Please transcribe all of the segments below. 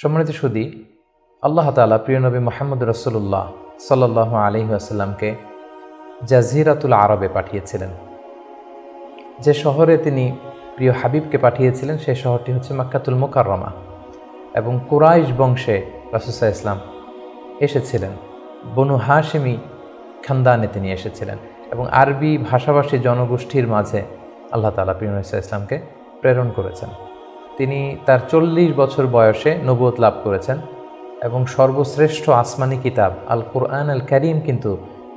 সম্মানিত সুধী, আল্লাহ তাআলা প্রিয় নবী মুহাম্মদ রাসূলুল্লাহ সাল্লাল্লাহু আলাইহি ওয়াসাল্লামকে জাজিরাতুল আরবে পাঠিয়েছিলেন। যে শহরে তিনি প্রিয় হাবিবকে পাঠিয়েছিলেন সেই শহরটি হচ্ছে মক্কাতুল মুকাররমা, এবং কুরাইশ বংশে রাসূল সাল্লাল্লাহু আলাইহি ওয়াসাল্লাম এসেছিলেন। বনু হাশিমি খানদানে তিনি এসেছিলেন এবং আরবি ভাষাভাষী জনগোষ্ঠীর মাঝে আল্লাহ তাআলা প্রিয় নবী সাল্লাল্লাহু আলাইহি ওয়াসাল্লামকে প্রেরণ করেছেন। তিনি তার 40 বছর বয়সে নবুয়ত লাভ করেছেন এবং সর্বশ্রেষ্ঠ আসমানি কিতাব আল কুরআন আল কারীম কিন্তু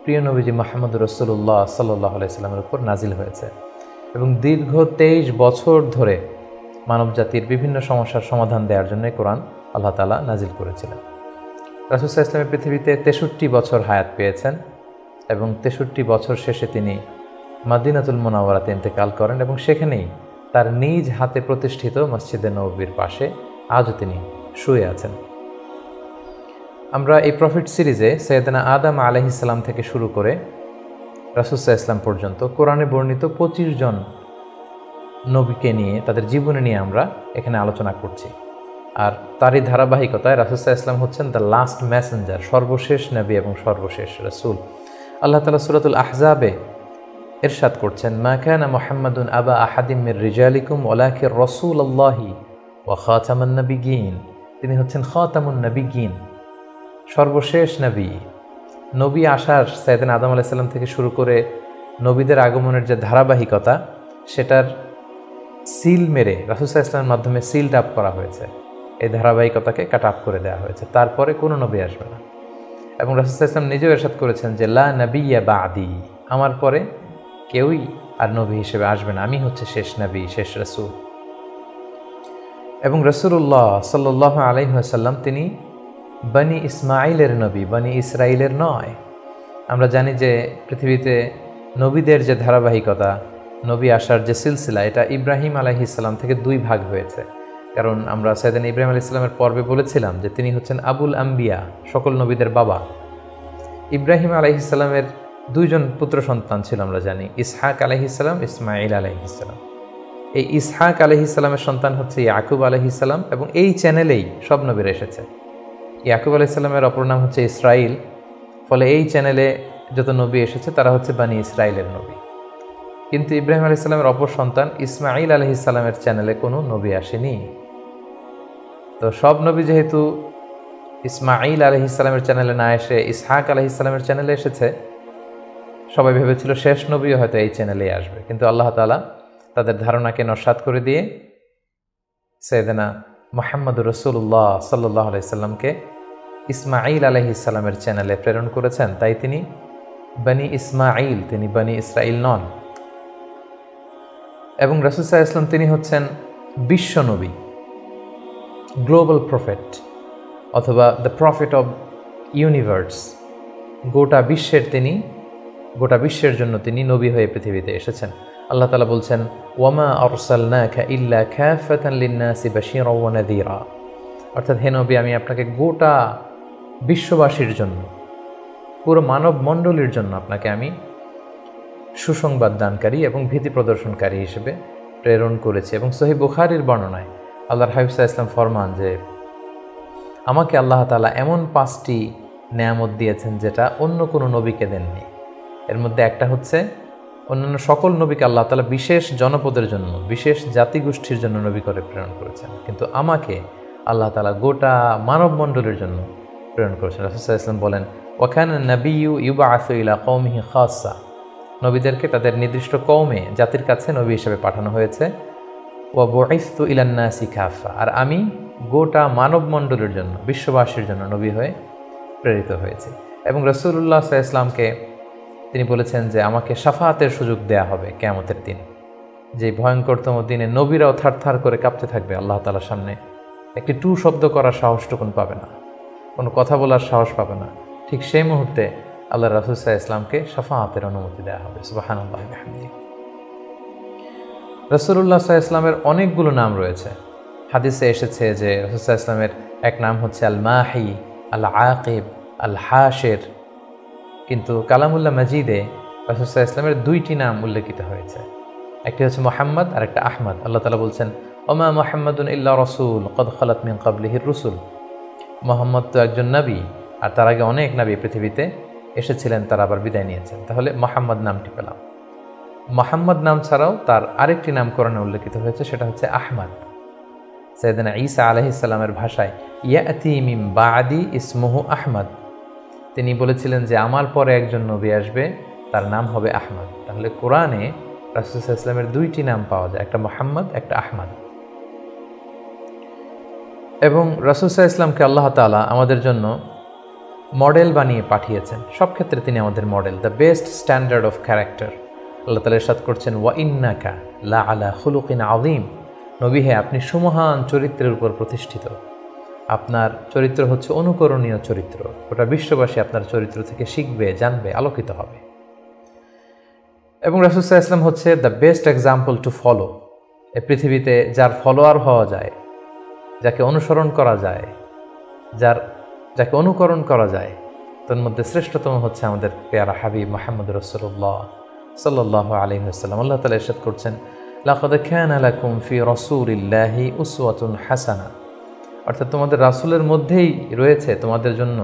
প্রিয় নবীজি মুহাম্মদ রাসূলুল্লাহ সাল্লাল্লাহু আলাইহি ওয়াসাল্লামের উপর নাজিল হয়েছে এবং দীর্ঘ 23 বছর ধরে মানবজাতির বিভিন্ন সমস্যার সমাধান দেওয়ার জন্য কোরআন আল্লাহ তাআলা নাজিল করেছিলেন। রাসূল সাল্লাল্লাহু আলাইহি ওয়াসাল্লাম পৃথিবীতে 63 বছর হায়াত পেয়েছেন এবং 63 বছর শেষে তিনি মদিনাতুল মুনাওয়ারাতে ইন্তেকাল করেন এবং সেখানেই তার নিজ হাতে প্রতিষ্ঠিত মসজিদে নববীর পাশে আজও তিনি শুয়ে আছেন। আমরা এই প্রফিট সিরিজে সৈয়দনা আদম আলাইহিস সালাম থেকে শুরু করে রাসূল সাল্লাল্লাহু আলাইহি ওয়াসাল্লাম পর্যন্ত কোরআনে বর্ণিত 25 জন নবীকে নিয়ে, তাদের জীবনে নিয়ে আমরা এখানে আলোচনা করছি। আর তারই ধারাবাহিকতায় রাসূল সাল্লাল্লাহু আলাইহি ওয়াসাল্লাম হচ্ছেন দ্য লাস্ট মেসেঞ্জার, সর্বশেষ নবী এবং সর্বশেষ রাসূল। আল্লাহ তাআলা সূরাতুল আহজাবে ইরশাদ করছেন, মা কানা মুহাম্মাদুন আবা আহাদিম মির রিজালিকুম ওয়ালাকিন রাসূলুল্লাহি ওয়া খাতামান নাবিয়্যিন। তিনি হচ্ছেন খাতামুন নাবিয়্যিন, সর্বশেষ নবী। নবী আসার সাইয়েদনা আদম আলাইহিস সালাম থেকে শুরু করে নবীদের আগমনের যে ধারাবাহিকতা, সেটার সিল মেরে রাসূল সাল্লাল্লাহু আলাইহি ওয়াসাল্লামের মাধ্যমে সিলড আপ করা হয়েছে। এই ধারাবাহিকতাকে কাট আপ করে দেওয়া হয়েছে, তারপরে কোনো নবী আসবে না। এবং রাসূল সাল্লাল্লাহু আলাইহি ওয়াসাল্লাম নিজেও ইরশাদ করেছেন যে লা নাবিয়্যা বা'দি, আমার পরে কেউই আর নবী হিসেবে আসবে না, আমি হচ্ছে শেষ নবী, শেষ রাসূল। এবং রাসূলুল্লাহ সাল্লাল্লাহু আলাইহি ওয়াসাল্লাম তিনি বনি ইসমাঈলের নবী, বনি ইসরাইলের নয়। আমরা জানি যে পৃথিবীতে নবীদের যে ধারাবাহিকতা, নবী আসার যে সিলসিলা, এটা ইব্রাহিম আলাইহিস সালাম থেকে 2 ভাগ হয়েছে। কারণ আমরা সাইয়েদনা ইব্রাহিম আলাইহিস সালামের পর্বে বলেছিলাম যে তিনি হচ্ছেন আবুল আম্বিয়া, সকল নবীদের বাবা। ইব্রাহিম আলাইহিস সালামের 2 জন পুত্র সন্তান ছিল, আমরা জানি, ইসহাক আলাইহিস সালাম, ইসমাঈল আলাইহিস সালাম। এই ইসহাক আলাইহিস সালামের সন্তান হচ্ছে ইয়াকুব আলাইহিস সালাম, এবং এই চ্যানেলেই সব নবীরা এসেছে। ইয়াকুব আলাইহিস সালামের অপর নাম হচ্ছে ইসরাইল, ফলে এই চ্যানেলে যত নবী এসেছে তারা হচ্ছে বনি ইসরাইলের নবী। কিন্তু ইব্রাহিম আলাইহিস সালামের অপর সন্তান ইসমাঈল আলাইহিস সালামের চ্যানেলে কোনো নবী আসেনি। তো সব নবী যেহেতু ইসমাঈল আলাইহিস সালামের চ্যানেলে না এসে ইসহাক আলাইহিস সালামের চ্যানেলে এসেছে, সবাই ভেবেছিল শেষ নবীও হয়তো এই চ্যানেলেই আসবে। কিন্তু আল্লাহ তাআলা তাদের ধারণাকে নস্যাৎ করে দিয়ে সাইয়েদনা মুহাম্মদুর রাসূলুল্লাহ সাল্লাল্লাহু আলাইহি সাল্লামকে ইসমাঈল আলাইহিস সালামের চ্যানেলে প্রেরণ করেছেন। তাই তিনি বনি ইসমাঈল, তিনি বনি ইসরাইল নন। এবং রাসূল সাল্লাল্লাহু আলাইহি ওয়াসাল্লাম তিনি হচ্ছেন বিশ্ব নবী, গ্লোবাল প্রফেট, অথবা দ্য প্রফেট অব ইউনিভার্স। গোটা বিশ্বের জন্য তিনি নবী হয়ে পৃথিবীতে এসেছেন। আল্লাহ তাআলা বলছেন, ওয়ামা আরসালনাকা ইল্লা কাফাতান লিন-নাসি বাশীরাও ওয়া নাযীরা। অর্থাৎ হে নবী, আমি আপনাকে গোটা বিশ্ববাসীর জন্য, পুরো মানব মণ্ডলীর জন্য আপনাকে আমি সুসংবাদ দানকারী এবং ভীতি প্রদর্শনকারী হিসেবে প্রেরণ করেছি। এবং সহিহ বুখারীর বর্ণনায় আল্লাহর হাবিব সাল্লাল্লাহু আলাইহি ওয়াসাল্লাম ফরমান যে আমাকে আল্লাহ তাআলা এমন 5টি নেয়ামত দিয়েছেন যেটা অন্য কোনো নবীকে দেননি। এর মধ্যে একটা হচ্ছে, অন্যান্য সকল নবীকে আল্লাহ তাআলা বিশেষ জনপদের জন্য, বিশেষ জাতিগোষ্ঠীর জন্য নবী করে প্রেরণ করেছেন, কিন্তু আমাকে আল্লাহ তাআলা গোটা মানব মণ্ডলীর জন্য প্রেরণ করেছেন। রাসূল সাল্লাল্লাহু আলাইহি ওয়াসাল্লাম বলেন, ওয়া কানা নাবিয়্যু ইউবআসু ইলা কওমিহি খাসসা। নবীদেরকে তাদের নির্দিষ্ট কওমে, জাতির কাছে নবী হিসেবে পাঠানো হয়েছে। ওয়া বুইসতু ইলান নাসি কাফা, আর আমি গোটা মানব মণ্ডলীর জন্য, বিশ্ববাসীর জন্য নবী হয়ে প্রেরিত হয়েছে। এবং রাসূলুল্লাহ সাল্লাল্লাহু আলাইহি ওয়াসাল্লামকে তিনি বলেছেন যে আমাকে শাফাআতের সুযোগ দেয়া হবে কিয়ামতের দিন, যে ভয়ঙ্করতম দিনে নবীরাও থারথার করে কাঁপতে থাকবে আল্লাহ তাআলার সামনে, একটি টু শব্দ করার সাহসটুকুন পাবে না, কোনো কথা বলার সাহস পাবে না। ঠিক সেই মুহূর্তে আল্লাহ রাসূল সাল্লাল্লাহু আলাইহি ওয়াসাল্লামকে শাফাআতের অনুমতি দেওয়া হবে। সুবহানাল্লাহি ওয়া বিহামদিহি। রাসূলুল্লাহ সাল্লাল্লাহু আলাইহি ওয়াসাল্লামের অনেকগুলো নাম রয়েছে। হাদিসে এসেছে যে রাসূল সাল্লাল্লাহু আলাইহি ওয়াসাল্লামের এক নাম হচ্ছে আল মাহি, আল আকিব, আল হাশির। কিন্তু কালামুল্লাহ মাজিদে রাসূল সাল্লাল্লাহু আলাইহি ওয়াসাল্লামের 2টি নাম উল্লেখিত হয়েছে, একটি হচ্ছে মুহাম্মদ আর একটা আহমদ। আল্লাহ তাআলা বলছেন, ওমা মুহাম্মাদুন ইল্লা রাসূল ক্বাদ খালাত মিন ক্বাবলিহির রুসুল, মুহাম্মদ তো একজন নবী, আর তার আগে অনেক নবী পৃথিবীতে এসেছিলেন, তারা আবার বিদায় নিয়েছেন। তাহলে মুহাম্মদ নামটি পেলাম। মুহাম্মদ নাম ছাড়াও তার আরেকটি নাম কোরআনে উল্লেখিত হয়েছে, সেটা হচ্ছে আহমদ। সাইয়েদনা ঈসা আলাইহিস সালামের ভাষায় ইয়াতি মিন বাদি ইসমুহু আহমদ, তিনি বলেছিলেন যে আমার পরে একজন নবী আসবে, তার নাম হবে আহমদ। তাহলে কোরআনে রাসূল সাল্লাল্লাহু আলাইহি ওয়াসাল্লামের দুইটি নাম পাওয়া যায়, একটা মুহাম্মদ, একটা আহমদ। এবং রাসূল সাল্লাল্লাহু আলাইহি ওয়াসাল্লামকে আল্লাহ তাআলা আমাদের জন্য মডেল বানিয়ে পাঠিয়েছেন। সব ক্ষেত্রে তিনি আমাদের model, the best standard of character. Allah তাআলা ইরশাদ করছেন, ওয়া ইন্নাকা লা আলা খুলুকিন আযীম, নবী হে আপনি সুমহান চরিত্রের উপর প্রতিষ্ঠিত। আপনার চরিত্র হচ্ছে অনুকরণীয় চরিত্র, গোটা বিশ্ববাসী আপনার চরিত্র থেকে শিখবে, জানবে, আলোকিত হবে। এবং রাসূল সাল্লাল্লাহু আলাইহি ওয়াসাল্লাম হচ্ছে the best example to follow. এই পৃথিবীতে যার ফলোয়ার হওয়া যায়, যাকে অনুসরণ করা যায়, যাকে অনুকরণ করা যায়, তার মধ্যে শ্রেষ্ঠতম হচ্ছে আমাদের পেয়ারা হাবিব মুহাম্মদ রাসূলুল্লাহ সাল্লাল্লাহু আলাইহি ওয়াসাল্লাম। আল্লাহ তাআলা ইরশাদ করছেন, লাকাদ কানা লাকুম ফি রাসূলিল্লাহি উসওয়াতুন হাসানা, অর্থাৎ তোমাদের রাসূলের মধ্যেই রয়েছে তোমাদের জন্য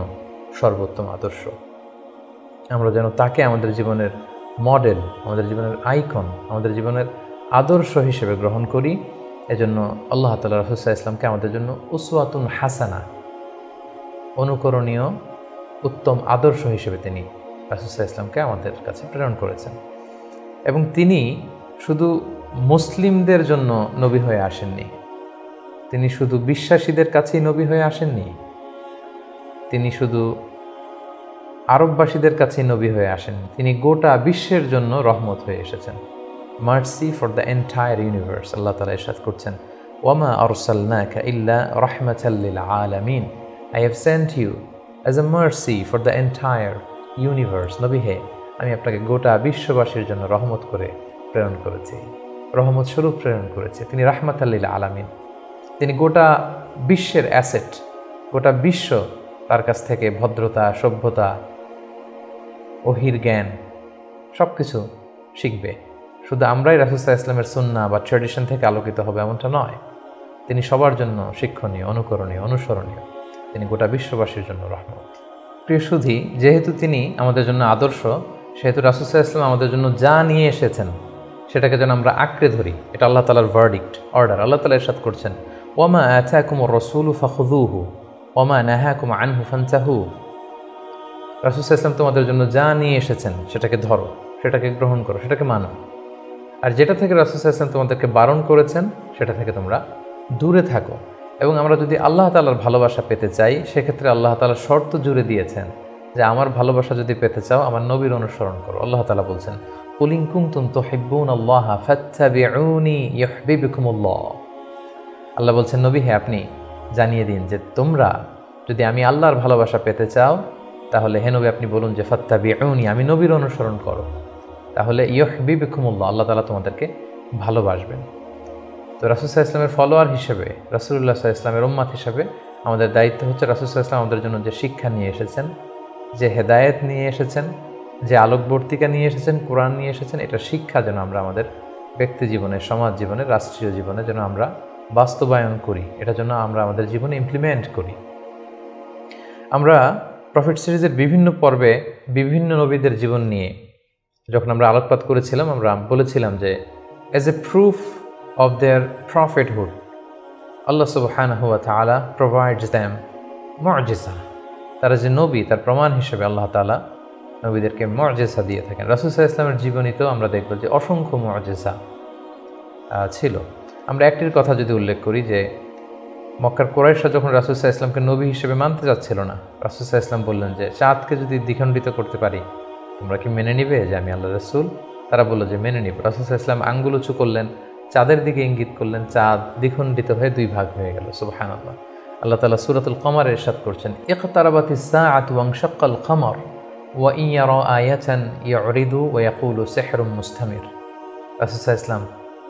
সর্বোত্তম আদর্শ। আমরা যেন তাকে আমাদের জীবনের মডেল, আমাদের জীবনের আইকন, আমাদের জীবনের আদর্শ হিসেবে গ্রহণ করি। এজন্য আল্লাহ তাআলা রাসূল সাল্লাল্লাহু আলাইহি ওয়াসাল্লামকে আমাদের জন্য উসওয়াতুন হাসানা, অনুকরণীয় উত্তম আদর্শ হিসেবে তিনি রাসূল সাল্লাল্লাহু আলাইহি ওয়াসাল্লামকে আমাদের কাছে প্রেরণ করেছেন। এবং তিনি শুধু মুসলিমদের জন্য নবী হয়ে আসেননি, তিনি শুধু বিশ্বাসীদের কাছেই নবী হয়ে আসেননি, তিনি শুধু আরববাসীদের কাছেই নবী হয়ে আসেননি, তিনি গোটা বিশ্বের জন্য রহমত হয়ে এসেছেন। Mercy for the entire universe. Allah তাআলা ইরশাদ করছেন, ওয়ামা আরসালনাকা ইল্লা রাহমাতাল লিল আলামিন, I have sent you as a mercy for the entire universe. নবী হে আমি আপনাকে গোটা বিশ্ববাসীর জন্য রহমত করে প্রেরণ করেছি, রহমত স্বরূপ প্রেরণ করেছি। তিনি রাহমাতাল লিল আলামিন, তিনি গোটা বিশ্বের অ্যাসেট, গোটা বিশ্ব তার কাছ থেকে ভদ্রতা, সভ্যতা, ওহির জ্ঞান সব কিছু শিখবে। শুধু আমরাই রাসূল সাল্লাল্লাহু আলাইহি ওয়াসাল্লামের সুন্নাহ বা ট্র্যাডিশন থেকে আলোকিত হবে এমনটা নয়, তিনি সবার জন্য শিক্ষণীয়, অনুকরণীয়, অনুসরণীয়, তিনি গোটা বিশ্ববাসীর জন্য রহমত। প্রিয় সুধী, যেহেতু তিনি আমাদের জন্য আদর্শ, সেহেতু রাসূল সাল্লাল্লাহু আলাইহি ওয়াসাল্লাম আমাদের জন্য যা নিয়ে এসেছেন সেটাকে যেন আমরা আঁকড়ে ধরি। এটা আল্লাহ তাআলার ভার্ডিক্ট, অর্ডার। আল্লাহ তাআলা ইরশাদ করছেন, ওয়ামা আতাকুমুর রাসূলু ফাখুযুহু ওয়ামা নাহাকুম আনহু ফান্তাহু। রাসূল সাল্লাল্লাহু আলাইহি ওয়াসাল্লাম তোমাদের জন্য যা নিয়ে এসেছেন সেটাকে ধরো, সেটাকে গ্রহণ করো, সেটাকে মানো। আর যেটা থেকে রাসূল সাল্লাল্লাহু আলাইহি ওয়াসাল্লাম তোমাদেরকে বারণ করেছেন সেটা থেকে তোমরা দূরে থাকো। এবং আমরা যদি আল্লাহ তাআলার ভালোবাসা পেতে চাই, সেক্ষেত্রে আল্লাহ তাআলা শর্ত জুড়ে দিয়েছেন যে আমার ভালোবাসা যদি পেতে চাও আমার নবীর অনুসরণ করো। আল্লাহ তাআলা বলছেন, কুল ইন কুনতুম তুহিব্বুনাল্লাহা ফাত্তাবিউনি ইউহিব্বুকুমুল্লাহ। আল্লাহ বলছেন, নবী হে আপনি জানিয়ে দিন যে তোমরা যদি আমি আল্লাহর ভালোবাসা পেতে চাও, তাহলে হে নবী আপনি বলুন যে ফাত্তাবিউনি, আমি নবীর অনুসরণ করো, তাহলে ইউহিব্বুকুমুল্লাহ, আল্লাহ তাআলা তোমাদেরকে ভালোবাসবেন। তো রাসূল সাল্লাল্লাহু আলাইহি ওয়াসাল্লামের ফলোয়ার হিসেবে, রাসূলুল্লাহ সাল্লাল্লাহু আলাইহি ওয়াসাল্লামের উম্মত হিসেবে আমাদের দায়িত্ব হচ্ছে রাসূল সাল্লাল্লাহু আলাইহি ওয়াসাল্লাম আমাদের জন্য যে শিক্ষা নিয়ে এসেছেন, যে হেদায়েত নিয়ে এসেছেন, যে আলোকবর্তিকা নিয়ে এসেছেন, কোরআন নিয়ে এসেছেন, এটা শিক্ষা যেন আমরা আমাদের ব্যক্তি জীবনে, সমাজ জীবনে, রাষ্ট্রীয় জীবনে যেন আমরা বাস্তবায়ন করি, এটা যেন আমরা আমাদের জীবনে ইমপ্লিমেন্ট করি। আমরা প্রফেট সিরিজের বিভিন্ন পর্বে বিভিন্ন নবীদের জীবন নিয়ে যখন আমরা আলোকপাত করেছিলাম, আমরা বলেছিলাম যে as a proof of their prophethood, Allah subhanahu wa ta'ala provides them মুআজিজা। তারা যে নবী, তার প্রমাণ হিসেবে আল্লাহ তাআলা নবীদেরকে মুআজিজা দিয়ে থাকেন। রাসূল সাল্লাল্লাহু আলাইহি ওয়াসাল্লামের জীবনীতেও আমরা দেখব যে অসংখ্য মুআজিজা ছিল। আমরা একটির কথা যদি উল্লেখ করি যে মক্কার কুরাইশরা যখন রাসূল সাল্লাল্লাহু আলাইহি ওয়াসাল্লামকে নবী হিসেবে মানতে যাচ্ছিল না, রাসূল সাল্লাল্লাহু আলাইহি ওয়াসাল্লাম বললেন যে চাঁদকে যদি দ্বিখণ্ডিত করতে পারি তোমরা কি মেনে নিবে যে আমি আল্লাহর রাসূল? তারা বলল যে মেনে নিব। রাসূল সাল্লাল্লাহু আলাইহি ওয়াসাল্লাম আঙ্গুল উঁচু করলেন, চাঁদের দিকে ইঙ্গিত করলেন, চাঁদ দ্বিখণ্ডিত হয়ে দুই ভাগ হয়ে গেল। সুবহানাল্লাহ। আল্লাহ তাআলা সূরাতুল কমারে ইরশাদ করছেন, ইকতারাবাতিস সাআতু ওয়ানশাক্কাল কমর ওয়া ইন ইয়ারা আয়াতান ইউরিদু ওয়া ইয়াকুলু সিহরুম মুস্তামির। রাসূল সাল্লাল্লাহু আলাইহি ওয়াসাল্লাম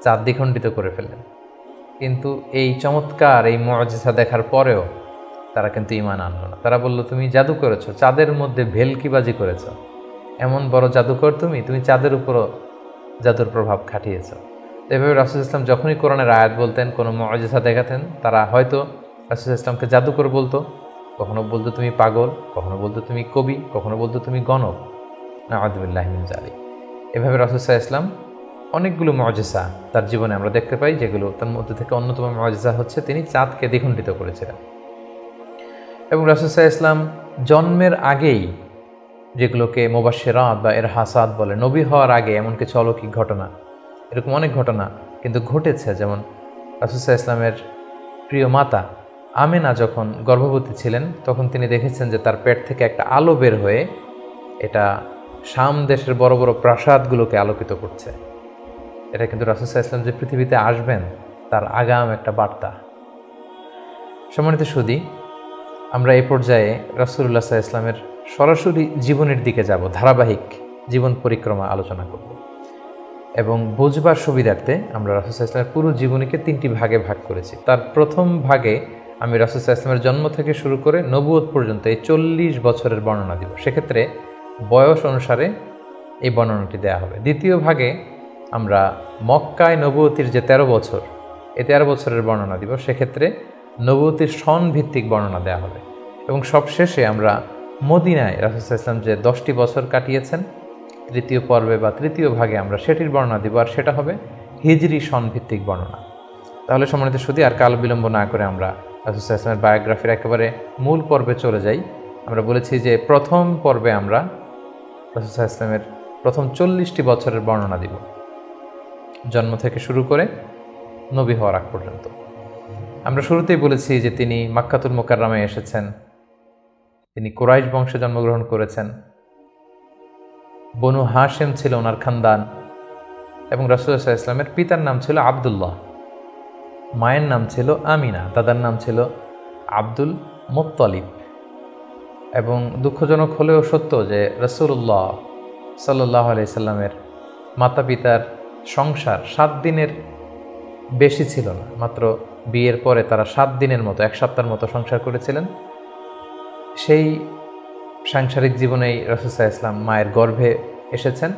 চাঁদ দ্বিখণ্ডিত করে ফেললেন, কিন্তু এই চমৎকার এই মুআজিজা দেখার পরেও তারা কিন্তু ঈমান আনলো না। তারা বলল, তুমি জাদু করেছো, চাঁদের মধ্যে ভেলকিবাজি করেছো, এমন বড় জাদুকর তুমি চাঁদের উপরও জাদুর প্রভাব খাটিয়েছো। এভাবে রাসূল ইসলাম যখনই কোরআনের আয়াত বলতেন, কোনো মুআজিজা দেখাতেন, তারা হয়তো রাসূল ইসলামকে জাদুকর বলতো, কখনো বলতো তুমি পাগল, কখনো বলতো তুমি কবি, কখনো বলতো তুমি গণক, নাউযু বিল্লাহি মিন যালিক। এভাবে রাসূল সাল্লাল্লাহু আলাইহি ওয়াসাল্লাম অনেকগুলো মুআজিজা তার জীবনে আমরা দেখতে পাই, যেগুলো তার মধ্যে থেকে অন্যতম মুআজিজা হচ্ছে তিনি চাঁদকে দ্বিখণ্ডিত করেছিলেন। এবং রাসূল সাল্লাল্লাহু আলাইহি ওয়াসাল্লাম জন্মের আগেই, যেগুলোকে মুবাশশিরাত বা ইরহাসাত বলে, নবী হওয়ার আগে এমন কিছু অলৌকিক ঘটনা, এরকম অনেক ঘটনা কিন্তু ঘটেছে। যেমন রাসূল সাল্লাল্লাহু আলাইহি ওয়াসাল্লামের প্রিয় মাতা আমেনা যখন গর্ভবতী ছিলেন, তখন তিনি দেখেছেন যে তার পেট থেকে একটা আলো বের হয়ে এটা শাম দেশের বড় বড় প্রাসাদগুলোকে আলোকিত করছে। এটা কিন্তু রাসূল সাল্লাল্লাহু আলাইহি ওয়াসাল্লাম যে পৃথিবীতে আসবেন তার আগাম একটা বার্তা। সম্মানিত সুধী, আমরা এই পর্যায়ে রাসূলুল্লাহ সাল্লাল্লাহু আলাইহি ওয়াসাল্লামের সরাসরি জীবনের দিকে যাব, ধারাবাহিক জীবন পরিক্রমা আলোচনা করব এবং বুঝবার সুবিধার্থে আমরা রাসূল সাল্লাল্লাহু আলাইহি ওয়াসাল্লামের পুরো জীবনীকে 3টি ভাগে ভাগ করেছি। তার প্রথম ভাগে আমি রাসূল সাল্লাল্লাহু আলাইহি ওয়াসাল্লামের জন্ম থেকে শুরু করে নবুয়ত পর্যন্ত এই 40 বছরের বর্ণনা দিব। সেক্ষেত্রে বয়স অনুসারে এই বর্ণনাটি দেয়া হবে। দ্বিতীয় ভাগে আমরা মক্কায় নবুয়তির যে 13 বছর, এই 13 বছরের বর্ণনা দিব। সেক্ষেত্রে নবুয়তির সন ভিত্তিক বর্ণনা দেওয়া হবে। এবং সবশেষে আমরা মদিনায় রাসূল সাল্লাল্লাহু আলাইহি ওয়াসাল্লাম যে 10টি বছর কাটিয়েছেন, তৃতীয় পর্বে বা তৃতীয় ভাগে আমরা সেটির বর্ণনা দিব, আর সেটা হবে হিজরি সন ভিত্তিক বর্ণনা। তাহলে সম্মানিত সুধী, আর কাল বিলম্ব না করে আমরা রাসূল সাল্লাল্লাহু আলাইহি ওয়াসাল্লামের বায়োগ্রাফির একেবারে মূল পর্বে চলে যাই। আমরা বলেছি যে প্রথম পর্বে আমরা রাসূল সাল্লাল্লাহু আলাইহি ওয়াসাল্লামের প্রথম 40টি বছরের বর্ণনা দিব, জন্ম থেকে শুরু করে নবী হওয়ার আগ পর্যন্ত। আমরা শুরুতেই বলেছি যে তিনি মাক্কাতুল মুকাররমায় এসেছেন, তিনি কুরাইশ বংশে জন্মগ্রহণ করেছেন, বনু হাশেম ছিল ওনার খানদান, এবং রাসূলুল্লাহ সাল্লাল্লাহু আলাইহি ওয়াসাল্লামের পিতার নাম ছিল আব্দুল্লাহ, মায়ের নাম ছিল আমিনা, দাদার নাম ছিল আব্দুল মুত্তালিব। এবং দুঃখজনক হলেও সত্য যে রাসূলুল্লাহ সাল্লাল্লাহু আলাইহি সাল্লামের মাতা পিতার সংসার 7 দিনের বেশি ছিল না। মাত্র বিয়ের পরে তারা 7 দিনের মতো, 1 সপ্তাহের মতো সংসার করেছিলেন। সেই সাংসারিক জীবনেই রাসূল সাল্লাল্লাহু আলাইহি ওয়াসাল্লাম মায়ের গর্ভে এসেছেন।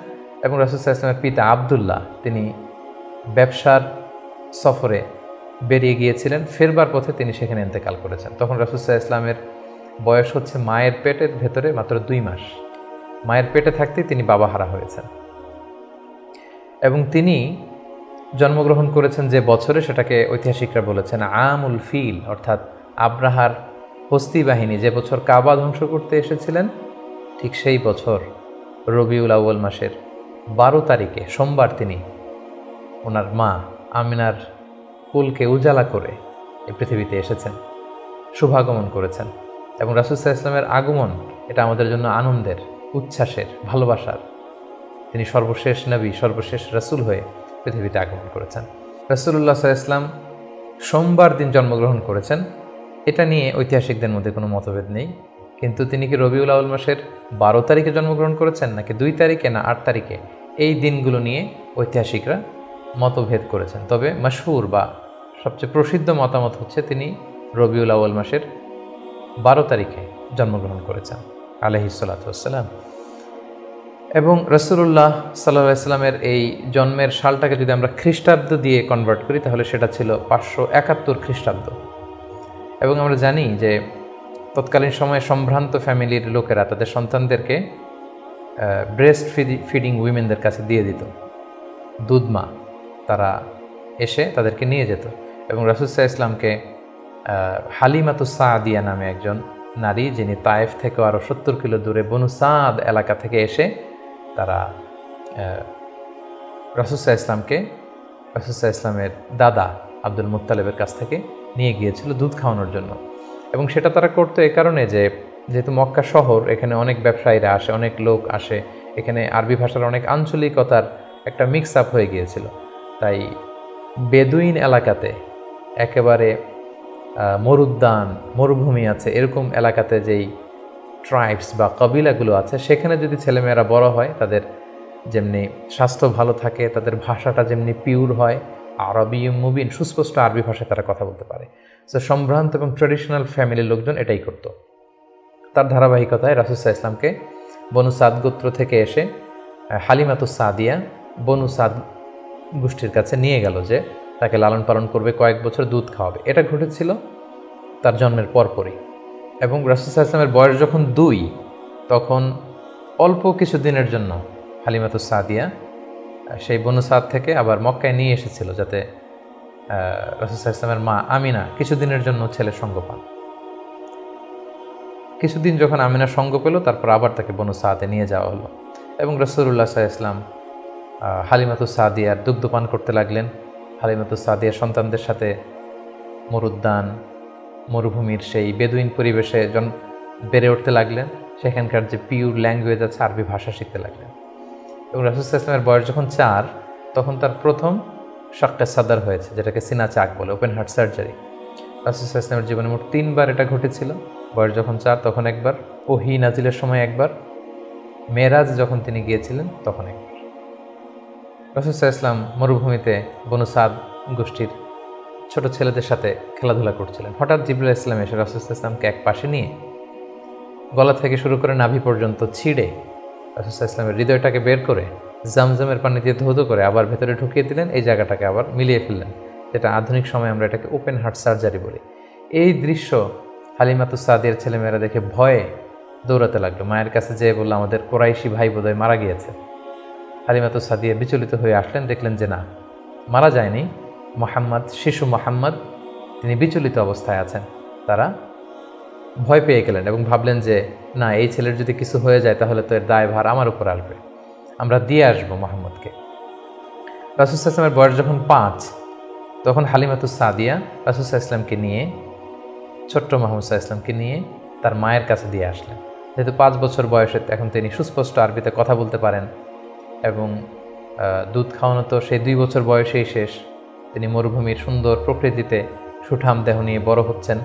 এবং রাসূল সাল্লাল্লাহু আলাইহি ওয়াসাল্লামের পিতা আব্দুল্লাহ তিনি ব্যবসার সফরে বেরিয়ে গিয়েছিলেন, ফেরবার পথে তিনি সেখানে ইন্তেকাল করেছেন। তখন রাসূল সাল্লাল্লাহু আলাইহি ওয়াসাল্লামের বয়স হচ্ছে মায়ের পেটের ভেতরে মাত্র 2 মাস। মায়ের পেটে থাকতেই তিনি বাবাহারা হয়েছেন। এবং তিনি জন্মগ্রহণ করেছেন যে বছরে, সেটাকে ঐতিহাসিকরা বলেছেন আমুল ফিল, অর্থাৎ আব্রাহার হস্তি বাহিনী যে বছর কাবা ধ্বংস করতে এসেছিলেন, ঠিক সেই বছর রবিউল আউয়াল মাসের 12 তারিখে সোমবার তিনি ওনার মা আমিনার কুলকে উজালা করে এই পৃথিবীতে এসেছেন, শুভাগমন করেছেন। এবং রাসূল সাল্লাল্লাহু আলাইহি ওয়াসাল্লামের আগমন এটা আমাদের জন্য আনন্দের, উচ্ছ্বাসের, ভালোবাসার। তিনি সর্বশেষ নবী, সর্বশেষ রাসূল হয়ে পৃথিবীতে আগমন করেছেন। রাসূলুল্লাহ সাল্লাল্লাহু আলাইহি ওয়াসাল্লাম সোমবার দিন জন্মগ্রহণ করেছেন, এটা নিয়ে ঐতিহাসিকদের মধ্যে কোনো মতভেদ নেই। কিন্তু তিনি কি রবিউল আউয়াল মাসের 12 তারিখে জন্মগ্রহণ করেছেন নাকি 2 তারিখে না 8 তারিখে, এই দিনগুলো নিয়ে ঐতিহাসিকরা মতভেদ করেছেন। তবে মাশহুর বা সবচেয়ে প্রসিদ্ধ মতামত হচ্ছে তিনি রবিউল আউয়াল মাসের 12 তারিখে জন্মগ্রহণ করেছেন আলাইহিস সালাতু ওয়াসসালাম। এবং রাসূলুল্লাহ সাল্লাল্লাহু আলাইহি ওয়াসাল্লামের এই জন্মের সালটাকে যদি আমরা খ্রিস্টাব্দ দিয়ে কনভার্ট করি, তাহলে সেটা ছিল 571 খ্রিস্টাব্দ। এবং আমরা জানি যে তৎকালীন সময়ে সম্ভ্রান্ত ফ্যামিলির লোকেরা তাদের সন্তানদেরকে ব্রেস্ট ফিডিং উইমেনদের কাছে দিয়ে দিত, দুধমা, তারা এসে তাদেরকে নিয়ে যেত। এবং রাসূল সাল্লাল্লাহু আলাইহি ওয়াসাল্লামকে হালিমাতুস সাদিয়া নামে একজন নারী, যিনি তায়েফ থেকে আরও 70 কিলো দূরে বনু সাদ এলাকা থেকে এসে তারা রাসূল সাল্লাল্লাহু আলাইহি ওয়াসাল্লামকে রাসূল সাল্লাল্লাহু আলাইহি ওয়াসাল্লামের দাদা আব্দুল মুত্তালিবের কাছ থেকে নিয়ে গিয়েছিল দুধ খাওয়ানোর জন্য। এবং সেটা তারা করতো এই কারণে যে যেহেতু মক্কা শহর, এখানে অনেক ব্যবসায়ীরা আসে, অনেক লোক আসে, এখানে আরবি ভাষার অনেক আঞ্চলিকতার একটা মিক্স আপ হয়ে গিয়েছিল। তাই বেদুইন এলাকাতে, একেবারে মরুদ্যান, মরুভূমি আছে, এরকম এলাকাতে যেই ট্রাইবস বা কবিলাগুলো আছে, সেখানে যদি ছেলেমেয়েরা বড় হয়, তাদের যেমনি স্বাস্থ্য ভালো থাকে, তাদের ভাষাটা যেমনি পিওর হয়, আরবি মুবিন, সুস্পষ্ট আরবি ভাষায় তারা কথা বলতে পারে। সো সম্ভ্রান্ত এবং ট্র্যাডিশনাল ফ্যামিলির লোকজন এটাই করত। তার ধারাবাহিকতায় রাসূল সাল্লাল্লাহু আলাইহি ওয়াসাল্লামকে বনু সাদ গোত্র থেকে এসে হালিমাতুস সাদিয়া বনু সাদ গোষ্ঠীর কাছে নিয়ে গেল যে তাকে লালন পালন করবে, কয়েক বছর দুধ খাওয়াবে। এটা ঘটেছিল তার জন্মের পরপরই। এবং রাসূল সাল্লাল্লাহু আলাইহি ওয়াসাল্লামের বয়স যখন 2, তখন অল্প কিছু দিনের জন্য হালিমাতুস সাদিয়া সেই বনু সাদ থেকে আবার মক্কায় নিয়ে এসেছিল, যাতে রাসূল সাল্লাল্লাহু আলাইহি ওয়াসাল্লামের মা আমিনা কিছুদিনের জন্য ছেলের সঙ্গ পান। কিছুদিন যখন আমিনা সঙ্গ পেল, তারপর আবার তাকে বনু সাদে নিয়ে যাওয়া হলো এবং রাসূলুল্লাহ সাল্লাল্লাহু আলাইহি ওয়াসাল্লাম হালিমাতুস সাদিয়ার দুগ্ধপান করতে লাগলেন। হালিমাতুস সাদিয়ার সন্তানদের সাথে মরুদ্যান, মরুভূমির সেই বেদুইন পরিবেশে বেড়ে উঠতে লাগলেন। সেখানকার যে পিওর ল্যাঙ্গুয়েজ আছে, আরবি ভাষা শিখতে লাগলেন। এবং রাসূল সাল্লাল্লাহু আলাইহি ওয়াসাল্লামের বয়স যখন 4, তখন তার প্রথম শাক্কা সাদার হয়েছে, যেটাকে সিনা চাক বলে, ওপেন হার্ট সার্জারি। রাসূল সাল্লাল্লাহু আলাইহি ওয়াসাল্লামের জীবনে মোট 3 বার এটা ঘটেছিল। বয়স যখন 4 তখন একবার, ওহী নাজিলের সময় একবার, মেরাজ যখন তিনি গিয়েছিলেন তখন একবার। রাসূল সাল্লাল্লাহু আলাইহি ওয়াসাল্লাম মরুভূমিতে বনু সাদ গোষ্ঠীর ছোট ছেলেদের সাথে খেলাধুলা করছিলেন। হঠাৎ জিবরাইল আলাইহিস সালাম এসে রাসূল সাল্লাল্লাহু আলাইহি ওয়াসাল্লামকে এক পাশে নিয়ে গলা থেকে শুরু করে নাভি পর্যন্ত ছিঁড়ে রাসূল সাল্লাল্লাহু আলাইহি ওয়াসাল্লামের হৃদয়টাকে বের করে জামজামের পানি দিয়ে ধৌত করে আবার ভেতরে ঢুকিয়ে দিলেন। এই জায়গাটাকে আবার মিলিয়ে ফেললেন, যেটা আধুনিক সময়ে আমরা এটাকে ওপেন হার্ট সার্জারি বলি। এই দৃশ্য হালিমাতুস সাদিয়ার ছেলেমেয়েরা দেখে ভয়ে দৌড়াতে লাগলো। মায়ের কাছে যেয়ে বলল, আমাদের কোরাইশি ভাই বোধহয় মারা গিয়েছে। হালিমাতুস সাদিয়া বিচলিত হয়ে আসলেন, দেখলেন যে না, মারা যায়নি। মুহাম্মদ, শিশু মুহাম্মদ, তিনি বিচলিত অবস্থায় আছেন। তারা ভয় পেয়ে গেলেন এবং ভাবলেন যে না, এই ছেলের যদি কিছু হয়ে যায় তাহলে তো এর দায়ভার আমার উপর আসবে, আমরা দিয়ে আসবো মুহাম্মদকে। রাসূল সাল্লাল্লাহু আলাইহি ওয়াসাল্লামের বয়স যখন 5, তখন হালিমাতুস সাদিয়া রাসূল সাল্লাল্লাহু আলাইহি ওয়াসাল্লামকে নিয়ে, ছোট্ট মুহাম্মদ সাল্লাল্লাহু আলাইহি ওয়াসাল্লামকে নিয়ে তার মায়ের কাছে দিয়ে আসলেন। যেহেতু 5 বছর বয়সে এখন তিনি সুস্পষ্ট আরবিতে কথা বলতে পারেন এবং দুধ খাওয়ানো তো সেই 2 বছর বয়সেই শেষ। তিনি মরুভূমির সুন্দর প্রকৃতিতে সুঠাম দেহ নিয়ে বড় হচ্ছেন,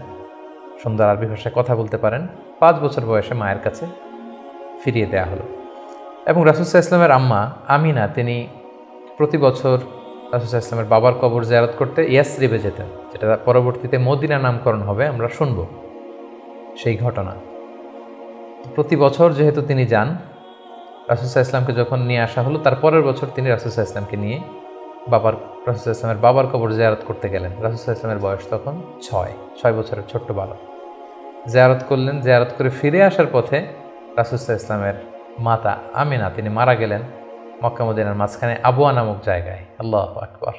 সুন্দর আরবি ভাষায় কথা বলতে পারেন। 5 বছর বয়সে মায়ের কাছে ফিরিয়ে দেওয়া হলো। এবং রাসূল সাল্লাল্লাহু আলাইহি ওয়াসাল্লামের আম্মা আমিনা, তিনি প্রতি বছর রাসূল সাল্লাল্লাহু আলাইহি ওয়াসাল্লামের বাবার কবর জিয়ারত করতে ইয়াসরিবে যেতেন, যেটা পরবর্তীতে মদিনা নামকরণ হবে, আমরা শুনব সেই ঘটনা। প্রতি বছর যেহেতু তিনি যান, রাসূল সাল্লাল্লাহু আলাইহি ওয়াসাল্লামকে যখন নিয়ে আসা হলো, তার পরের বছর তিনি রাসূল সাল্লাল্লাহু আলাইহি ওয়াসাল্লামকে নিয়ে রাসূল সাল্লাল্লাহু আলাইহি ওয়াসাল্লামের বাবার কবর জিয়ারত করতে গেলেন। রাসূল সাল্লাল্লাহু আলাইহি ওয়াসাল্লামের বয়স তখন 6 বছরের ছোট্ট বালক। জিয়ারত করলেন। জিয়ারত করে ফিরে আসার পথে রাসূল সাল্লাল্লাহু আলাইহি ওয়াসাল্লামের মাতা আমিনা, তিনি মারা গেলেন মক্কা মদিনার মাঝখানে আবওয়া নামক জায়গায়। আল্লাহু আকবার।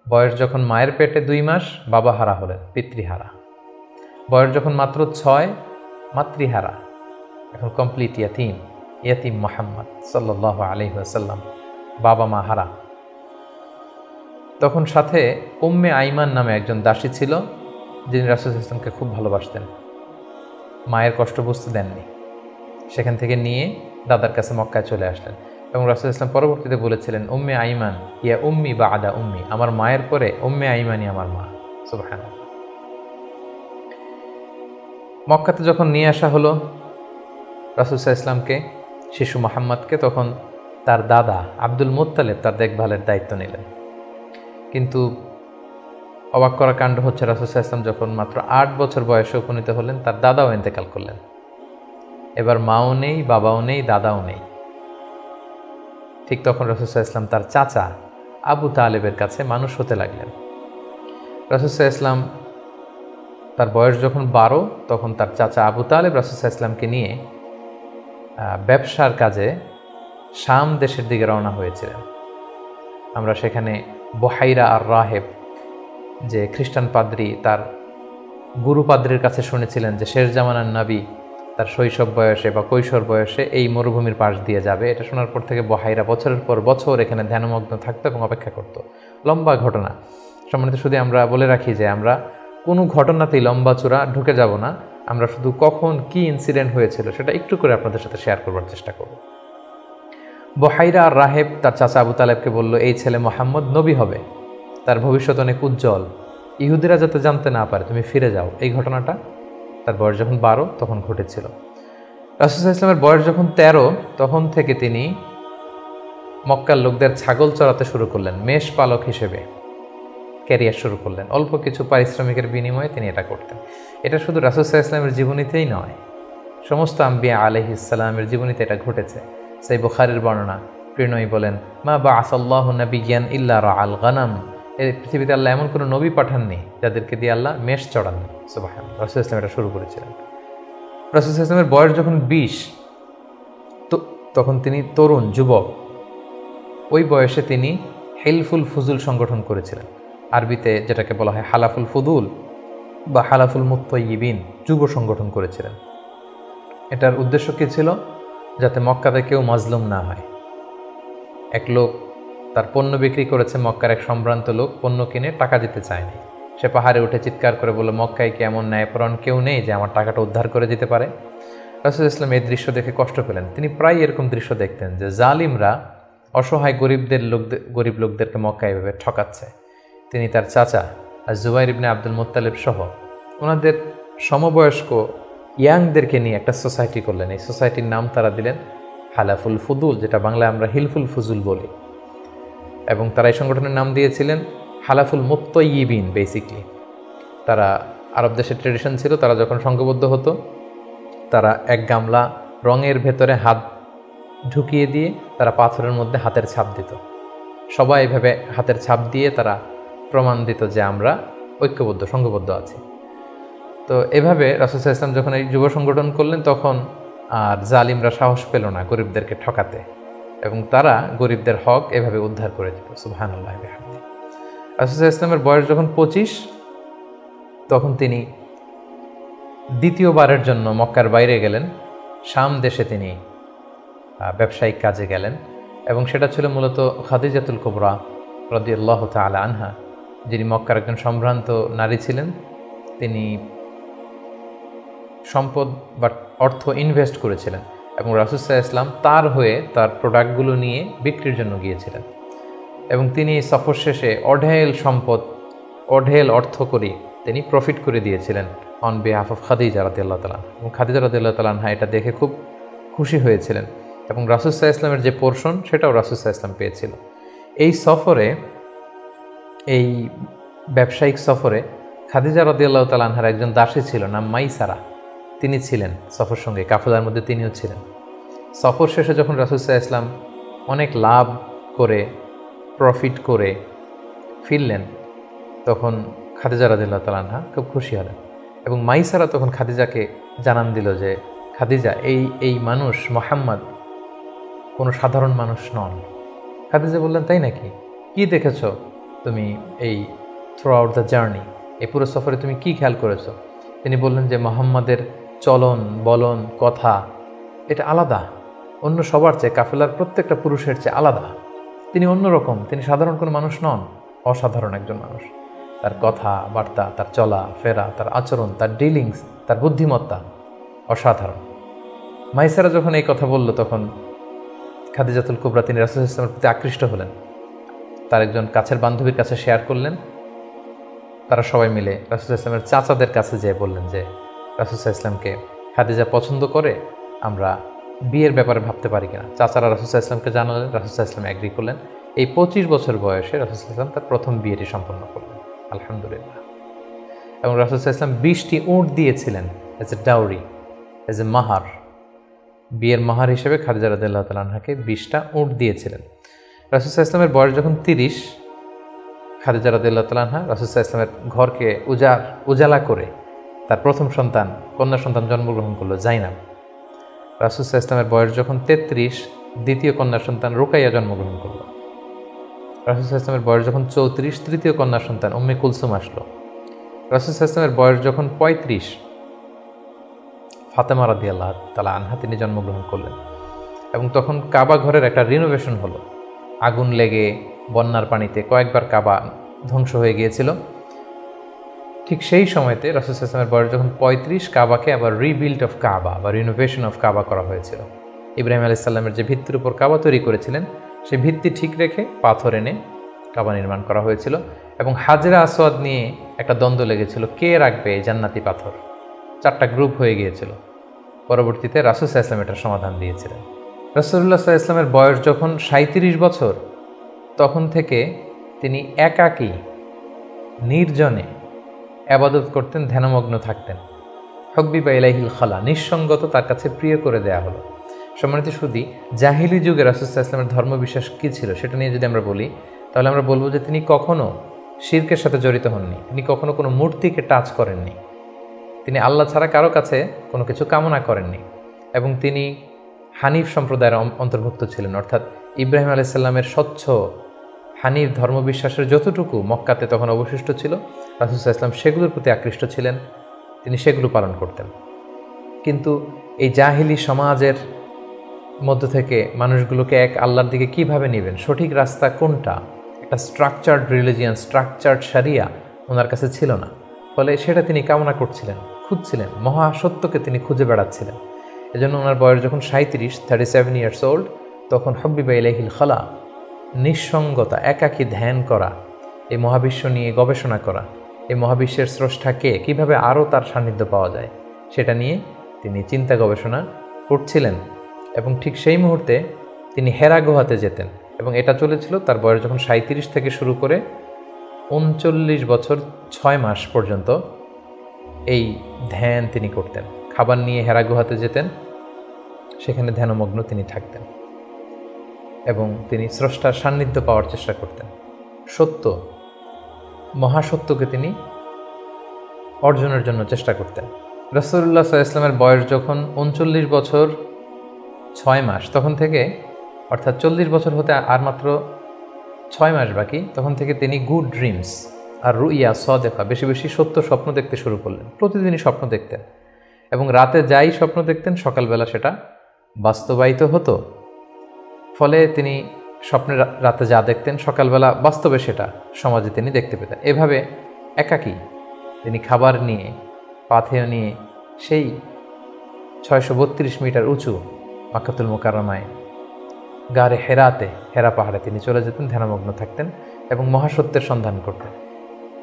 বয়স যখন মায়ের পেটে 2 মাস, বাবা হারা হলেন, পিতৃহারা। বয়স যখন মাত্র 6, মাতৃহারা, এখন কমপ্লিট ইয়াতিম মুহাম্মদ সাল্লাল্লাহু আলাইহি ওয়াসাল্লাম, বাবা মা হারা। তখন সাথে উম্মে আইমান নামে একজন দাসী ছিল, যিনি রাসূল সাল্লাল্লাহু আলাইহি ওয়াসাল্লামকে খুব ভালোবাসতেন, মায়ের কষ্ট বুঝতে দেননি। সেখান থেকে নিয়ে দাদার কাছে মক্কায় চলে আসলেন এবং রাসূল সাল্লাল্লাহু আলাইহি ওয়াসাল্লাম পরবর্তীতে বলেছিলেন, উম্মে আইমান ইয়া উম্মি বা'দা উম্মি, আমার মায়ের পরে উম্মে আইমানই আমার মা। সুবহানাল্লাহ। মক্কাতে যখন নিয়ে আসা হলো রাসূল সাল্লাল্লাহু আলাইহি ওয়াসাল্লামকে, শিশু মুহাম্মদকে, তখন তার দাদা আব্দুল মুত্তালিব তার দেখভালের দায়িত্ব নিলেন। কিন্তু অবাক করা কাণ্ড হচ্ছে, রাসূল সাল্লাল্লাহু আলাইহি ওয়াসাল্লাম যখন মাত্র 8 বছর বয়সে উপনীত হলেন, তার দাদাও ইন্তেকাল করলেন। এবার মাও নেই, বাবাও নেই, দাদাও নেই। ঠিক তখন রাসূল সাল্লাল্লাহু আলাইহি ওয়াসাল্লাম তার চাচা আবু তালেবের কাছে মানুষ হতে লাগলেন। রাসূল সাল্লাল্লাহু আলাইহি ওয়াসাল্লাম তার বয়স যখন 12, তখন তার চাচা আবু তালেব রাসূল সাল্লাল্লাহু আলাইহি ওয়াসাল্লামকে নিয়ে ব্যবসার কাজে শাম দেশের দিকে রওনা হয়েছিলেন। আমরা সেখানে বুহাইরা আর রাহেব, যে খ্রিস্টান পাদ্রী, তার গুরু পাদ্রীর কাছে শুনেছিলেন যে শেষ জামানার নবী তার শৈশব বয়সে বা কৈশোর বয়সে এই মরুভূমির পাশ দিয়ে যাবে। এটা শোনার পর থেকে বুহাইরা বছরের পর বছর এখানে ধ্যানমগ্ন থাকতো এবং অপেক্ষা করত। লম্বা ঘটনা। সম্মানিত, শুধু আমরা বলে রাখি যে আমরা কোনো ঘটনাতেই লম্বা চূড়া ঢুকে যাব না, আমরা শুধু কখন কি ইনসিডেন্ট হয়েছিল সেটা একটু করে আপনাদের সাথে শেয়ার করবার চেষ্টা করব। বুহাইরা আর রাহেব তার চাচা আবু তালেবকে বলল, এই ছেলে মুহাম্মদ নবী হবে, তার ভবিষ্যৎ অনেক উজ্জ্বল, ইহুদিরা যাতে জানতে না পারে, তুমি ফিরে যাও। এই ঘটনাটা তার বয়স যখন 12 তখন ঘটেছিল। রাসূল সাল্লাল্লাহু আলাইহি ওয়াসাল্লামের বয়স যখন 13, তখন থেকে তিনি মক্কার লোকদের ছাগল চড়াতে শুরু করলেন, মেষ পালক হিসেবে ক্যারিয়ার শুরু করলেন। অল্প কিছু পারিশ্রমিকের বিনিময়ে তিনি এটা করতেন। এটা শুধু রাসূল সাল্লাল্লাহু আলাইহি ওয়াসাল্লামের জীবনীতেই নয়, সমস্ত আম্বিয়া আলাইহিস সালামের জীবনীতে এটা ঘটেছে। সেই বুখারীর বর্ণনা, প্রিয়নবী বলেন, মা বাআসাল্লাহু নাবিয়্যান ইল্লা রাআল গানাম, এই পৃথিবীতে আল্লাহ এমন কোনো নবী পাঠাননি যাদেরকে দিয়ে আল্লাহ মেষ চড়াননি। সুবহানাল্লাহ। রাসূল ইসলাম এটা শুরু করেছিলেন। রাসূল ইসলামের বয়স যখন 20, তো তখন তিনি তরুণ যুবক। ওই বয়সে তিনি হিলফুল ফুজুল সংগঠন করেছিলেন, আরবিতে যেটাকে বলা হয় হালাফুল ফুদুল বা হালাফুল মুত্তাইয়িবিন, যুব সংগঠন করেছিলেন। এটার উদ্দেশ্য কী ছিল? যাতে মক্কাতে কেউ মাজলুম না হয়। এক লোক তার পণ্য বিক্রি করেছে, মক্কার এক সম্ভ্রান্ত লোক পণ্য কিনে টাকা দিতে চায়নি। সে পাহাড়ে উঠে চিৎকার করে বলল, মক্কায় কি এমন ন্যায়পরায়ণ কেউ নেই যে আমার টাকাটা উদ্ধার করে দিতে পারে? রাসূল ইসলাম এই দৃশ্য দেখে কষ্ট পেলেন। তিনি প্রায় এরকম দৃশ্য দেখতেন যে জালিমরা অসহায় গরিব লোকদেরকে মক্কায় এভাবে ঠকাচ্ছে। তিনি তার চাচা আর জুবাইর ইবনে আব্দুল মুত্তালিব সহ ওনাদের সমবয়স্ক ইয়াংদেরকে নিয়ে একটা সোসাইটি করলেন। এই সোসাইটির নাম তারা দিলেন হালাফুল ফুদুল, যেটা বাংলায় আমরা হিলফুল ফুজুল বলি। এবং তারা এই সংগঠনের নাম দিয়েছিলেন হালাফুল মুত্তাইয়িবিন। বেসিকলি তারা আরব দেশের ট্রেডিশন ছিল, তারা যখন সংঘবদ্ধ হতো তারা এক গামলা রঙের ভেতরে হাত ঢুকিয়ে দিয়ে তারা পাথরের মধ্যে হাতের ছাপ দিত। সবাই এভাবে হাতের ছাপ দিয়ে তারা প্রমাণ দিত যে আমরা ঐক্যবদ্ধ, সংঘবদ্ধ আছি। তো এভাবে রাসূল সাল্লাল্লাহু আলাইহি ওয়াসাল্লাম যখন এই যুব সংগঠন করলেন, তখন আর জালিমরা সাহস পেল না গরিবদেরকে ঠকাতে, এবং তারা গরিবদের হক এভাবে উদ্ধার করে দিত। সুবহানাল্লাহ। রাসূল সাল্লাল্লাহু আলাইহি ওয়াসাল্লামের বয়স যখন 25, তখন তিনি দ্বিতীয়বারের জন্য মক্কার বাইরে গেলেন। শাম দেশে তিনি ব্যবসায়িক কাজে গেলেন, এবং সেটা ছিল মূলত খাদিজাতুল কুবরা রাদিয়াল্লাহু তাআলা আনহা, যিনি মক্কার একজন সম্ভ্রান্ত নারী ছিলেন। তিনি সম্পদ বা অর্থ ইনভেস্ট করেছিলেন, এবং রাসূল সাল্লাল্লাহু আলাইহি ওয়াসাল্লাম তার হয়ে তার প্রোডাক্টগুলো নিয়ে বিক্রির জন্য গিয়েছিলেন। এবং তিনি সফর শেষে অঢেল সম্পদ, অঢেল অর্থ করে তিনি প্রফিট করে দিয়েছিলেন অন বিহাফ অফ খাদিজা রাদিয়াল্লাহু তাআলা। এবং খাদিজা রাদিয়াল্লাহু তাআলা আনহা এটা দেখে খুব খুশি হয়েছিলেন, এবং রাসূল সাল্লাল্লাহু আলাইহি ওয়াসাল্লামের যে পোর্শন সেটাও রাসূল সাল্লাল্লাহু আলাইহি ওয়াসাল্লাম পেয়েছিল। এই সফরে, এই ব্যবসায়িক সফরে খাদিজা রাদিয়াল্লাহু তাআলা আনহার একজন দাসী ছিল, নাম মাইসারা। তিনি ছিলেন সফর সঙ্গে, কাফেলার মধ্যে তিনিও ছিলেন। সফর শেষে যখন রাসূল সাল্লাল্লাহু আলাইহি ওয়াসাল্লাম অনেক লাভ করে, প্রফিট করে ফিরলেন, তখন খাদিজা রাদিয়াল্লাহু তাআলা আনহা খুব খুশি হলেন। এবং মাইসারা তখন খাদিজাকে জানান দিল যে, খাদিজা, এই মানুষ মুহাম্মদ কোনো সাধারণ মানুষ নন। খাদিজা বললেন, তাই নাকি? কি দেখেছো তুমি এই থ্রু আউট দ্য জার্নি, এই পুরো সফরে তুমি কি খেয়াল করেছো? তিনি বললেন যে মুহাম্মাদের চলন বলন কথা এটা আলাদা, অন্য সবার চেয়ে, কাফেলার প্রত্যেকটা পুরুষের চেয়ে আলাদা। তিনি অন্যরকম, তিনি সাধারণ কোনো মানুষ নন, অসাধারণ একজন মানুষ। তার কথা বার্তা, তার চলা ফেরা, তার আচরণ, তার ডিলিংস, তার বুদ্ধিমত্তা অসাধারণ। মাইসারা যখন এই কথা বলল, তখন খাদিজাতুল কুবরা তিনি রাসূল সাল্লাল্লাহু আলাইহি ওয়াসাল্লামের প্রতি আকৃষ্ট হলেন। তার একজন কাছের বান্ধবীর কাছে শেয়ার করলেন। তারা সবাই মিলে রাসূল সাল্লাল্লাহু আলাইহি ওয়াসাল্লামের চাচাদের কাছে যেয়ে বললেন যে, রাসূল সাল্লাল্লাহু আলাইহি ওয়াসাল্লামকে খাদিজা পছন্দ করে, আমরা বিয়ের ব্যাপারে ভাবতে পারি কিনা। চাচারা রাসূল সাল্লাল্লাহু আলাইহি ওয়াসাল্লামকে জানালেন, রাসূল সাল্লাল্লাহু আলাইহি ওয়াসাল্লাম এগ্রি করলেন। এই 25 বছর বয়সে রাসূল সাল্লাল্লাহু আলাইহি ওয়াসাল্লাম তার প্রথম বিয়েটি সম্পন্ন করলেন, আলহামদুলিল্লাহ। এবং রাসূল সাল্লাল্লাহু আলাইহি ওয়াসাল্লাম 20টি উট দিয়েছিলেন as a dowry, as a মাহার। বিয়ের মাহার হিসেবে খাদিজা রাদিয়াল্লাহু তাআলা আনহাকে 20টা উট দিয়েছিলেন। রাসূল সাল্লাল্লাহু আলাইহি ওয়াসাল্লামের বয়স যখন 30, খাদিজা রাদিয়াল্লাহু তাআলা আনহা রাসূল সাল্লাল্লাহু আলাইহি ওয়াসাল্লামের ঘরকে উজালা করে তার প্রথম সন্তান, কন্যা সন্তান জন্মগ্রহণ করলো, জাইনাব। রাসূল সাল্লাল্লাহু আলাইহি ওয়াসাল্লামের বয়স যখন 33, দ্বিতীয় কন্যা সন্তান রুকাইয়া জন্মগ্রহণ করলো। রাসূল সাল্লাল্লাহু আলাইহি ওয়াসাল্লামের বয়স যখন 34, তৃতীয় কন্যা সন্তান উম্মে কুলসুম আসলো। রাসূল সাল্লাল্লাহু আলাইহি ওয়াসাল্লামের বয়স যখন 35, ফাতেমা রাদিয়াল্লাহু তাআলা আনহা তিনি জন্মগ্রহণ করলেন। এবং তখন কাবা ঘরের একটা রিনোভেশন হলো। আগুন লেগে বন্যার পানিতে কয়েকবার কাবা ধ্বংস হয়ে গিয়েছিল। ঠিক সেই সময়তে রাসূল সাল্লাল্লাহু আলাইহি ওয়াসাল্লামের বয়স যখন 35, কাবাকে আবার রিবিল্ড অফ কাবা বা রিনোভেশন অফ কাবা করা হয়েছিল। ইব্রাহিম আলাইহিস সালামের যে ভিত্তির উপর কাবা তৈরি করেছিলেন, সেই ভিত্তি ঠিক রেখে পাথর এনে কাবা নির্মাণ করা হয়েছিল। এবং হাজরা আসওয়াদ নিয়ে একটা দ্বন্দ্ব লেগেছিল, কে রাখবে এই জান্নাতি পাথর। 4টা গ্রুপ হয়ে গিয়েছিল। পরবর্তীতে রাসূল সাল্লাল্লাহু আলাইহি ওয়াসাল্লাম এটার সমাধান দিয়েছিলেন। রাসূলুল্লাহ সাল্লাল্লাহু আলাইহি ওয়াসাল্লামের বয়স যখন 37 বছর, তখন থেকে তিনি একাকী নির্জনে ইবাদত করতেন, ধ্যানমগ্ন থাকতেন। হুব্বিবা ইলাইহিল খালা, নিঃসঙ্গত তার কাছে প্রিয় করে দেয়া হলো। সম্মানিত সুধী, জাহিলি যুগে রাসূল সাল্লাল্লাহু আলাইহি ওয়াসাল্লামের ধর্মবিশ্বাস কী ছিল সেটা নিয়ে যদি আমরা বলি, তাহলে আমরা বলবো যে তিনি কখনো শিরকের সাথে জড়িত হননি, তিনি কখনো কোনো মূর্তিকে টাচ করেননি, তিনি আল্লাহ ছাড়া কারো কাছে কোনো কিছু কামনা করেননি, এবং তিনি হানিফ সম্প্রদায়ের অন্তর্ভুক্ত ছিলেন। অর্থাৎ ইব্রাহিম আলাইহিস সালামের স্বচ্ছ হানিফ ধর্মবিশ্বাসের যতটুকু মক্কাতে তখন অবশিষ্ট ছিল, রাসূল সাল্লাল্লাহু আলাইহি ওয়াসাল্লাম সেগুলোর প্রতি আকৃষ্ট ছিলেন, তিনি সেগুলো পালন করতেন। কিন্তু এই জাহিলি সমাজের মধ্য থেকে মানুষগুলোকে এক আল্লাহর দিকে কিভাবে নেবেন, সঠিক রাস্তা কোনটা, একটা স্ট্রাকচার্ড রিলিজিয়ান, স্ট্রাকচার্ড শারিয়া ওনার কাছে ছিল না। ফলে সেটা তিনি কামনা করছিলেন, খুঁজছিলেন, মহাসত্যকে তিনি খুঁজে বেড়াচ্ছিলেন। এজন্য ওনার বয়স যখন 37 ইয়ার্স ওল্ড, তখন হুব্বিবা ইলাইহিল খালা, নিঃসঙ্গতা, একাকী ধ্যান করা, এই মহাবিশ্ব নিয়ে গবেষণা করা, এই মহাবিশ্বের স্রষ্টাকে কিভাবে আরও তার সান্নিধ্য পাওয়া যায় সেটা নিয়ে তিনি চিন্তা গবেষণা করছিলেন। এবং ঠিক সেই মুহূর্তে তিনি হেরা গুহাতে যেতেন, এবং এটা চলেছিল তার বয়স যখন 37 থেকে শুরু করে 39 বছর 6 মাস পর্যন্ত এই ধ্যান তিনি করতেন। খাবার নিয়ে হেরা গুহাতে যেতেন, সেখানে ধ্যানমগ্ন তিনি থাকতেন এবং তিনি স্রষ্টার সান্নিধ্য পাওয়ার চেষ্টা করতেন। সত্য, মহাসত্যকে তিনি অর্জনের জন্য চেষ্টা করতেন। রাসূলুল্লাহ সাল্লাল্লাহু আলাইহি ওয়াসাল্লামের বয়স যখন 39 বছর 6 মাস, তখন থেকে, অর্থাৎ 40 বছর হতে আর মাত্র 6 মাস বাকি, তখন থেকে তিনি গুড ড্রিমস আর রুইয়া সাদেকা, বেশি বেশি সত্য স্বপ্ন দেখতে শুরু করলেন। প্রতিদিনই স্বপ্ন দেখতেন, এবং রাতে যাই স্বপ্ন দেখতেন সকালবেলা সেটা বাস্তবায়িত হতো। ফলে তিনি স্বপ্নে রাতে যা দেখতেন সকালবেলা বাস্তবে সেটা সমাজে তিনি দেখতে পেতেন। এভাবে একাকী তিনি খাবার নিয়ে, পাথেয় নিয়ে সেই 632 মিটার উঁচু মাক্কাতুল মুকাররমায় গারে হেরাতে, হেরা পাহাড়ে তিনি চলে যেতেন, ধ্যানমগ্ন থাকতেন এবং মহাসত্যের সন্ধান করতেন।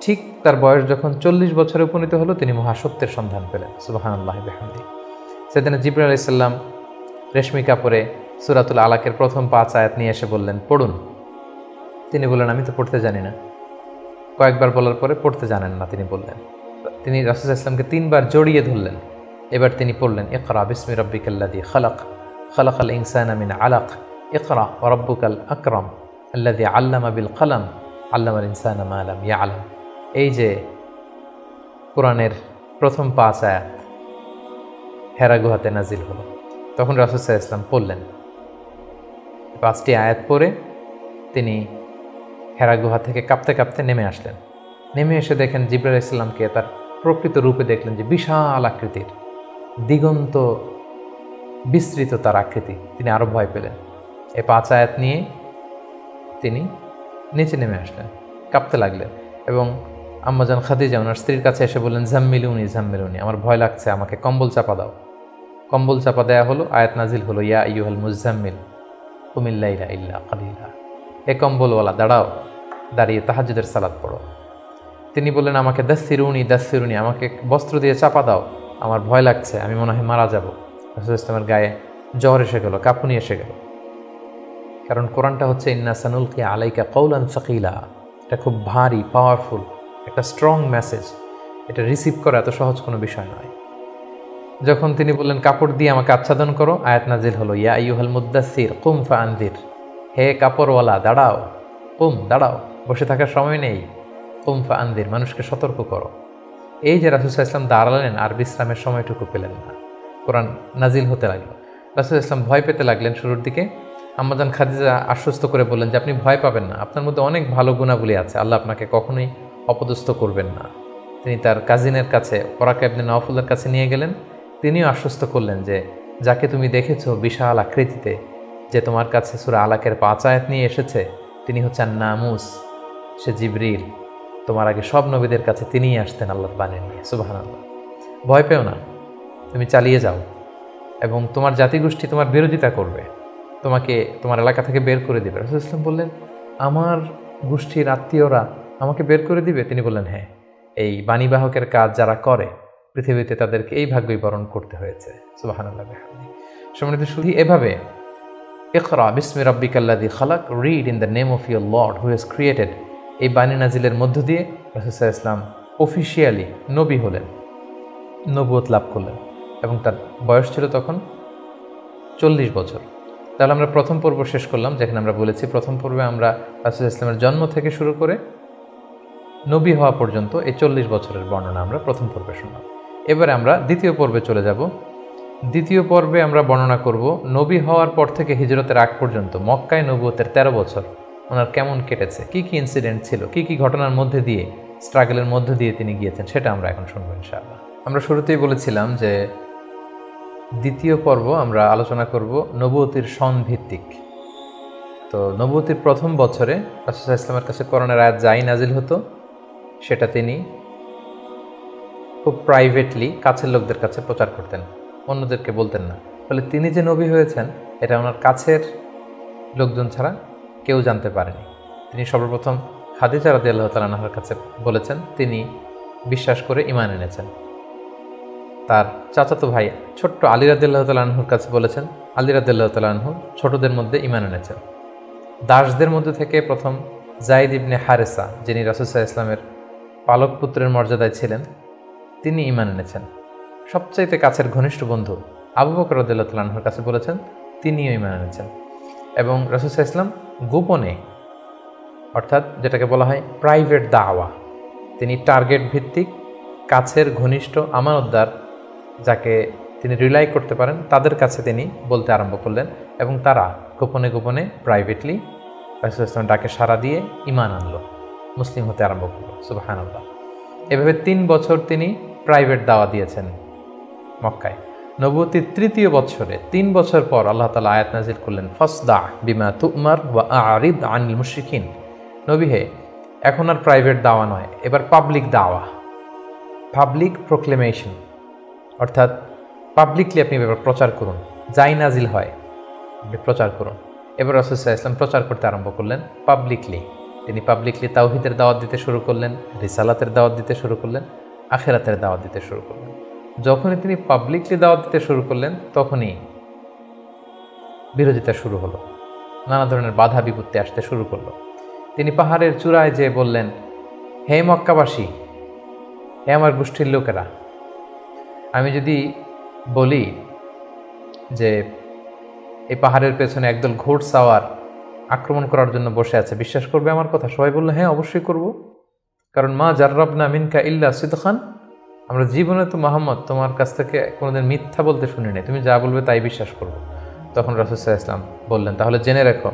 ঠিক তার বয়স যখন 40 বছরে উপনীত হলো, তিনি মহাসত্যের সন্ধান পেলেন। সুবহানাল্লাহি ওয়া বিহামদিহি। সেদিন জিবরাইল আলাইহিস সালাম রেশমি কাপড়ে সূরাতুল আলাকের প্রথম 5 আয়াত নিয়ে এসে বললেন, পড়ুন। তিনি বললেন, আমি তো পড়তে জানি না। কয়েকবার বলার পরে পড়তে জানেন না তিনি বললেন। তিনি রাসূল সাল্লাল্লাহু আলাইহি ওয়াসাল্লামকে 3 বার জড়িয়ে ধরলেন। এবার তিনি পড়লেন, ইকরা বিসমি রাব্বিকাল্লাযী খালাক, খালাকাল ইনসানা মিন আলাক, ইকরা ওয়া রাব্বুকাল আকরাম আল্লাযী আল্লামা বিল কলম, আল্লামাল ইনসানা মা লাম ইয়ালাম। এই যে কোরআনের প্রথম 5 আয়াত হেরা গুহাতে নাজিল হলো, তখন রাসূল সাল্লাল্লাহু আলাইহি ওয়াসাল্লাম পড়লেন। 5টি আয়াত পড়ে তিনি হেরা গুহা থেকে কাঁপতে কাঁপতে নেমে আসলেন। নেমে এসে দেখেন জিবরাইল আলাইহিস সালামকে তার প্রকৃত রূপে দেখলেন, যে বিশাল আকৃতির, দিগন্ত বিস্তৃত তার আকৃতি। তিনি আরও ভয় পেলেন। এই 5 আয়াত নিয়ে তিনি নিচে নেমে আসলেন, কাঁপতে লাগলেন, এবং আম্মাজান খাদিজা ওনার স্ত্রীর কাছে এসে বললেন, জাম্মিলুনি জাম্মিলুনি, আমার ভয় লাগছে, আমাকে কম্বল চাপা দাও। কম্বল চাপা দেয়া হলো, আয়াত নাজিল হলো, ইয়া আইয়ুহাল মুজাম্মিল কুমিল লাইলা ইল্লা কালিলা, হে কম্বলওয়ালা দাঁড়াও, দাঁড়িয়ে তাহাজ্জুদের সালাত পড়ো। তিনি বললেন, আমাকে দাসসিরুনি দাসসিরুনি, আমাকে বস্ত্র দিয়ে চাপা দাও, আমার ভয় লাগছে, আমি মনে হয় মারা যাব। রাসূল ইসলামের গায়ে জ্বর এসে গেল, কাঁপুনি এসে গেল। কারণ কোরআনটা হচ্ছে ইন্না সানুলকি আলাইকা কওলান সাকিলা, এটা খুব ভারী, পাওয়ারফুল একটা স্ট্রং মেসেজ। এটা রিসিভ করা এত সহজ কোনো বিষয় নয়। যখন তিনি বললেন, কাপড় দিয়ে আমাকে আচ্ছাদন করো, আয়াত নাজিল হলো, ইয়া আইয়ুহাল মুদ্দাসসির কুম ফাআনদির, হে কাপড়ওয়ালা দাঁড়াও, কুম দাঁড়াও, বসে থাকার সময় নেই, কুম ফাআনদির, মানুষকে সতর্ক করো। এই যে রাসূল সাল্লাল্লাহু আলাইহি ওয়াসাল্লাম দাঁড়ালেন আর বিশ্রামের সময়টুকু পেলেন না, কোরআন নাজিল হতে লাগলো। রাসূল সাল্লাল্লাহু আলাইহি ওয়াসাল্লাম ভয় পেতে লাগলেন শুরুর দিকে। আম্মাজান খাদিজা আশ্বস্ত করে বললেন যে আপনি ভয় পাবেন না, আপনার মধ্যে অনেক ভালো গুণাবলী আছে, আল্লাহ আপনাকে কখনোই অপদস্থ করবেন না। তিনি তার কাজিনের কাছে, ওরাকা ইবনে নাওফলের কাছে নিয়ে গেলেন। তিনিও আশ্বস্ত করলেন যে যাকে তুমি দেখেছো বিশাল আকৃতিতে, যে তোমার কাছে সূরা আলাকের 5 আয়াত নিয়ে এসেছে, তিনি হচ্ছেন নামুস, সে জিবরিল। তোমার আগে সব নবীদের কাছে তিনিই আসতেন আল্লাহর বাণী নিয়ে। সুবহানাল্লাহ। ভয় পেও না, তুমি চালিয়ে যাও, এবং তোমার জাতিগোষ্ঠী তোমার বিরোধিতা করবে, তোমাকে তোমার এলাকা থেকে বের করে দিবে। রাসূল ইসলাম বললেন, আমার গোষ্ঠীর আত্মীয়রা আমাকে বের করে দিবে? তিনি বললেন, হ্যাঁ, এই বাণীবাহকের কাজ যারা করে পৃথিবীতে তাদেরকে এই ভাগ্যই বরণ করতে হয়েছে। সুবহানাল্লাহ। সম্মানিত শুধু এভাবে ইকরা বিসমি রাব্বিকাল্লাযী খালাক, read in the name of your Lord who has created, এই বাণী নাজিলের মধ্য দিয়ে রাসূল সাল্লাল্লাহু আলাইহি ওয়াসাল্লাম অফিশিয়ালি নবী হলেন, নবুয়ত লাভ করলেন, এবং তার বয়স ছিল তখন 40 বছর। তাহলে আমরা প্রথম পর্ব শেষ করলাম, যেখানে আমরা বলেছি প্রথম পর্বে আমরা রাসূল ইসলামের জন্ম থেকে শুরু করে নবী হওয়া পর্যন্ত এই 40 বছরের বর্ণনা আমরা প্রথম পর্বে শুনলাম। এবারে আমরা দ্বিতীয় পর্বে চলে যাব। দ্বিতীয় পর্বে আমরা বর্ণনা করব নবী হওয়ার পর থেকে হিজরতের আগ পর্যন্ত মক্কায় নবুয়তের 13 বছর ওনার কেমন কেটেছে, কি কি ইনসিডেন্ট ছিল, কি কি ঘটনার মধ্যে দিয়ে, স্ট্রাগলের মধ্যে দিয়ে তিনি গিয়েছেন, সেটা আমরা এখন শুনবো ইনশাআল্লাহ। আমরা শুরুতেই বলেছিলাম যে দ্বিতীয় পর্ব আমরা আলোচনা করব নবুয়তির সন ভিত্তিক। তো নবুয়তির প্রথম বছরে রাসূল সাল্লাল্লাহু আলাইহি ওয়াসাল্লামের কাছে কোরআনের আয়াত যাই নাজিল হতো, সেটা তিনি খুব প্রাইভেটলি কাছের লোকদের কাছে প্রচার করতেন, অন্যদেরকে বলতেন না। ফলে তিনি যে নবী হয়েছেন এটা ওনার কাছের লোকজন ছাড়া কেউ জানতে পারেনি। তিনি সর্বপ্রথম খাদিজা রাদিয়াল্লাহু তাআলা আনহার কাছে বলেছেন, তিনি বিশ্বাস করে ঈমান এনেছেন। তার চাচাতো ভাই ছোট্ট আলী রাদিয়াল্লাহু তাআলা আনহুর কাছে বলেছেন, আলী রাদিয়াল্লাহু তাআলা আনহু ছোটদের মধ্যে ঈমান এনেছেন। দাসদের মধ্যে থেকে প্রথম যায়েদ ইবনে হারেসা, যিনি রাসূল সাল্লাল্লাহু আলাইহি ওয়াসাল্লামের পালক পুত্রের মর্যাদায় ছিলেন, তিনি ঈমান এনেছেন। সবচাইতে কাছের ঘনিষ্ঠ বন্ধু আবু বকর রাদিয়াল্লাহু তাআলা আনহুর কাছে বলেছেন, তিনিও ঈমান এনেছেন। এবং রাসূল সাল্লাল্লাহু আলাইহি ওয়াসাল্লাম গোপনে, অর্থাৎ যেটাকে বলা হয় প্রাইভেট দাওয়া, তিনি টার্গেট ভিত্তিক কাছের ঘনিষ্ঠ আমানতদার যাকে তিনি রিলাই করতে পারেন তাদের কাছে তিনি বলতে আরম্ভ করলেন, এবং তারা গোপনে গোপনে প্রাইভেটলি রাসূল সাল্লাল্লাহু আলাইহি ওয়াসাল্লাম ডাকে সাড়া দিয়ে ঈমান আনলো, মুসলিম হতে আরম্ভ করলো। সুবহানাল্লাহ। এভাবে 3 বছর তিনি প্রাইভেট দাওয়া দিয়েছেন মক্কায়। নবুয়তির তৃতীয় বছরে 3 বছর পর আল্লাহ তাআলা আয়াত নাজিল করলেন, ফাসদা বিমা তুমার ওয়া আ'রিদ আনিল মুশরিকিন। নবী হে, এখন আর প্রাইভেট দাওয়া নয়, এবার পাবলিক দাওয়া, পাবলিক প্রোক্লেমেশন, অর্থাৎ পাবলিকলি আপনি এবার প্রচার করুন, যাই নাজিল হয় আপনি প্রচার করুন। এবার রাসূল সাল্লাল্লাহু আলাইহি ওয়াসাল্লাম প্রচার করতে আরম্ভ করলেন পাবলিকলি। তিনি পাবলিকলি তাওহীদের দাওয়াত দিতে শুরু করলেন, রিসালাতের দাওয়াত দিতে শুরু করলেন, আখিরাতের দাওয়াত দিতে শুরু করলেন। যখনই তিনি পাবলিকলি দাওয়াত দিতে শুরু করলেন তখনই বিরোধিতা শুরু হলো, নানা ধরনের বাধা বিপত্তি আসতে শুরু করলো। তিনি পাহাড়ের চূড়ায় যেয়ে বললেন, হে মক্কাবাসী, হে আমার গোষ্ঠীর লোকেরা, আমি যদি বলি যে এই পাহাড়ের পেছনে একদল ঘোড়সাওয়ার আক্রমণ করার জন্য বসে আছে, বিশ্বাস করবে আমার কথা? সবাই বললো, হ্যাঁ অবশ্যই করব, কারণ মা জাররাবনা মিনকা ইল্লা সিদখান, আমরা জীবনে তো মুহাম্মদ তোমার কাছ থেকে কোনোদিন মিথ্যা বলতে শুনি নাই, তুমি যা বলবে তাই বিশ্বাস করব। তখন রাসূল সাল্লাল্লাহু আলাইহি ওয়াসাল্লাম বললেন, তাহলে জেনে রাখো,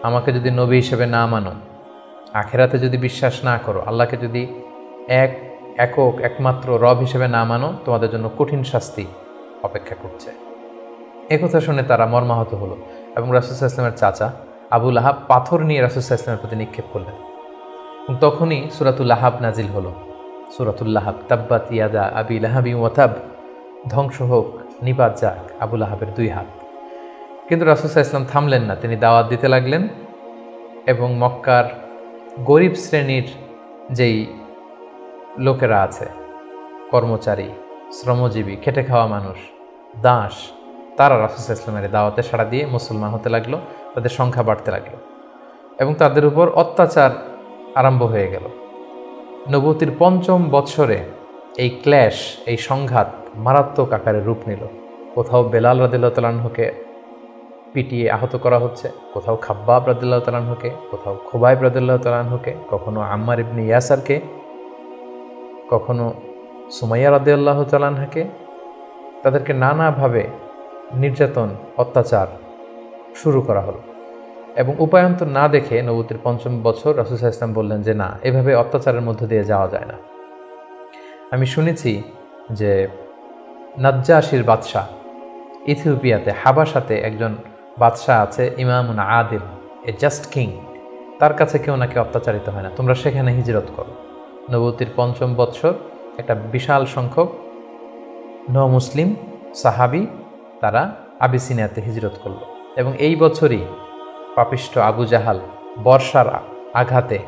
আমাকে যদি নবী হিসেবে না মানো, আখিরাতে যদি বিশ্বাস না করো, আল্লাহকে যদি একক একমাত্র রব হিসেবে না মানো, তোমাদের জন্য কঠিন শাস্তি অপেক্ষা করছে। একথা শুনে তারা মর্মাহত হলো এবং রাসূল সাল্লাল্লাহু আলাইহি ওয়াসাল্লামের চাচা আবু লাহাব পাথর নিয়ে রাসূল সাল্লাল্লাহু আলাইহি ওয়াসাল্লামের প্রতি নিক্ষেপ করলেন। এবং তখনই সূরাতুল লাহাব নাজিল হলো। সূরাতুল লাহাব, তাব্বাত ইয়াদা আবি লাহাবি ওয়া তাব, ধ্বংস হোক, নিপাত যাক আবু লাহাবের 2 হাত। কিন্তু রাসূল সাল্লাল্লাহু আলাইহি ওয়াসাল্লাম থামলেন না, তিনি দাওয়াত দিতে লাগলেন এবং মক্কার গরিব শ্রেণীর যেই লোকেরা আছে, কর্মচারী, শ্রমজীবী, খেটে খাওয়া মানুষ, দাস, তারা রাসূল সাল্লাল্লাহু আলাইহি ওয়াসাল্লামের দাওয়াতে সাড়া দিয়ে মুসলমান হতে লাগলো, তাদের সংখ্যা বাড়তে লাগলো এবং তাদের উপর অত্যাচার আরম্ভ হয়ে গেল। নবুয়তির 5ম বৎসরে এই ক্ল্যাশ, এই সংঘাত মারাত্মক আকারে রূপ নিল। কোথাও বেলাল রাদিয়াল্লাহু তাআলা আনহুকে পিটিয়ে আহত করা হচ্ছে, কোথাও খাব্বাব রাদিয়াল্লাহু তাআলা আনহুকে, কোথাও খুবাইব রাদিয়াল্লাহু তাআলা আনহুকে, কখনো আম্মার ইবনে ইয়াসারকে, কখনো সুমাইয়া রাদিয়াল্লাহু তাআলা আনহাকে। তাদেরকে নানাভাবে নির্যাতন, অত্যাচার শুরু করা হলো এবং উপায়ন্তর না দেখে নবুয়তির 5ম বছর রাসূল সাল্লাল্লাহু আলাইহি ওয়াসাল্লাম বললেন যে না, এভাবে অত্যাচারের মধ্য দিয়ে যাওয়া যায় না। আমি শুনেছি যে নাজ্জাশির বাদশাহ, ইথিওপিয়াতে হাবাসাতে একজন বাদশাহ আছে, ইমামুন আদিল, এ জাস্ট কিং, তার কাছে কেউ নাকি অত্যাচারিত হয় না, তোমরা সেখানে হিজরত করো। নবুয়তির 5ম বৎসর একটা বিশাল সংখ্যক মুসলিম সাহাবী তারা আবিসিনিয়াতে হিজরত করলো এবং এই বছরই পাপিষ্ঠ আবু জাহাল বর্ষার আঘাতে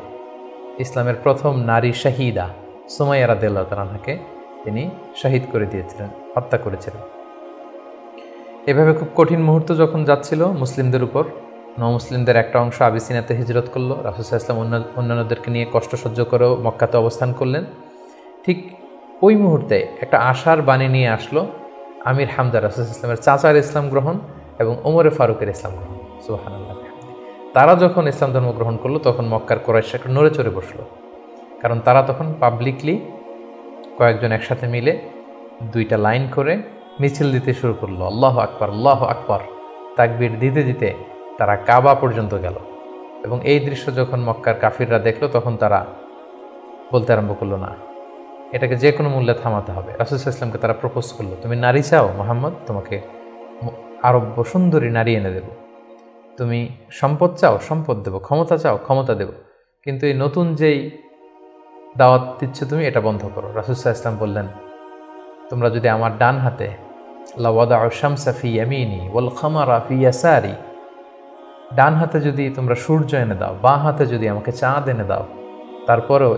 ইসলামের প্রথম নারী শাহিদা সুমাইয়া রাদিয়াল্লাহু তাআলা আনহাকে তিনি শহীদ করে দিয়েছিলেন, হত্যা করেছিলেন। এভাবে খুব কঠিন মুহূর্ত যখন যাচ্ছিল মুসলিমদের উপর, মুসলিমদের একটা অংশ আবিসিনিয়াতে হিজরত করলো, রাসূল সাল্লাল্লাহু আলাইহি ওয়াসাল্লাম অন্যান্যদেরকে নিয়ে কষ্ট সহ্য করেও মক্কাতে অবস্থান করলেন। ঠিক ওই মুহূর্তে একটা আশার বাণী নিয়ে আসলো আমির হামজা, রাসূল সাল্লাল্লাহু আলাইহি ওয়াসাল্লামের চাচার ইসলাম গ্রহণ এবং ওমরে ফারুকের ইসলাম গ্রহণ। সুবহানাল্লাহ। তারা যখন ইসলাম ধর্ম গ্রহণ করলো তখন মক্কার কুরাইশ একটু নড়ে চড়ে বসলো, কারণ তারা তখন পাবলিকলি কয়েকজন একসাথে মিলে দুইটা লাইন করে মিছিল দিতে শুরু করলো, আল্লাহু আকবার আল্লাহু আকবার, তাকবীর দিতে দিতে তারা কাবা পর্যন্ত গেল। এবং এই দৃশ্য যখন মক্কার কাফিররা দেখলো তখন তারা বলতে আরম্ভ করলো, না, এটাকে যে কোনো মূল্যে থামাতে হবে। রাসূল সাল্লাল্লাহু আলাইহি ওয়াসাল্লামকে তারা প্রপোজ করলো, তুমি নারী চাও মুহাম্মদ, তোমাকে আরব্য সুন্দরী নারী এনে দেব, তুমি সম্পদ চাও সম্পদ দেব, ক্ষমতা চাও ক্ষমতা দেব, কিন্তু এই নতুন যেই দাওয়াত দিচ্ছ তুমি এটা বন্ধ করো। রাসূল সাল্লাল্লাহু আলাইহি ওয়াসাল্লাম বললেন, তোমরা যদি আমার ডান হাতে লাওয়াদাউ শামসা ফি ইয়ামিনি ওয়াল খামারা ফি ইয়াসারি, ডান হাতে যদি তোমরা সূর্য এনে দাও, বাঁ হাতে যদি আমাকে চাঁদ এনে দাও, তারপরেও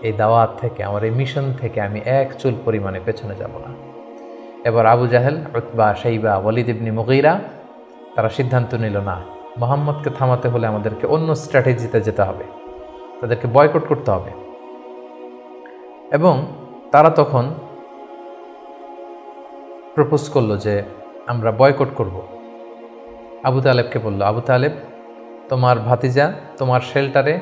এই দাওয়াত থেকে, আমার এই মিশন থেকে আমি এক চুল পরিমাণে পেছনে যাব না। এবার আবু জাহেল, উতবা, শাইবা, ওয়ালিদ ইবনে মুগীরা তারা সিদ্ধান্ত নিল, না, মুহাম্মদকে থামাতে হলে আমাদেরকে অন্য স্ট্র্যাটেজিতে যেতে হবে, তাদেরকে বয়কট করতে হবে। এবং তারা তখন প্রপোজ করলো যে আমরা বয়কট করব। আবু তালেবকে বলল, আবু তালেব, তোমার ভাতিজা তোমার শেল্টারে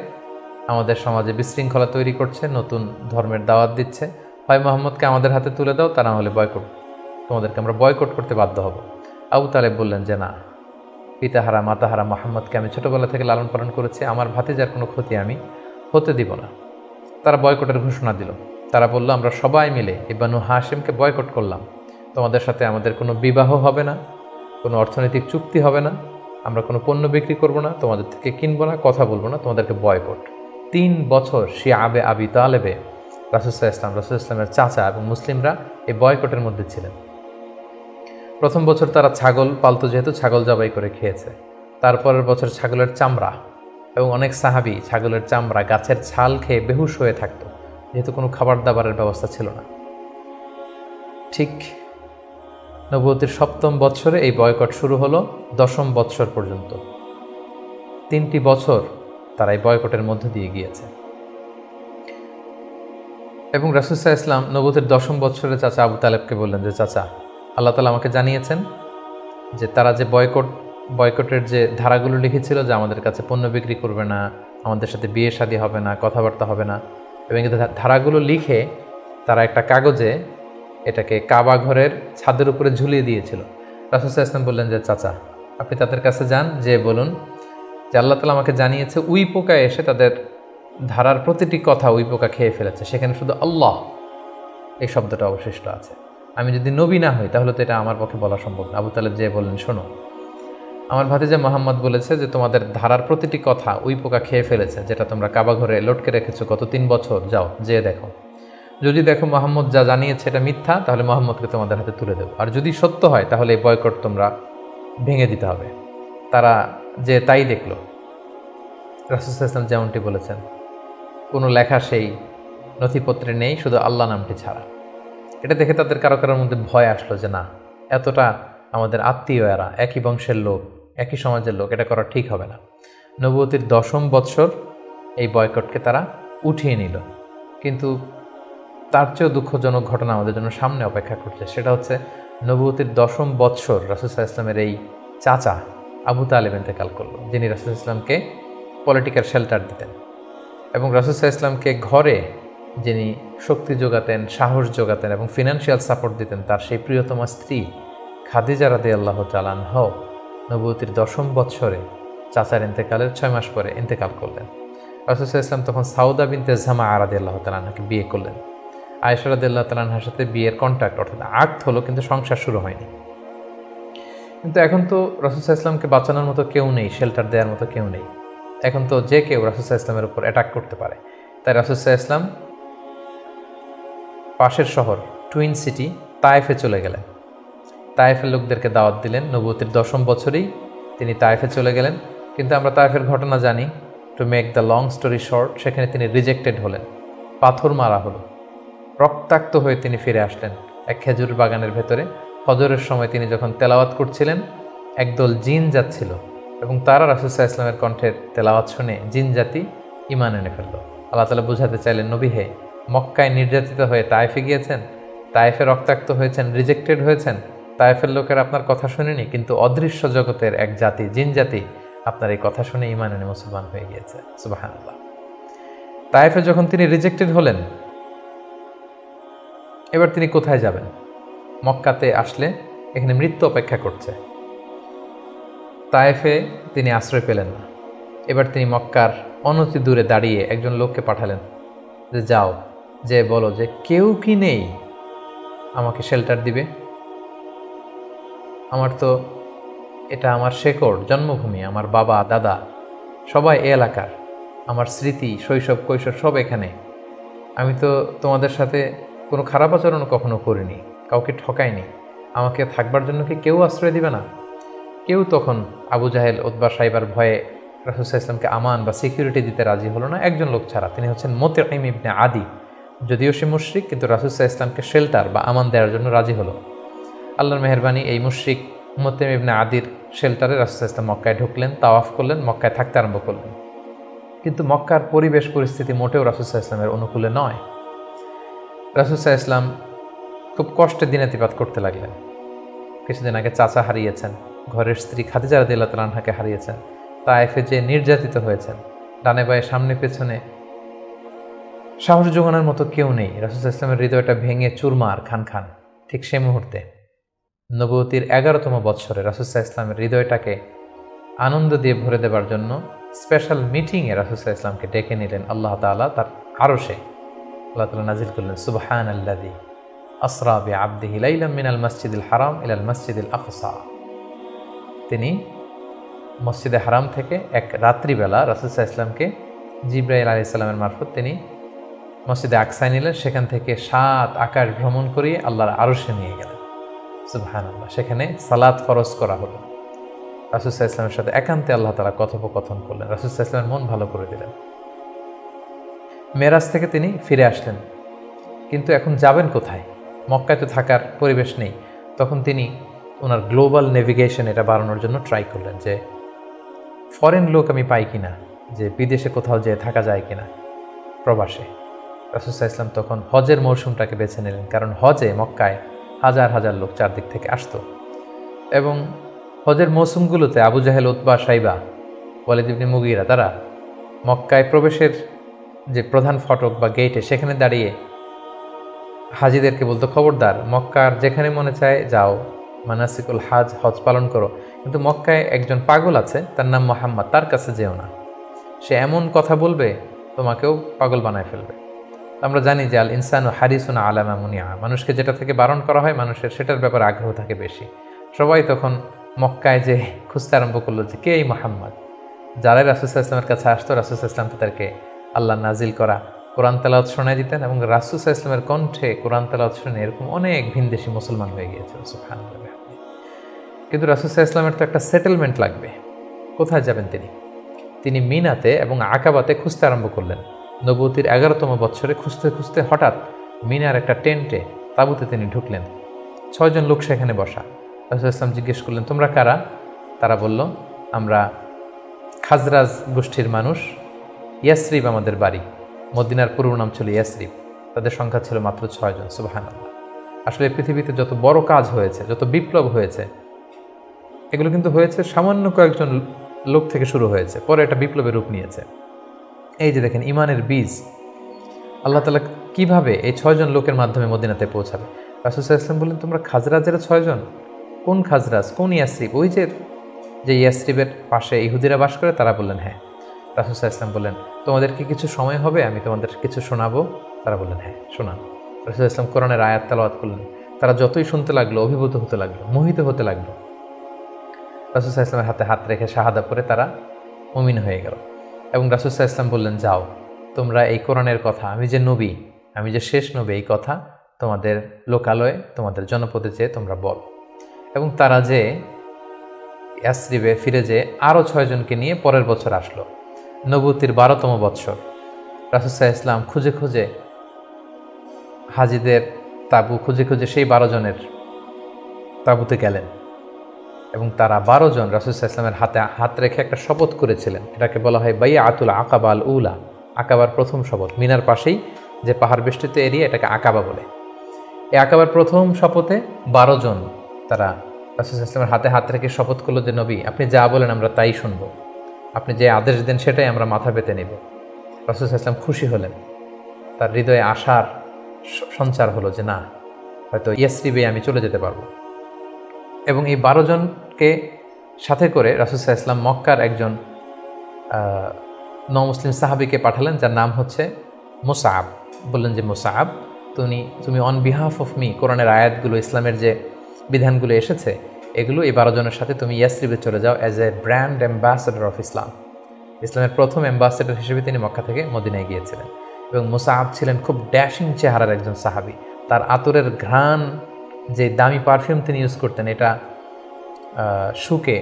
আমাদের সমাজে বিশৃঙ্খলা তৈরি করছে, নতুন ধর্মের দাওয়াত দিচ্ছে, হয় মুহাম্মদকে আমাদের হাতে তুলে দাও, তা না হলে বয়কট, তোমাদেরকে আমরা বয়কট করতে বাধ্য হব। আবু তালেব বললেন যে না, পিতাহারা মাতাহারা মুহাম্মদকে আমি ছোটোবেলা থেকে লালন পালন করেছি, আমার ভাতিজার কোনো ক্ষতি আমি হতে দিব না। তারা বয়কটের ঘোষণা দিল। তারা বলল, আমরা সবাই মিলে ইবনু হাশিমকে বয়কট করলাম, তোমাদের সাথে আমাদের কোনো বিবাহ হবে না, কোনো অর্থনৈতিক চুক্তি হবে না, আমরা কোনো পণ্য বিক্রি করব না, তোমাদের থেকে কিনবো না, কথা বলবো না, তোমাদেরকে বয়কট। 3 বছর শিয়াবে আবি তালেবে রাসূল সাল্লাল্লাহু আলাইহি ওয়াসাল্লামের চাচা এবং মুসলিমরা এই বয়কটের মধ্যে ছিলেন। প্রথম বছর তারা ছাগল পালতো, যেহেতু ছাগল জবাই করে খেয়েছে। তারপরের বছর ছাগলের চামড়া, এবং অনেক সাহাবী ছাগলের চামড়া, গাছের ছাল খেয়ে বেহুশ হয়ে থাকতো, যেহেতু কোনো খাবার দাবারের ব্যবস্থা ছিল না। ঠিক নবুয়তের 7ম বৎসরে এই বয়কট শুরু হলো 10ম বৎসর পর্যন্ত। 3টি বছর তারা এই বয়কটের মধ্য দিয়ে গিয়েছে। এবং রাসূল সাল্লাল্লাহু আলাইহি ওয়াসাল্লাম নবুয়তের 10ম বৎসরে চাচা আবু তালেবকে বললেন যে, চাচা, আল্লাহ তাআলা আমাকে জানিয়েছেন যে তারা যে বয়কটের যে ধারাগুলো লিখেছিল, যে আমাদের কাছে পণ্য বিক্রি করবে না, আমাদের সাথে বিয়ে শাদী হবে না, কথাবার্তা হবে না, এবং এই ধারাগুলো লিখে তারা একটা কাগজে এটাকে কাবা ঘরের ছাদের উপরে ঝুলিয়ে দিয়েছিল। রাসূল সাল্লাল্লাহু আলাইহি ওয়াসাল্লাম বললেন যে, চাচা, আপনি তাদের কাছে যান, যে বলুন যে আল্লাহ তাআলা আমাকে জানিয়েছে উই পোকা এসে তাদের ধারার প্রতিটি কথা উই পোকা খেয়ে ফেলেছে, সেখানে শুধু আল্লাহ এই শব্দটা অবশিষ্ট আছে। আমি যদি নবী না হই তাহলে তো এটা আমার পক্ষে বলা সম্ভব না। আবু তালেব যে বললেন, শোনো, আমার ভাতিজা মুহাম্মদ বলেছে যে তোমাদের ধারার প্রতিটি কথা উই পোকা খেয়ে ফেলেছে, যেটা তোমরা কাবা ঘরে লটকে রেখেছো গত 3 বছর, যাও যেয়ে দেখো। যদি দেখো মুহাম্মদ যা জানিয়েছে এটা মিথ্যা, তাহলে মুহাম্মদকে তোমাদের হাতে তুলে দেবো, আর যদি সত্য হয় তাহলে এই বয়কট তোমরা ভেঙে দিতে হবে। তারা যে তাই দেখলো, রাসূল সাল্লাল্লাহু আলাইহি ওয়াসাল্লাম যেমনটি বলেছেন, কোনো লেখা সেই নথিপত্রে নেই, শুধু আল্লাহ নামটি ছাড়া। এটা দেখে তাদের কারো কারোর মধ্যে ভয় আসলো যে না, এতটা আমাদের আত্মীয়, এরা একই বংশের লোক, একই সমাজের লোক, এটা করা ঠিক হবে না। নবুয়তের 10ম বৎসর এই বয়কটকে তারা উঠিয়ে নিল। কিন্তু তার চেয়েও দুঃখজনক ঘটনা আমাদের জন্য সামনে অপেক্ষা করছে। সেটা হচ্ছে নবুয়তের 10ম বৎসর রাসূল সাল্লাল্লাহু আলাইহি ওয়াসাল্লামের এই চাচা আবু তালেব ইন্তেকাল করলো, যিনি রাসূল সাল্লাল্লাহু আলাইহি ওয়াসাল্লামকে পলিটিক্যাল শেল্টার দিতেন, এবং রাসূল সাল্লাল্লাহু আলাইহি ওয়াসাল্লামকে ঘরে যিনি শক্তি যোগাতেন, সাহস যোগাতেন এবং ফিনান্সিয়াল সাপোর্ট দিতেন, তার সেই প্রিয়তমা স্ত্রী খাদিজা রাদিয়াল্লাহু তাআলা আনহা নবুয়তের 10ম বৎসরে চাচার ইন্তেকালের 6 মাস পরে ইন্তেকাল করলেন। রাসূল সাল্লাল্লাহু আলাইহি ওয়াসাল্লাম তখন সাউদা বিনতে জামাআ রাদিয়াল্লাহু তাআলা আনহাকে বিয়ে করলেন। আয়েশা রাদিয়াল্লাহু তাআলা আনহার সাথে বিয়ের কন্ট্রাক্ট অর্থাৎ আকদ হলো, কিন্তু সংসার শুরু হয়নি। কিন্তু এখন তো রাসূল সাল্লাল্লাহু আলাইহি ওয়াসাল্লামকে বাঁচানোর মতো কেউ নেই, শেল্টার দেওয়ার মতো কেউ নেই। এখন তো যে কেউ রাসূল সাল্লাল্লাহু আলাইহি ওয়াসাল্লামের উপর অ্যাটাক করতে পারে। তাই রাসূল সাল্লাল্লাহু আলাইহি ওয়াসাল্লাম পাশের শহর টুইন সিটি তায়েফে চলে গেলেন। তায়েফের লোকদেরকে দাওয়াত দিলেন। নবুয়তের 10ম বছরেই তিনি তায়েফে চলে গেলেন। কিন্তু আমরা তায়েফের ঘটনা জানি। To make the long story short, সেখানে তিনি রিজেক্টেড হলেন, পাথর মারা হলো, রক্তাক্ত হয়ে তিনি ফিরে আসলেন এক খেজুর বাগানের ভেতরে। ফজরের সময় তিনি যখন তেলাওয়াত করছিলেন, একদল জিন যাচ্ছিল এবং তারা রাসূল সাল্লাল্লাহু আলাইহি ওয়াসাল্লামের কণ্ঠের তেলাওয়াত শুনে জিন জাতি ঈমান এনে ফেলল। আল্লাহ তাআলা বোঝাতে চাইলেন, নবী হে, মক্কায় নির্যাতিত হয়ে তায়েফে গিয়েছেন, তায়েফে রক্তাক্ত হয়েছেন, রিজেক্টেড হয়েছেন, তায়েফের লোকের আপনার কথা শুনেনি, কিন্তু অদৃশ্য জগতের এক জাতি, জিন জাতি আপনার এই কথা শুনে ঈমান এনে মুসলমান হয়ে গিয়েছে। সুবহানাল্লাহ। তায়েফে যখন তিনি রিজেক্টেড হলেন, এবার তিনি কোথায় যাবেন? মক্কাতে আসলে এখানে মৃত্যু অপেক্ষা করছে। তায়েফে তিনি আশ্রয় পেলেন না। এবার তিনি মক্কার অনতি দূরে দাঁড়িয়ে একজন লোককে পাঠালেন যে যাও, যে বলো যে কেউ কি নেই আমাকে শেল্টার দিবে? আমার তো এটা আমার শেকড়, জন্মভূমি, আমার বাবা দাদা সবাই এ এলাকার, আমার স্মৃতি, শৈশব কৈশোর সব এখানে। আমি তো তোমাদের সাথে কোনো খারাপ আচরণ কখনো করিনি, কাউকে ঠকাইনি, আমাকে থাকবার জন্য কি কেউ আশ্রয় দিবে না? কেউ তখন আবু জাহেল, উতবা, সাইবার ভয়ে রাসূল সাল্লাল্লাহু আলাইহি ওয়াসাল্লামকে আমান বা সিকিউরিটি দিতে রাজি হলো না। একজন লোক ছাড়া, তিনি হচ্ছেন মুতঈম ইবনে আদি। যদিও সে মুশরিক, কিন্তু রাসূল সাল্লাল্লাহু আলাইহি ওয়াসাল্লামকে শেল্টার বা আমান দেওয়ার জন্য রাজি হলো। আল্লাহর মেহেরবানি, এই মুশরিক মুতঈম ইবনে আদির শেল্টারে রাসূল সাল্লাল্লাহু আলাইহি ওয়াসাল্লাম মক্কায় ঢুকলেন, তাওয়াফ করলেন, মক্কায় থাকতে আরম্ভ করলেন। কিন্তু মক্কার পরিবেশ পরিস্থিতি মোটেও রাসূল সাল্লাল্লাহু আলাইহি ওয়াসাল্লামের অনুকূলে নয়। রাসূল সাল্লাল্লাহু আলাইহি ওয়াসাল্লাম খুব কষ্টে দিনাতিপাত করতে লাগলেন। কিছুদিন আগে চাচা হারিয়েছেন, ঘরের স্ত্রী খাদিজা রাদিয়াল্লাহু তাআলা আনহাকে হারিয়েছেন, তায়েফে যে নির্যাতিত হয়েছেন, ডানে বায়ে সামনে পেছনে সাহস জোগানোর মতো কেউ নেই। রাসূল সাল্লাল্লাহু আলাইহি ওয়াসাল্লামের হৃদয়টা ভেঙে চুরমার খান খান। ঠিক সেই মুহূর্তে নবুয়তির 11তম বৎসরে রাসূল সাল্লাল্লাহু আলাইহি ওয়াসাল্লামের হৃদয়টাকে আনন্দ দিয়ে ভরে দেবার জন্য স্পেশাল মিটিংয়ে রাসূল সাল্লাল্লাহু আলাইহি ওয়াসাল্লামকে ডেকে নিলেন আল্লাহ তাআলা তার আরশে। আল্লাহ তাআলা নাজিল করলেন সুবহানাল্লাযী আসরা বিআবদিহি লাইলাম মিনাল মাসজিদিল হারাম ইলাল মাসজিদিল আকসা। তিনি মসজিদে হারাম থেকে এক রাত্রিবেলা রাসূল সাল্লাল্লাহু আলাইহি ওয়াসাল্লামকে জিবরাইল আলাইহিস সালামের মারফত তিনি মসজিদে আকসায় নিলেন, সেখান থেকে 7 আকাশ ভ্রমণ করিয়ে আল্লাহর আরশে নিয়ে গেলেন। সুবহানাল্লাহ। সেখানে সালাত ফরজ করা হলো। রাসূল সাল্লাল্লাহু আলাইহি ওয়াসাল্লামের সাথে একান্তে আল্লাহ তাআলা কথোপকথন করলেন, রাসূল সাল্লাল্লাহু আলাইহি ওয়াসাল্লামের মন ভালো করে দিলেন। মেরাজ থেকে তিনি ফিরে আসলেন, কিন্তু এখন যাবেন কোথায়? মক্কায় তো থাকার পরিবেশ নেই। তখন তিনি ওনার গ্লোবাল নেভিগেশন এটা বাড়ানোর জন্য ট্রাই করলেন যে ফরেন লোক আমি পাই কিনা, যে বিদেশে কোথাও যেয়ে থাকা যায় কিনা, প্রবাসে। রাসূল সাল্লাল্লাহু আলাইহি ওয়াসাল্লাম তখন হজের মৌসুমটাকে বেছে নিলেন, কারণ হজে মক্কায় হাজার হাজার লোক চারদিক থেকে আসতো এবং হজের মৌসুমগুলোতে আবু জাহেল, উতবা, সাইবা, ওয়ালিদ ইবনে মুগীরা তারা মক্কায় প্রবেশের যে প্রধান ফটক বা গেটে সেখানে দাঁড়িয়ে হাজিদেরকে বলতো, খবরদার, মক্কার যেখানে মনে চায় যাও, মানাসিকুল হজ পালন করো, কিন্তু মক্কায় একজন পাগল আছে, তার নাম মুহাম্মদ, তার কাছে যেও না, সে এমন কথা বলবে তোমাকেও পাগল বানায় ফেলবে। আমরা জানি যে আল ইনসানু হারিসুন আলা মা মুনিআ, মানুষকে যেটা থেকে বারণ করা হয় মানুষের সেটার ব্যাপারে আগ্রহ থাকে বেশি। সবাই তখন মক্কায় যে খুঁজতে আরম্ভ করলো যে কে এই মুহাম্মদ। যারাই রাসূল সাল্লাল্লাহু আলাইহি ওয়াসাল্লামের কাছে আসতো, রাসূল সাল্লাল্লাহু আলাইহি ওয়াসাল্লাম তাদেরকে আল্লাহ নাজিল করা কোরআন তেলাওয়াত শোনায় দিতেন এবং রাসূল সাল্লাল্লাহু আলাইহি ওয়াসাল্লামের কণ্ঠে কোরআন তেলাওয়াত শুনে এরকম অনেক ভিনদেশি মুসলমান হয়ে গিয়েছিল। সুবহানাল্লাহ। কিন্তু রাসূল সাল্লাল্লাহু আলাইহি ওয়াসাল্লামের তো একটা সেটেলমেন্ট লাগবে। কোথায় যাবেন তিনি? তিনি মিনাতে এবং আকাবাতে খুঁজতে আরম্ভ করলেন। নবুয়তির 11তম বৎসরে খুঁজতে খুঁজতে হঠাৎ মিনার একটা টেন্টে, তাঁবুতে তিনি ঢুকলেন। 6 জন লোক সেখানে বসা। রাসূল সাল্লাল্লাহু আলাইহি ওয়াসাল্লাম জিজ্ঞেস করলেন, তোমরা কারা? তারা বলল, আমরা খাজরাজ গোষ্ঠীর মানুষ, ইয়াসরিব আমাদের বাড়ি। মদিনার পূর্ব নাম ছিল ইয়াসরিব। তাদের সংখ্যা ছিল মাত্র 6 জন। সুবহানাল্লাহ। আসলে পৃথিবীতে যত বড় কাজ হয়েছে, যত বিপ্লব হয়েছে, এগুলো কিন্তু হয়েছে সামান্য কয়েকজন লোক থেকে শুরু হয়েছে, পরে একটা বিপ্লবের রূপ নিয়েছে। এই যে দেখেন ইমানের বীজ আল্লাহ তাআলা কিভাবে এই 6 জন লোকের মাধ্যমে মদিনাতে পৌঁছাবে। রাসূল সাল্লাল্লাহু আলাইহি ওয়াসাল্লাম বললেন, তোমরা খাজরাজের 6 জন? কোন খাজরাজ, কোন ইয়াসরিব? ওই যে ইয়াসরিবের পাশে ইহুদিরা বাস করে? তারা বললেন হ্যাঁ। রাসূল সাল্লাল্লাহু আলাইহি ওয়াসাল্লাম বললেন, তোমাদের কি কিছু সময় হবে, আমি তোমাদের কিছু শোনাবো? তারা বললেন হ্যাঁ, শোনান। রাসূল সাল্লাল্লাহু আলাইহি ওয়াসাল্লাম কোরআনের আয়াত তেলাওয়াত করলেন। তারা যতই শুনতে লাগলো অভিভূত হতে লাগলো, মোহিত হতে লাগলো। রাসূল সাল্লাল্লাহু আলাইহি ওয়াসাল্লামের হাতে হাত রেখে শাহাদা পড়ে তারা মুমিন হয়ে গেল এবং রাসূল সাল্লাল্লাহু আলাইহি ওয়াসাল্লাম বললেন, যাও, তোমরা এই কোরআনের কথা, আমি যে নবী, আমি যে শেষ নবী, এই কথা তোমাদের লোকালয়ে, তোমাদের জনপদে যেয়ে তোমরা বল। এবং তারা যে ইয়াসরিবে ফিরে যেয়ে আরও 6 জনকে নিয়ে পরের বছর আসলো। নবুয়তির 12তম বৎসর রাসূল সাল্লাল্লাহু আলাইহি ওয়াসাল্লাম খুঁজে খুঁজে হাজিদের তাঁবু খুঁজে খুঁজে সেই 12 জনের তাঁবুতে গেলেন এবং তারা 12 জন রাসূল সাল্লাল্লাহু আলাইহি ওয়াসাল্লামের হাতে হাত রেখে একটা শপথ করেছিলেন। এটাকে বলা হয় বাইআতুল আকাবা আল উলা, আকাবার প্রথম শপথ। মিনার পাশেই যে পাহাড় বেষ্টিত এরিয়া, এটাকে আকাবা বলে। এই আকাবার প্রথম শপথে 12 জন তারা রাসূল সাল্লাল্লাহু আলাইহি ওয়াসাল্লামের হাতে হাত রেখে শপথ করলো যে নবী আপনি যা বলেন আমরা তাই শুনব, আপনি যে আদেশ দেন সেটাই আমরা মাথা পেতে নেব। রাসূল সাল্লাল্লাহু আলাইহি ওয়াসাল্লাম খুশি হলেন, তার হৃদয়ে আশার সঞ্চার হলো যে না, হয়তো ইয়াসরিবে আমি চলে যেতে পারবো। এবং এই 12 জনকে সাথে করে রাসূল সাল্লাল্লাহু আলাইহি ওয়াসাল্লাম মক্কার একজন নমুসলিম সাহাবীকে পাঠালেন, যার নাম হচ্ছে মুসআব। বললেন যে মুসআব, তুমি অন বিহাফ অফ মি কোরআনের আয়াতগুলো, ইসলামের যে বিধানগুলো এসেছে এগুলো এই 12 জনের সাথে তুমি ইয়াসরিবে চলে যাও as a brand ambassador of Islam. ইসলামের প্রথম অ্যাম্বাসেডর হিসেবে তিনি মক্কা থেকে মদিনায় গিয়েছিলেন। এবং মুসআব ছিলেন খুব ড্যাশিং চেহারার একজন সাহাবী। তার আতরের ঘ্রাণ, যে দামি পারফিউম তিনি ইউজ করতেন, এটা শুকে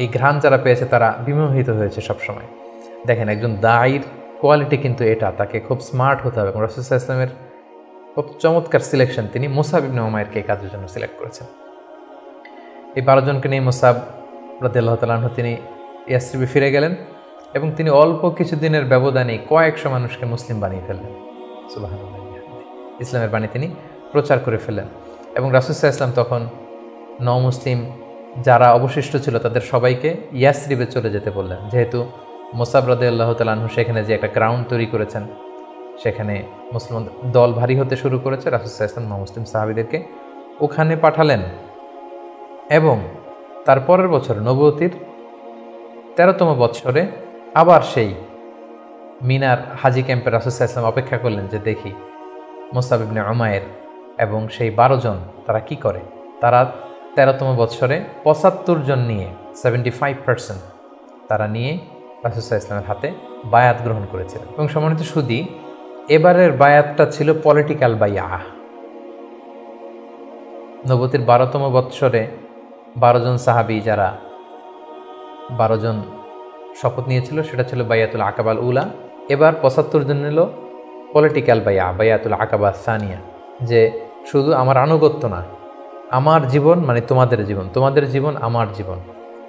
এই ঘ্রাণ যারা পেয়েছে তারা বিমোহিত হয়েছে সবসময়। দেখেন, একজন দায়ীর কোয়ালিটি কিন্তু এটা, তাকে খুব স্মার্ট হতে হবে। এবং রাসূল সাল্লাল্লাহু আলাইহি ওয়াসাল্লামের খুব চমৎকার সিলেকশন, তিনি মুসআব ইবনে উমাইরকে এই কাজের জন্য সিলেক্ট করেছেন। এই 12 জনকে নিয়ে মুসআব রাদিয়াল্লাহু তাআলা আনহু তিনি ইয়াসরিবে ফিরে গেলেন এবং তিনি অল্প কিছুদিনের ব্যবধানে কয়েকশো মানুষকে মুসলিম বানিয়ে ফেললেন। সুবহানাল্লাহ, ইসলামের বাণী তিনি প্রচার করে ফেললেন। এবং রাসূল সাল্লাল্লাহু আলাইহি ওয়াসাল্লাম তখন নও-মুসলিম যারা অবশিষ্ট ছিল তাদের সবাইকে ইয়াসরিবে চলে যেতে বললেন, যেহেতু মুসআব রাদিয়াল্লাহু তাআলা আনহু সেখানে যে একটা গ্রাউন্ড তৈরি করেছেন, সেখানে মুসলমান দল ভারী হতে শুরু করেছে। রাসূল সাল্লাল্লাহু আলাইহি ওয়াসাল্লাম নও-মুসলিম সাহাবীদেরকে ওখানে পাঠালেন এবং তার পরের বছর নবুয়তির 13তম বৎসরে আবার সেই মিনার হাজি ক্যাম্পে রাসূল সাল্লাল্লাহু আলাইহি ওয়াসাল্লাম অপেক্ষা করলেন যে দেখি মুসআব ইবনে উমাইর এবং সেই 12 জন তারা কি করে। তারা 13তম বৎসরে 75 জন নিয়ে 75% তারা নিয়ে রাসূল সাল্লাল্লাহু আলাইহি ওয়াসাল্লামের হাতে বায়াত গ্রহণ করেছিলেন। এবং সম্মানিত সুদী, এবারের বায়াতটা ছিল পলিটিক্যাল বাইয়া। নবুয়তির 12তম বৎসরে 12 জন সাহাবী, যারা 12 জন শপথ নিয়েছিল, সেটা ছিল বাইয়াতুল আকাবাল উলা। এবার 75 জন নিল পলিটিক্যাল বাইয়া, বাইয়াতুল আকাবা সানিয়া, যে শুধু আমার আনুগত্য না, আমার জীবন মানে তোমাদের জীবন, তোমাদের জীবন আমার জীবন,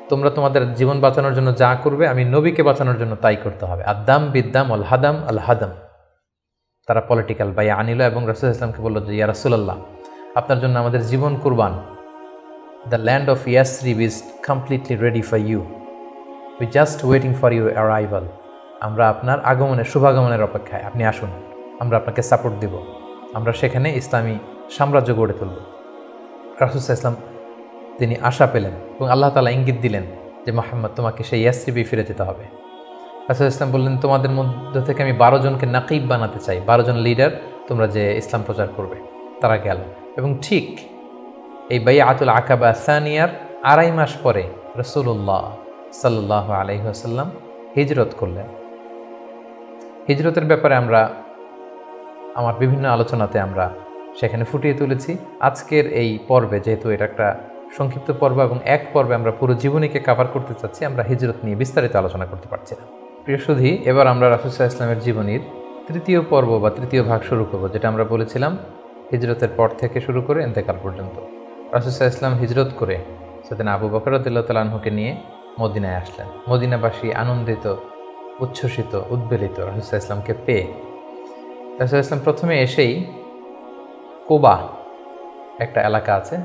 তোমরা তোমাদের জীবন বাঁচানোর জন্য যা করবে আমি নবীকে বাঁচানোর জন্য তাই করতে হবে। আদাম বিদ্দাম আল হাদাম আল হাদাম। তারা পলিটিক্যাল বাইয়া আনিল এবং রাসূল সাল্লাল্লাহু আলাইহি ওয়াসাল্লামকে বলল যে ইয়া রাসূলুল্লাহ, আপনার জন্য আমাদের জীবন কুরবান। The land of Yathrib is completely ready for you, we just waiting for your arrival. আমরা আপনার আগমনের, শুভাগমনের অপেক্ষায়, আপনি আসুন, আমরা আপনাকে সাপোর্ট দেব, আমরা সেখানে ইসলামী সাম্রাজ্য গড়ে তুলব। রাসূল সাল্লাল্লাহু আলাইহি ওয়াসাল্লাম তিনি আশা পেলেন এবং আল্লাহ তাআলা ইঙ্গিত দিলেন যে মুহাম্মদ, তোমাকে সেই ইয়াসরিবে ফিরে যেতে হবে। রাসূল সাল্লাল্লাহু আলাইহি ওয়াসাল্লাম বললেন, তোমাদের মধ্য থেকে আমি 12 জনকে নাকিব বানাতে চাই, 12 জন লিডার, তোমরা যে ইসলাম প্রচার করবে। তারা গেল এবং ঠিক এই বাইআতুল আকাবা সানিয়ার 2.5 মাস পরে রাসূলুল্লাহ সাল্লাল্লাহু আলাইহি ওয়াসাল্লাম হিজরত করলেন। হিজরতের ব্যাপারে আমার বিভিন্ন আলোচনাতে আমরা সেখানে ফুটিয়ে তুলেছি। আজকের এই পর্বে, যেহেতু এটা একটা সংক্ষিপ্ত পর্ব এবং এক পর্বে আমরা পুরো জীবনীকে কভার করতে চাচ্ছি, আমরা হিজরত নিয়ে বিস্তারিত আলোচনা করতে পারছি না। প্রিয় সুধী, এবার আমরা রাসূল সাল্লাল্লাহু আলাইহি ওয়াসাল্লামের জীবনীর 3য় পর্ব বা 3য় ভাগ শুরু করব, যেটা আমরা বলেছিলাম হিজরতের পর থেকে শুরু করে ইন্তেকাল পর্যন্ত। রাসূল সাল্লাল্লাহু আলাইহি ওয়াসাল্লাম হিজরত করে সাইয়েদনা আবু বকর রাদিয়াল্লাহু তাআলা আনহুকে নিয়ে মদিনায় আসলেন। মদিনাবাসী আনন্দিত, উচ্ছ্বসিত, উদ্বেলিত রাসূল সাল্লাল্লাহু আলাইহি ওয়াসাল্লামকে পেয়ে। রাসূল সাল্লাল্লাহু আলাইহি ওয়াসাল্লাম প্রথমে এসেই কোবা একটা এলাকা আছে,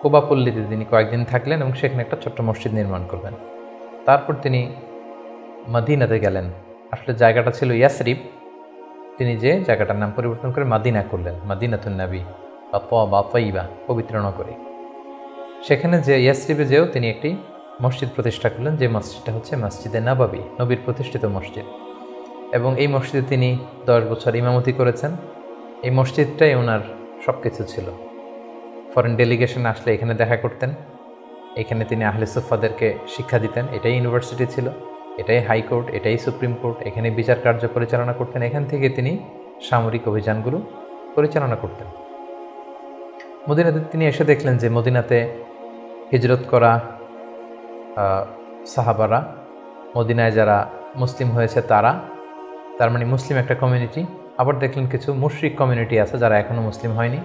কোবা পল্লীতে তিনি কয়েকদিন থাকলেন এবং সেখানে একটা ছোট্ট মসজিদ নির্মাণ করলেন। তারপর তিনি মদিনাতে গেলেন। আসলে জায়গাটা ছিল ইয়াসরিব, তিনি যে জায়গাটার নাম পরিবর্তন করে মাদিনা করলেন, মাদিনাতুন নবী বা তাইবা, পবিত্র নগরী। সেখানে যে ইয়াসরিবে যেও তিনি একটি মসজিদ প্রতিষ্ঠা করলেন, যে মসজিদটা হচ্ছে মসজিদে নববী, নবীর প্রতিষ্ঠিত মসজিদ। এবং এই মসজিদে তিনি 10 বছর ইমামতি করেছেন। এই মসজিদটাই ওনার সব কিছু ছিল। ফরেন ডেলিগেশন আসলে এখানে দেখা করতেন, এখানে তিনি আহলে সুফাদেরকে শিক্ষা দিতেন। এটাই ইউনিভার্সিটি ছিল, এটাই হাইকোর্ট, এটাই সুপ্রিম কোর্ট, এখানে বিচার কার্য পরিচালনা করতেন। এখান থেকে তিনি সামরিক অভিযানগুলো পরিচালনা করতেন। মদিনাতে তিনি এসে দেখলেন যে মদিনাতে হিজরত করা সাহাবারা, মদিনায় যারা মুসলিম হয়েছে তার মানে মুসলিম একটা কমিউনিটি। আবার দেখলেন কিছু মুশরিক কমিউনিটি আছে যারা এখনও মুসলিম হয়নি।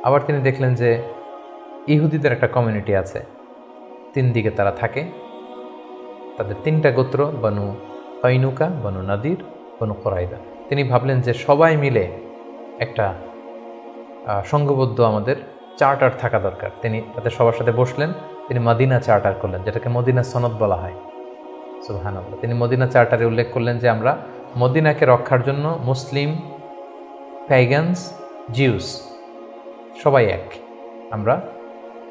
আবার তিনি দেখলেন যে ইহুদিদের একটা কমিউনিটি আছে, 3 দিকে তারা থাকে। তাদের 3টা গোত্র, বনু কাইনুকা, বনু নাদির, বনু কুরাইদা। তিনি ভাবলেন যে সবাই মিলে একটা সংঘবদ্ধ আমাদের চার্টার থাকা দরকার। তিনি তাদের সবার সাথে বসলেন, তিনি মদিনা চার্টার করলেন, যেটাকে মদিনা সনদ বলা হয়। সুবহানাল্লাহ। তিনি মদিনা চার্টারে উল্লেখ করলেন যে আমরা মদিনাকে রক্ষার জন্য মুসলিম, প্যাগানস, জিউস সবাই এক, আমরা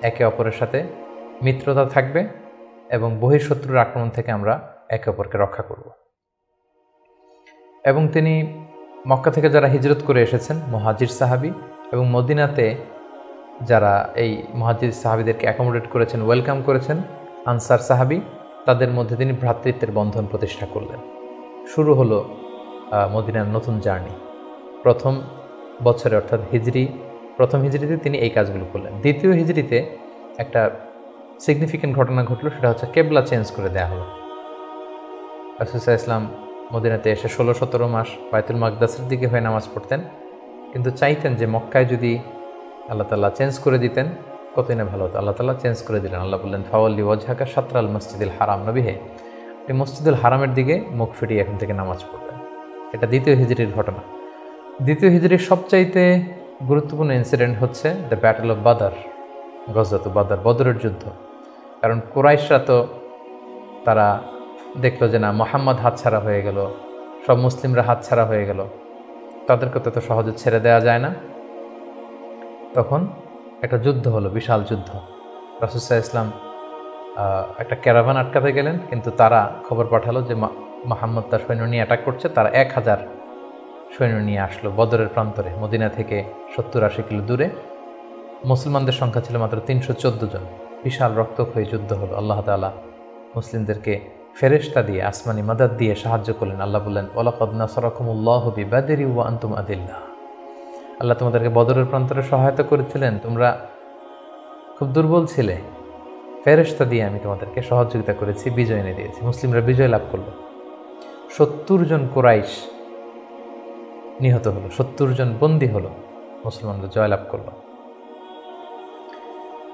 একে অপরের সাথে মিত্রতা থাকবে এবং বহিঃশত্রুর আক্রমণ থেকে আমরা একে অপরকে রক্ষা করব। এবং তিনি মক্কা থেকে যারা হিজরত করে এসেছেন মুহাজির সাহাবী এবং মদিনাতে যারা এই মুহাজির সাহাবীদেরকে অ্যাকোমোডেট করেছেন, ওয়েলকাম করেছেন, আনসার সাহাবী, তাদের মধ্যে তিনি ভ্রাতৃত্বের বন্ধন প্রতিষ্ঠা করলেন। শুরু হলো মদিনার নতুন জার্নি। প্রথম বছরে অর্থাৎ প্রথম হিজরিতে তিনি এই কাজগুলো করলেন। দ্বিতীয় হিজরিতে একটা সিগনিফিক্যান্ট ঘটনা ঘটলো, সেটা হচ্ছে কেবলা চেঞ্জ করে দেওয়া হলো। রাসূল সাল্লাল্লাহু আলাইহি ওয়াসাল্লাম মদিনাতে এসে 16-17 মাস বাইতুল মাকদাসের দিকে হয়ে নামাজ পড়তেন, কিন্তু চাইতেন যে মক্কায় যদি আল্লাহ তাআলা চেঞ্জ করে দিতেন কতই না ভালো হতো। আল্লাহ তাআলা চেঞ্জ করে দিলেন। আল্লাহ বললেন, ফাওয়াল্লি ওয়াজহাকা শাতরাল মসজিদিল হারাম, নবী হে আপনি মসজিদুল হারামের দিকে মুখ ফিরিয়ে এখন থেকে নামাজ পড়বেন। এটা দ্বিতীয় হিজরির ঘটনা। দ্বিতীয় হিজরির সবচাইতে গুরুত্বপূর্ণ ইনসিডেন্ট হচ্ছে দ্য ব্যাটল অফ বাদর, গজওয়াতুল বাদর, বদরের যুদ্ধ। কারণ কুরাইশরা তো তারা দেখলো যে না, মুহাম্মদ হাতছাড়া হয়ে গেল, সব মুসলিমরা হাতছাড়া হয়ে গেল, তাদেরকে তো সহজে ছেড়ে দেওয়া যায় না। তখন একটা যুদ্ধ হলো, বিশাল যুদ্ধ। রাসূল সাল্লাল্লাহু আলাইহি ওয়াসাল্লাম একটা ক্যারাভান আটকাতে গেলেন, কিন্তু তারা খবর পাঠালো যে মুহাম্মদ তার সৈন্য নিয়ে অ্যাটাক করছে। তারা 1000 সৈন্য নিয়ে আসলো বদরের প্রান্তরে, মদিনা থেকে 70-80 কিলো দূরে। মুসলমানদের সংখ্যা ছিল মাত্র 314 জন। বিশাল রক্তক্ষয়ী যুদ্ধ হলো। আল্লাহ তাআলা মুসলিমদেরকে ফেরেশতা দিয়ে, আসমানি মাদাদ দিয়ে সাহায্য করলেন। আল্লাহ বললেন, ওয়ালাকাদ নাসারাকুমুল্লাহু বিবাদরি ওয়া আনতুম আদিল্লাহ। আল্লাহ তোমাদেরকে বদরের প্রান্তরে সহায়তা করেছিলেন, তোমরা খুব দুর্বল ছিলে, ফেরেশতা দিয়ে আমি তোমাদেরকে সহযোগিতা করেছি, বিজয় এনে দিয়েছি। মুসলিমরা বিজয় লাভ করলো। 70 জন কুরাইশ নিহত হলো, 70 জন বন্দী হলো, মুসলমানরা জয়লাভ করলো।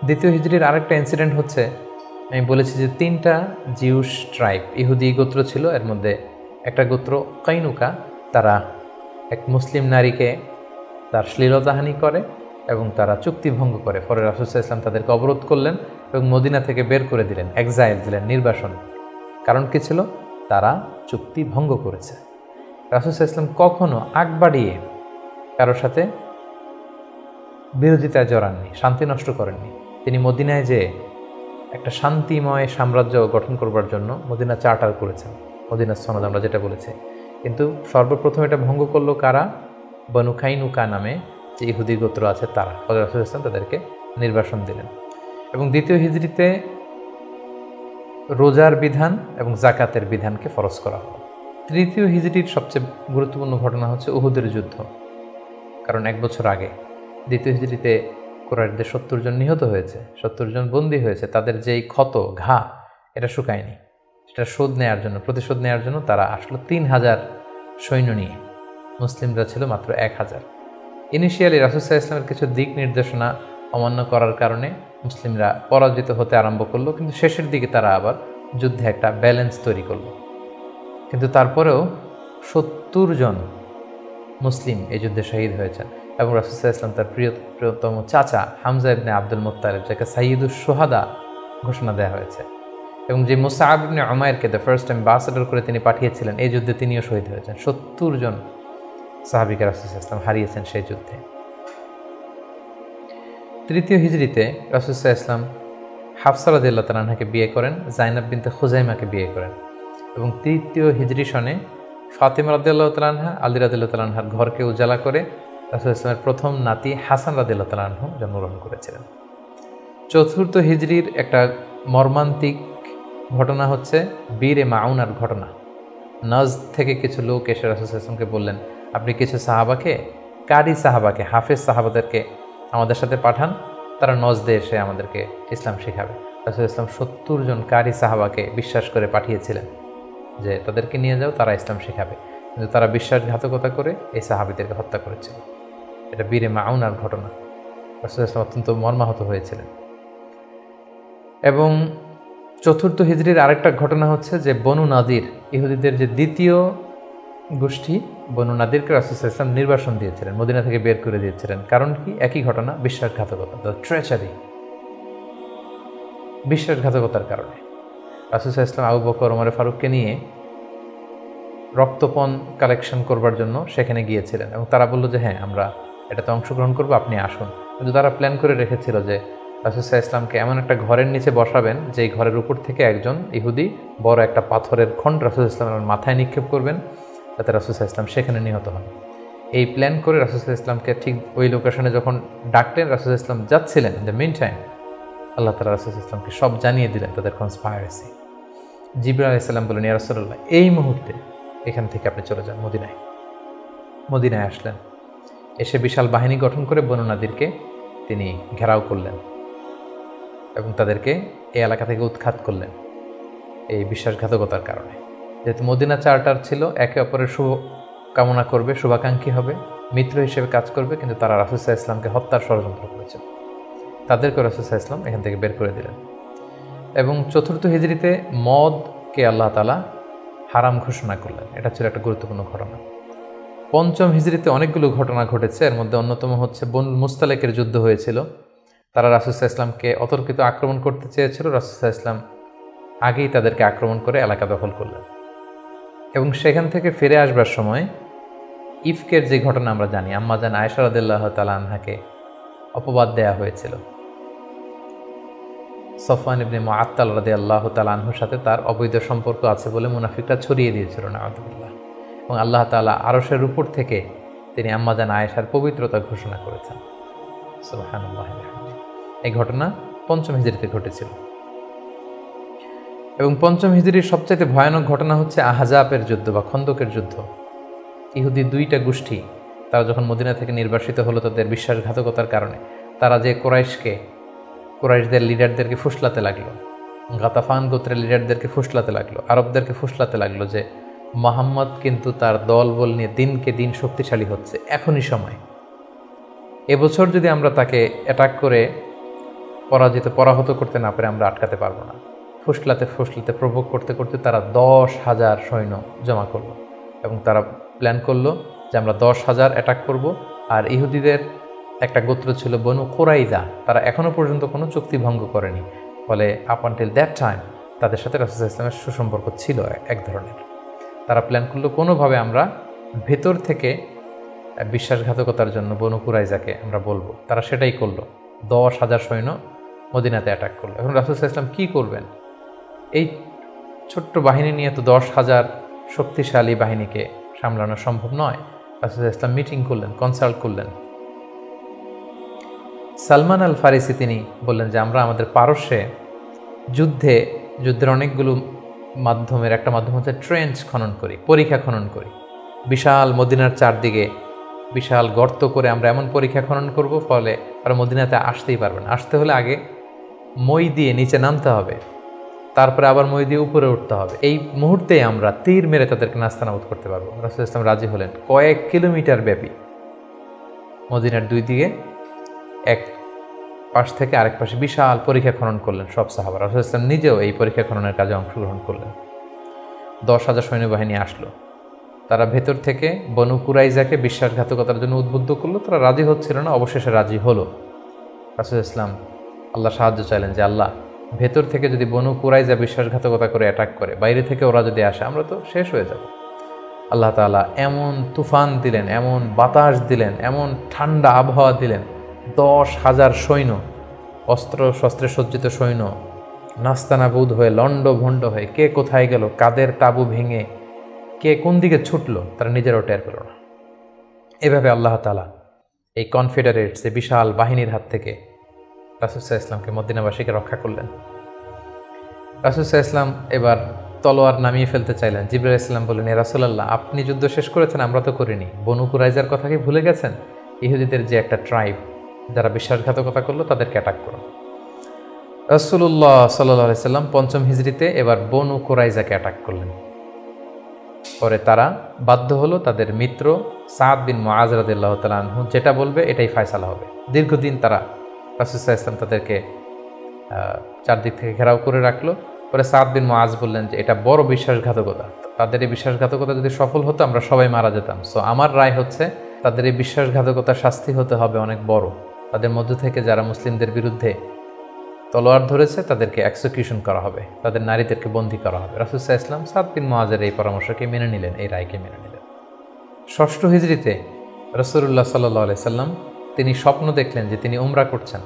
দ্বিতীয় হিজরির আরেকটা ইনসিডেন্ট হচ্ছে, আমি বলেছি যে 3টা জিউস ট্রাইব, ইহুদি গোত্র ছিল। এর মধ্যে একটা গোত্র কাইনুকা, তারা এক মুসলিম নারীকে তার শ্লীলতাহানি করে এবং তারা চুক্তি ভঙ্গ করে। পরে রাসূল সাল্লাল্লাহু আলাইহি ওয়াসাল্লাম তাদেরকে অবরোধ করলেন এবং মদিনা থেকে বের করে দিলেন, এক্সাইল দিলেন, নির্বাসন। কারণ কি ছিল? তারা চুক্তি ভঙ্গ করেছে। রাসূল সাল্লাল্লাহু আলাইহি ওয়াসাল্লাম কখনো আগ বাড়িয়ে কারোর সাথে বিরোধিতায় জড়াননি, শান্তি নষ্ট করেননি। তিনি মদিনায় যে একটা শান্তিময় সাম্রাজ্য গঠন করবার জন্য মদিনা চার্টার করেছেন, মদিনা সনদ আমরা যেটা বলেছি। কিন্তু সর্বপ্রথম এটা ভঙ্গ করলো কারা? বনু কাইনুকা নামে যে ইহুদি গোত্র আছে তারা। ফলে রাসূল সাল্লাল্লাহু আলাইহি ওয়াসাল্লাম তাদেরকে নির্বাসন দিলেন। এবং দ্বিতীয় হিজরিতে রোজার বিধান এবং জাকাতের বিধানকে ফরজ করা হলো। তৃতীয় হিজরির সবচেয়ে গুরুত্বপূর্ণ ঘটনা হচ্ছে উহুদের যুদ্ধ। কারণ 1 বছর আগে দ্বিতীয় হিজরিতে কুরাইশদের 70 জন নিহত হয়েছে, 70 জন বন্দী হয়েছে। তাদের যেই ক্ষত, ঘা, এটা শুকায়নি। সেটা প্রতিশোধ নেওয়ার জন্য তারা আসলো 3000 সৈন্য নিয়ে। মুসলিমরা ছিল মাত্র 1000। ইনিশিয়ালি রাসূল সাল্লাল্লাহু আলাইহি ওয়াসাল্লামের কিছু দিক নির্দেশনা অমান্য করার কারণে মুসলিমরা পরাজিত হতে আরম্ভ করলো, কিন্তু শেষের দিকে তারা আবার যুদ্ধে একটা ব্যালেন্স তৈরি করলো। কিন্তু তারপরেও 70 জন মুসলিম এই যুদ্ধে শহীদ হয়েছেন। এবং রাসূল সাল্লাল্লাহু আলাইহি ওয়াসাল্লাম তার প্রিয়তম চাচা হামজা ইবনে আব্দুল মুত্তালিব, যাকে সাইয়্যিদুশ শুহাদা ঘোষণা দেওয়া হয়েছে, এবং যে মুসআব ইবনে উমাইরকে দ্য ফার্স্ট অ্যাম্বাসেডর করে তিনি পাঠিয়েছিলেন, এই যুদ্ধে তিনিও শহীদ হয়েছেন। 70 জন সাহাবীকে রাসূল সাল্লাল্লাহু আলাইহি ওয়াসাল্লাম হারিয়েছেন সেই যুদ্ধে। তৃতীয় হিজরিতে রাসূল সাল্লাল্লাহু আলাইহি ওয়াসাল্লাম হাফসা রাদিয়াল্লাহু তাআলা আনহাকে বিয়ে করেন, জাইনাব বিনতে খুজাইমাকে বিয়ে করেন। এবং তৃতীয় হিজরি সনে ফাতিমা রাদিয়াল্লাহু তাআলা আনহা, আলী রাদিয়াল্লাহু তাআলা আনহার ঘরকে উজালা করে রাসূল সাল্লাল্লাহু আলাইহি ওয়াসাল্লামের প্রথম নাতি হাসান রাদিয়াল্লাহু তাআলা আনহু জন্মগ্রহণ করেছিলেন। চতুর্থ হিজরির একটা মর্মান্তিক ঘটনা হচ্ছে বীরে মাউনার ঘটনা। নজদ থেকে কিছু লোক এসে রাসূল সাল্লাল্লাহু আলাইহি ওয়াসাল্লামকে বললেন, আপনি কিছু সাহাবাকে, কারি সাহাবাকে, হাফেজ সাহাবাদেরকে আমাদের সাথে পাঠান, তারা নজদে এসে আমাদেরকে ইসলাম শেখাবে। রাসূল সাল্লাল্লাহু আলাইহি ওয়াসাল্লাম 70 জন কারি সাহাবাকে বিশ্বাস করে পাঠিয়েছিলেন যে তাদেরকে নিয়ে যাও, তারা ইসলাম শেখাবে। কিন্তু তারা বিশ্বাসঘাতকতা করে এই সাহাবীদেরকে হত্যা করেছিল। এটা বীরে মাউনার ঘটনা। রাসূল সাল্লাল্লাহু আলাইহি ওয়াসাল্লাম অত্যন্ত মর্মাহত হয়েছিলেন। এবং চতুর্থ হিজরির আরেকটা ঘটনা হচ্ছে যে বনু নাদির, ইহুদিদের যে দ্বিতীয় গোষ্ঠী, বনু নাদিরকে রাসূল সাল্লাল্লাহু আলাইহি ওয়াসাল্লাম নির্বাসন দিয়েছিলেন, মদিনা থেকে বের করে দিয়েছিলেন। কারণ কি? একই ঘটনা, বিশ্বাসঘাতকতা, দ্য ট্রেচারি, বিশ্বাসঘাতকতার কারণে। রাসূল সাল্লাল্লাহু আলাইহি ওয়াসাল্লাম আবু বকর, ওমর ফারুককে নিয়ে রক্তপণ কালেকশন করবার জন্য সেখানে গিয়েছিলেন এবং তারা বলল যে হ্যাঁ, আমরা এটাতে অংশগ্রহণ করবো, আপনি আসুন। কিন্তু তারা প্ল্যান করে রেখেছিল যে রাসূল সাল্লাল্লাহু আলাইহি ওয়াসাল্লামকে এমন একটা ঘরের নিচে বসাবেন, যেই ঘরের উপর থেকে একজন ইহুদি বড় একটা পাথরের খণ্ড রাসূল সাল্লাল্লাহু আলাইহি ওয়াসাল্লামের মাথায় নিক্ষেপ করবেন, যাতে রাসূল সাল্লাল্লাহু আলাইহি ওয়াসাল্লাম সেখানে নিহত হন। এই প্ল্যান করে রাসূল সাল্লাল্লাহু আলাইহি ওয়াসাল্লামকে ঠিক ওই লোকেশনে যখন ডাকলেন, রাসূল সাল্লাল্লাহু আলাইহি ওয়াসাল্লাম যাচ্ছিলেন, ইন দ্য মিন টাইম আল্লাহ তাআলা রাসূল সাল্লাল্লাহু আলাইহি ওয়াসাল্লামকে সব জানিয়ে দিলেন তাদের কনস্পাইরেসি। জিবরাইল আলাইহিস সালাম বললেন, ইয়া রাসূলুল্লাহ, এই মুহূর্তে এখান থেকে আপনি চলে যান মদিনায়। মদিনায় আসলেন, এসে বিশাল বাহিনী গঠন করে বনু নাদিরকে তিনি ঘেরাও করলেন এবং তাদেরকে এই এলাকা থেকে উৎখাত করলেন এই বিশ্বাসঘাতকতার কারণে। যেহেতু মদিনা চার্টার ছিল একে অপরের শুভ কামনা করবে, শুভাকাঙ্ক্ষী হবে, মিত্র হিসেবে কাজ করবে, কিন্তু তারা রাসূল সাল্লাল্লাহু আলাইহি ওয়াসাল্লামকে হত্যার ষড়যন্ত্র করেছিল। তাদেরকে রাসূল সাল্লাল্লাহু আলাইহি ওয়াসাল্লাম এখান থেকে বের করে দিলেন। এবং চতুর্থ হিজরিতে মদকে আল্লাহ তাআলা হারাম ঘোষণা করলেন। এটা ছিল একটা গুরুত্বপূর্ণ ঘটনা। পঞ্চম হিজরিতে অনেকগুলো ঘটনা ঘটেছে, এর মধ্যে অন্যতম হচ্ছে বনু মুস্তালিকের যুদ্ধ হয়েছিল। তারা রাসূল সাল্লাল্লাহু আলাইহি ওয়াসাল্লামকে অতর্কিত আক্রমণ করতে চেয়েছিল, রাসূল সাল্লাল্লাহু আলাইহি ওয়াসাল্লাম আগেই তাদেরকে আক্রমণ করে এলাকা দখল করলেন। এবং সেখান থেকে ফিরে আসবার সময় ইফকের যে ঘটনা আমরা জানি, আম্মা জান আয়েশা রাদিয়াল্লাহু তাআলা আনহাকে অপবাদ দেয়া হয়েছিল। সফওয়ান ইবনে মুআত্তাল রাদিয়াল্লাহু তাআলা আনহুর সাথে তার অবৈধ সম্পর্ক আছে বলে মুনাফিকরা ছড়িয়ে দিয়েছিল, নাউযুবিল্লাহ। এবং আল্লাহ তাআলা আরশের উপর থেকে তিনি আম্মা জান আয়েশার পবিত্রতা ঘোষণা করেছেন। সুবহানাল্লাহ। এই ঘটনা পঞ্চম হিজরিতে ঘটেছিল। এবং পঞ্চম হিজরির সবচেয়ে ভয়ানক ঘটনা হচ্ছে আহজাবের যুদ্ধ বা খন্দকের যুদ্ধ। ইহুদি দুইটা গোষ্ঠী তারা যখন মদিনা থেকে নির্বাসিত হলো তাদের বিশ্বাসঘাতকতার কারণে, তারা যে কুরাইশদের লিডারদেরকে ফুসলাতে লাগলো, গাতাফান গোত্রের লিডারদেরকে ফুসলাতে লাগলো, আরবদেরকে ফুসলাতে লাগলো যে মুহাম্মদ কিন্তু তার দলবল নিয়ে দিনকে দিন শক্তিশালী হচ্ছে, এখনই সময়, এবছর যদি আমরা তাকে অ্যাটাক করে পরাহত করতে না পারে আমরা আটকাতে পারবো না। ফুসলাতে প্রভোগ করতে করতে তারা 10,000 সৈন্য জমা করলো এবং তারা প্ল্যান করলো যে আমরা 10,000 অ্যাটাক করব। আর ইহুদিদের একটা গোত্র ছিল বনু কুরাইজা, তারা এখনও পর্যন্ত কোনো চুক্তি ভঙ্গ করেনি, ফলে আপ আনটিল দ্যাট টাইম তাদের সাথে রাসূল সাল্লাল্লাহু আলাইহি ওয়াসাল্লামের সুসম্পর্ক ছিল এক ধরনের। তারা প্ল্যান করলো কোনোভাবে আমরা ভেতর থেকে বিশ্বাসঘাতকতার জন্য বনু কুরাইজাকে আমরা বলবো। তারা সেটাই করলো, 10,000 সৈন্য মদিনাতে অ্যাটাক করলো। এখন রাসূল সাল্লাল্লাহু আলাইহি ওয়াসাল্লাম কী করবেন? এই ছোট্ট বাহিনী নিয়ে তো 10,000 শক্তিশালী বাহিনীকে সামলানো সম্ভব নয়। রাসূল সাল্লাল্লাহু আলাইহি ওয়াসাল্লাম মিটিং করলেন, কনসাল্ট করলেন। সালমান আল ফারিসি তিনি বললেন যে আমরা আমাদের পারস্যে যুদ্ধের অনেকগুলো মাধ্যমের একটা মাধ্যম হচ্ছে ট্রেঞ্চ খনন করি, পরীক্ষা খনন করি। বিশাল মদিনার চারদিকে বিশাল গর্ত করে আমরা এমন পরীক্ষা খনন করব, ফলে আর মদিনাতে আসতেই পারবে না। আসতে হলে আগে মই দিয়ে নিচে নামতে হবে, তারপরে আবার মই দিয়ে উপরে উঠতে হবে। এই মুহূর্তে আমরা তীর মেরে তাদেরকে নাস্তানাবুদ করতে পারবো। রাসূল ইসলাম রাজি হলেন। কয়েক কিলোমিটার ব্যাপী মদিনার দুই দিকে এক পাশ থেকে আরেক পাশে বিশাল পরীক্ষা খনন করলেন সব সাহাবা। রাসূল ইসলাম নিজেও এই পরীক্ষা খননের কাজে অংশগ্রহণ করলেন। 10,000 সৈন্যবাহিনী আসলো, তারা ভেতর থেকে বনু কুরাইজাকে বিশ্বাসঘাতকতার জন্য উদ্বুদ্ধ করলো। তারা রাজি হচ্ছিল না, অবশেষে রাজি হলো। রাসূল ইসলাম আল্লাহ সাহায্য চাইলেন যে আল্লাহ, ভেতর থেকে যদি বনু কুরাইজা বিশ্বাসঘাতকতা করে অ্যাটাক করে, বাইরে থেকে ওরা যদি আসে, আমরা তো শেষ হয়ে যাব। আল্লাহ তাআলা এমন তুফান দিলেন, এমন বাতাস দিলেন, এমন ঠান্ডা আবহাওয়া দিলেন, 10,000 সৈন্য, অস্ত্র শস্ত্রে সজ্জিত সৈন্য নাস্তানাবুদ হয়ে লণ্ডভণ্ড হয়ে কে কোথায় গেল, কাদের তাবু ভেঙে কে কোন দিকে ছুটলো, তারা নিজেরাও টের পেল না। এভাবে আল্লাহ তাআলা এই কনফেডারেটস, এই বিশাল বাহিনীর হাত থেকে রাসূল সাল্লাল্লাহু আলাইহি ওয়াসাল্লামকে মদিনাবাসীকে রক্ষা করলেন। রাসূল সাল্লাল্লাহু আলাইহি ওয়াসাল্লাম এবার তলোয়ার নামিয়ে ফেলতে চাইলেন। জিবরাইল আলাইহিস সালাম বললেন, ইয়া রাসূলুল্লাহ, আপনি যুদ্ধ শেষ করেছেন, আমরা তো করিনি। বনু কুরাইজার কথা কি ভুলে গেছেন? ইহুদিদের যে একটা ট্রাইব যারা বিশ্বাসঘাতকতা করলো, তাদেরকে অ্যাটাক করুন। রাসূলুল্লাহ সাল্লাল্লাহু আলাইহি ওয়াসাল্লাম পঞ্চম হিজরিতে এবার বনু কুরাইজাকে অ্যাটাক করলেন। পরে তারা বাধ্য হলো তাদের মিত্র সাদ বিন মুআজ রাদিয়াল্লাহু তাআলা আনহু যেটা বলবে এটাই ফয়সালা হবে। দীর্ঘদিন তারা রাসূল সাল্লাল্লাহু আলাইহি ওয়াসাল্লাম তাদেরকে চারদিক থেকে ঘেরাও করে রাখলো। পরে সাদ বিন মুআজ বললেন যে এটা বড় বিশ্বাসঘাতকতা, তাদের এই বিশ্বাসঘাতকতা যদি সফল হতো আমরা সবাই মারা যেতাম। সো আমার রায় হচ্ছে তাদের এই বিশ্বাসঘাতকতার শাস্তি হতে হবে অনেক বড়। তাদের মধ্য থেকে যারা মুসলিমদের বিরুদ্ধে তলোয়ার ধরেছে তাদেরকে এক্সিকিউশন করা হবে, তাদের নারীদেরকে বন্দী করা হবে। রাসূল সাল্লাল্লাহু আলাইহি ওয়াসাল্লাম সাদ বিন মুআজের এই পরামর্শকে মেনে নিলেন, এই রায়কে মেনে নিলেন। ৬ষ্ঠ হিজরিতে রাসূলুল্লাহ সাল্লাল্লাহু আলাইহি সাল্লাম তিনি স্বপ্ন দেখলেন যে তিনি উমরা করছেন,